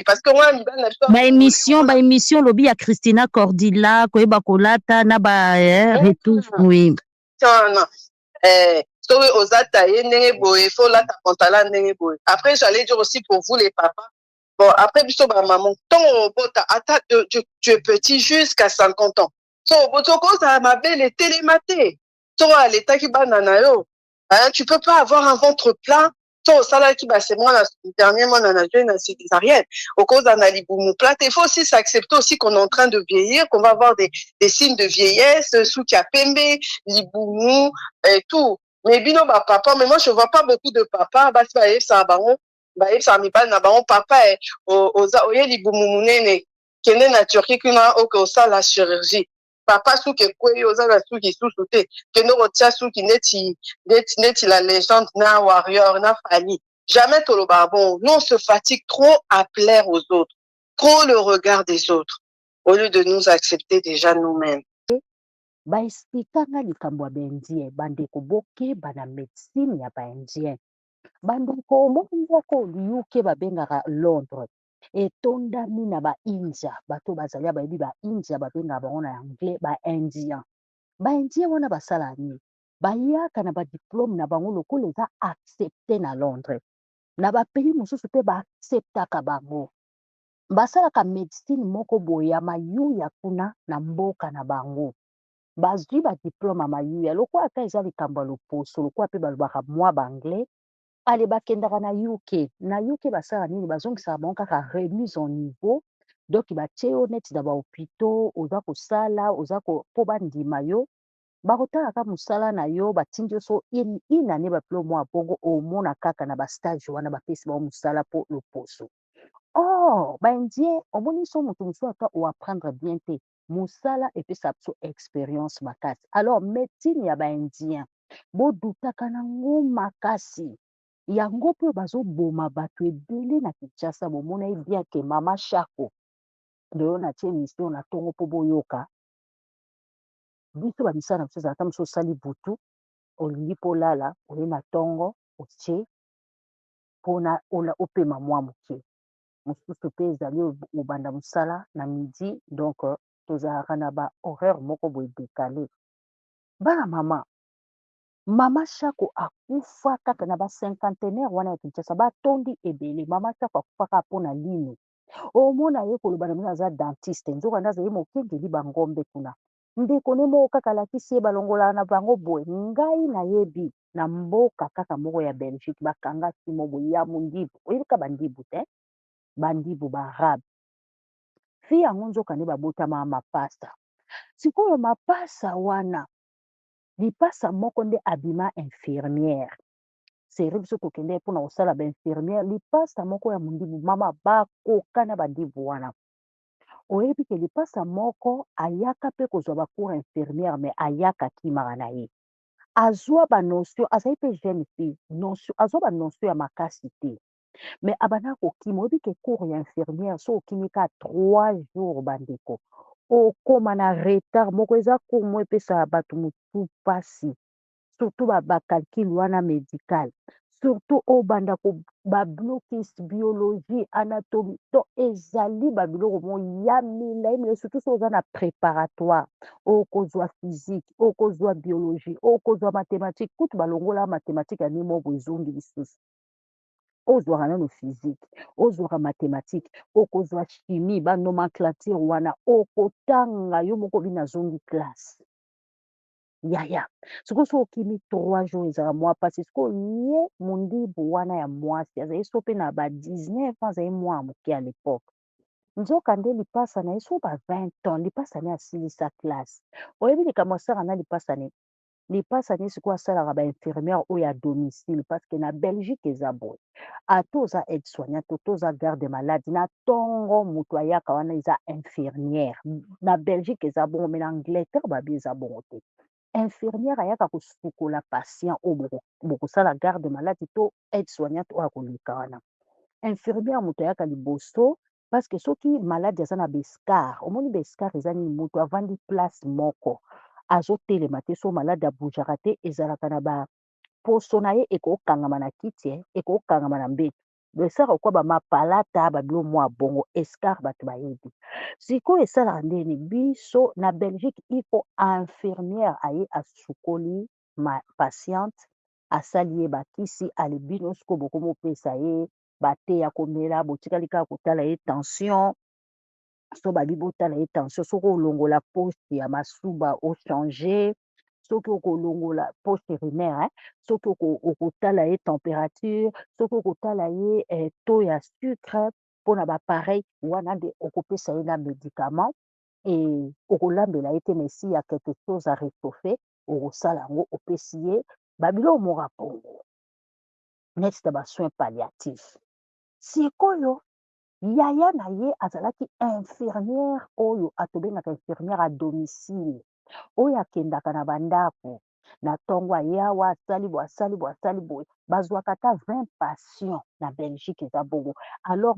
Parce que moi, émission, lobby, il y a Christina Cordila, Koeba Kolata, Naba, retour, oui. Après, j'allais dire aussi pour vous, les papas. Bon, après, maman, tu es petit jusqu'à 50 ans. Ça m'a belle télématé. L'état qui tu peux pas avoir un ventre plein. C'est moi, dernièrement, on a une césarienne. Au cause d'un aliboumou plat. Il faut aussi s'accepter aussi qu'on est en train de vieillir, qu'on va avoir des signes de vieillesse, soukia pembe, liboumou, et tout. Mais bino, papa, mais moi, je vois pas beaucoup de papas, papa, liboumou nene, kene na Turquie, la chirurgie. papa suki ekweyi oza na suki susu te kende kotia suki neti la légende na warrior na fali. Jamais tolobaka bon. Nous on se fatigue trop à plaire aux autres, trop le regard des autres, au lieu de nous accepter déjà nous-mêmes. Baexplikanga likambo ya baindien bandeko bokeba na médecine ya baindien bandeko moko liuke babengaka Londres etondami na baindia bato bazali bayebi baindia babengaka bango na anglais baindien baindien wana basala nini bayaka na badiplôme na bango lokola eza accepte na Londres na bapays mosusu mpe baacceptaka bango basalaka médecine moko boye ya mayuya kuna na mboka na bango bazwi badiplôme ya mayuya lokola ata eza likambo ya loposo lokola mpe balobaka mwa baanglais ale bakendaka na UK basala nini bazongisaka bango kaka remise en niveau donc batie yo neti na bahôpitaux oza kosala oza mpo bandima yo bakotalaka mosala na yo batindi yo so inane bapilo mwa bongo omona kaka na bastage wana bapesi bango mosala mpo loposo baindien omoni so moto mosusu ata oapprendre bien te mosala epesa biso expérience makasi alors médecine ya baindien bodutaka nango makasi yango mpe bazoboma bato ebele na Kinshasa bomona ye bien ke mama Shako leyo na tie émission na ntongo mpo boyoka biso bamisala na biso ezalaka mosusu osali butu olingi mpo olala oye na ntongo otie mpona opema mwa moke mosusu mpe ezali obanda mosala na midi donc tozalaka na bahoraire moko boye décalé bana mama Shako akufa kaka na bacinquantenaire wana ya Kinshasa batondi ebele mama Shako akufaka mpona lino omona ye koloba na bino aza dentiste nzoka nde azali mokengeli bangombe kuna ndeko ne moko kaka alakisi ye balongolaka na bango boye ngai nayebi na mboka kaka moko ya Belgique bakanga simo boye ya mondibu oyebika bandibu te bandibu baarabe fi yango nzoka nde babotama mapasa sikoyo mapasa wana lipasa moko nde abima infirmière seri biso tokende mpona kosala bainfirmière lipasa moko ya mondibu mama bakoka na bandibu wana oyebi ke lipasa moko ayaka mpe kozwa bacour infirmière me ayaka kimaka na ye azwa banotion azali mpe jeune fille azwa banotion ya makasi te me abanda kokima oyebi ke cour ya infirmière so okimi ka 3 jours bandeko okóma na retard moko eza cour mo epesaka bato motu mpasi surtout bacalcule wana médical surtout obanda bablokis biologie anatomie to ezali babiloko mo ya milai surtout so oza na préparatoire okozwa physique okozwa biologie okozwa mathématique kutu balongola mathématique ya nimo bo ezongi lisusu ozwaka nano physique ozwaka mathématique okozwa chimie banomenclature wana okotanga yo moko bino azongi classe yaya sikoyo so okimi 3 jours ezala mwa mpasi sikoyo ye mondibu wana ya mwasi azali so mpe na ba 19 ans azali mwa moke ya l'époque nzoka nde lipasa na ye so ba 20 ans lipasa ne asilisa classe oyebi likambo asala na lipasa ne sikoyo asalaka bainfirmière oyo ya domicile parce que na Belgique eza boye ata oza aide soignante to oza garde malade na ntongo moto ayaka wana eza infirmière na Belgique eza bongo me na Angleterre babi eza bongo te infirmière ayaka kosukola patient oyo bokosala garde malade to aide soignante oyo akoleka wana infirmière moto ayaka liboso parce que soki malade aza na bescar omoni bescar eza nini moto avandi place moko azotelema te so malade abujaka te ezalaka na baposo na ye ekokangama na kiti ekokangama na mbeto bescar okwa bamapalata babilo mwa bongo escar bato bayebi sikoyo esalaka ndeni biso na Belgique ifo infirmière aye asukoli ma patiente asali ye bakisi alibino sikoyo bokomopesa ye bate ya komela botikali kaka kotala ye tension so babi botala ye tension soki olongola poste ya masuba ochange soki okolongola poste urinaire soki okotala ye température soki okotala ye taux ya sucre mpona bapareil wana nde okopesa ye na médicament e okolambela ye te mesi ya quelque chose a réchauffe okosala yango opesi ye babilo moka pongo neti na basoin palliatif sikoyo yaya na ye azalaki infirmière oyo atobengaka infirmière à domicile oyo akendaka na bandako na ntongo aye awa asali boye bazwaka ata 20 patient na Belgique eza bongo alors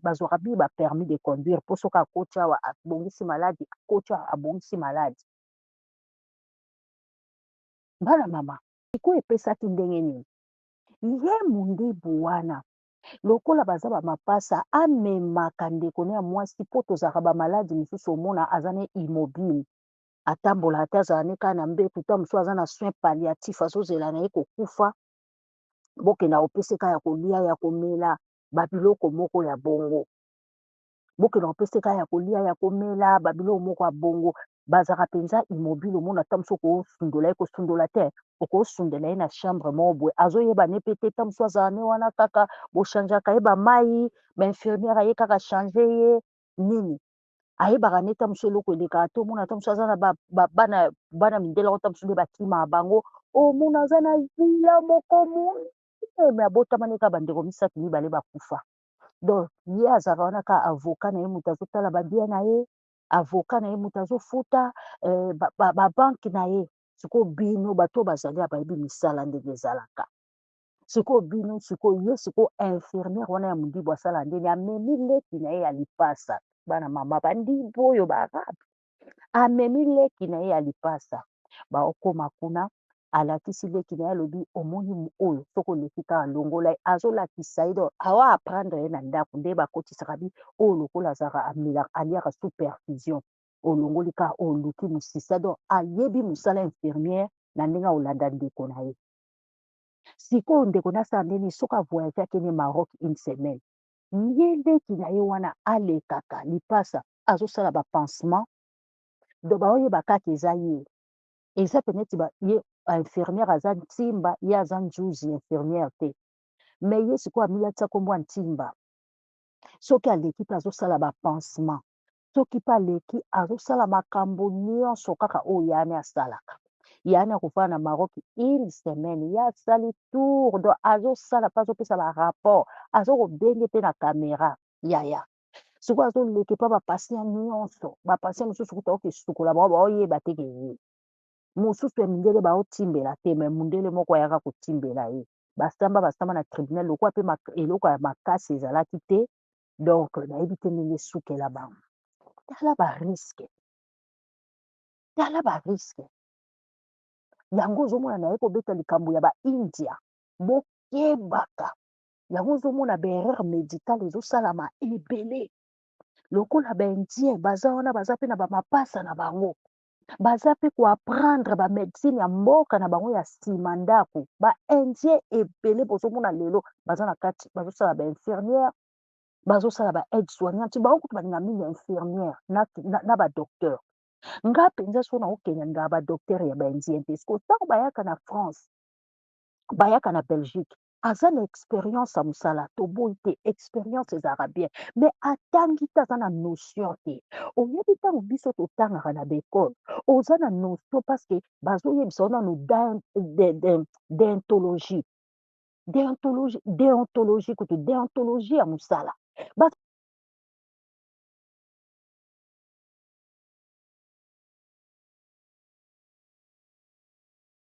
bazwaka bi bapermis de conduire mpo soki akoti awa abongisi maladi akoti awa abongisi maladi bana mama sikoyo epesaki ndenge nini ye mondibu wana lokola baza bamapasa amemaka ndeko na ya mwasi mpo tozalaka bamaladi mosusu omona aza ne immobile atambola ate azala ne kaka na mbeku ta mosusu aza na soin palliatif azozela na ye kokufa bokenda kopeseka ya kolia ya komela babiloko moko ya bongo bokenda kopeseka ya kolia ya komela babiloko moko ya bongo bazalaka mpenza immobile omona ta mosusu okosundola ye kosundola te okosundela ye na chambre moko boye azoyeba ne pe te ta mosusu azala ne wana kaka bochangeaka ye bamai bainfirmière aye kaka change ye nini ayebaka ne ta mosusu eloko elekaka te omona ta mosusu aza na bana mindele ako ta mosusu nde bakimaka bango omona aza na vila moko monene abotama ne kaka bandeko 3 bakufa donc ye azalaka wana kaka avocat na ye moto azotala babien na ye avocat na ye moto azofuta babanke na ye sikoyo bino bato bazali bayebi misala ndenge ezalaka sikoyo bino sikoyo ye sikoyo infirmière wana ya mondibu asala ndeni amemi leki na ye ya lipasa bana mama bandibu oyo baarabe amemi leki na ye ya lipasa baokoma kuna alatisi leki na ye alobi omoni oyo soki oleki kaka longola ye azolakisa ye donc awa aprendre ye na ndako nde bakotisaka bi oyo lokola azalaka aliaka sous perfusion olongoli kaka oluki mosisa donc ayebi mosala infirmière na ndenge olanda ndeko na ye sikoyo ndeko nasala ndeni soki avoyage akende Maroc une semaine ye leki na ye wana alekaka lipasa azosala bapansement donc baoyeba kaka eza ye eza peneti ye infirmière aza ntimba ye aza njuzi infirmière te mais ye sikoyo amilatisa kombo ya ntimba soki aleki mpe azosala bapansement soki mpe aleki azosala makambo nyonso kaka oyo yani asalaka yani akofana na Maroc une semaine ye asali tour donc azosala mpe azopesa barapport azokobenge mpe na caméra yaya sikoyo azoleke mpa bapatient nyonso bapatient mosusu kuta okesukola bango baoyeba teke ye mosusu ya mindele baotimbela te me mundele moko ayaka kotimbela ye basamba na tribunal lokola mpe eloko ya makasi ezalaki te donc nayebi te ndenge esukela bango tala bariske yango ozomona naye kobeta likambo ya baindia bokebaka yango ozomona baerreur médicale ezosalama ebele lokola baindien baza wana baza mpe na bamapasa na bango baza mpe koapprendre bamédecine ya mboka na bango ya nsima ndako baindien ebele bozomona lelo baza na kati bazosala bainfirmière bazosala baaide soignante bango kutu balinga mingi ya infirmière na badocteur nga mpenza so naokendanga badocteur ya baindien te siko ntango bayaka na France bayaka na Belgique aza na expérience ya mosala toboyi te expérience ezalaka bien mais atangi te aza na notion te oyebi ntango biso totangaka na baekole oza na notion parce que bazoyebisa o nano déontologie kutu déontologie ya mosala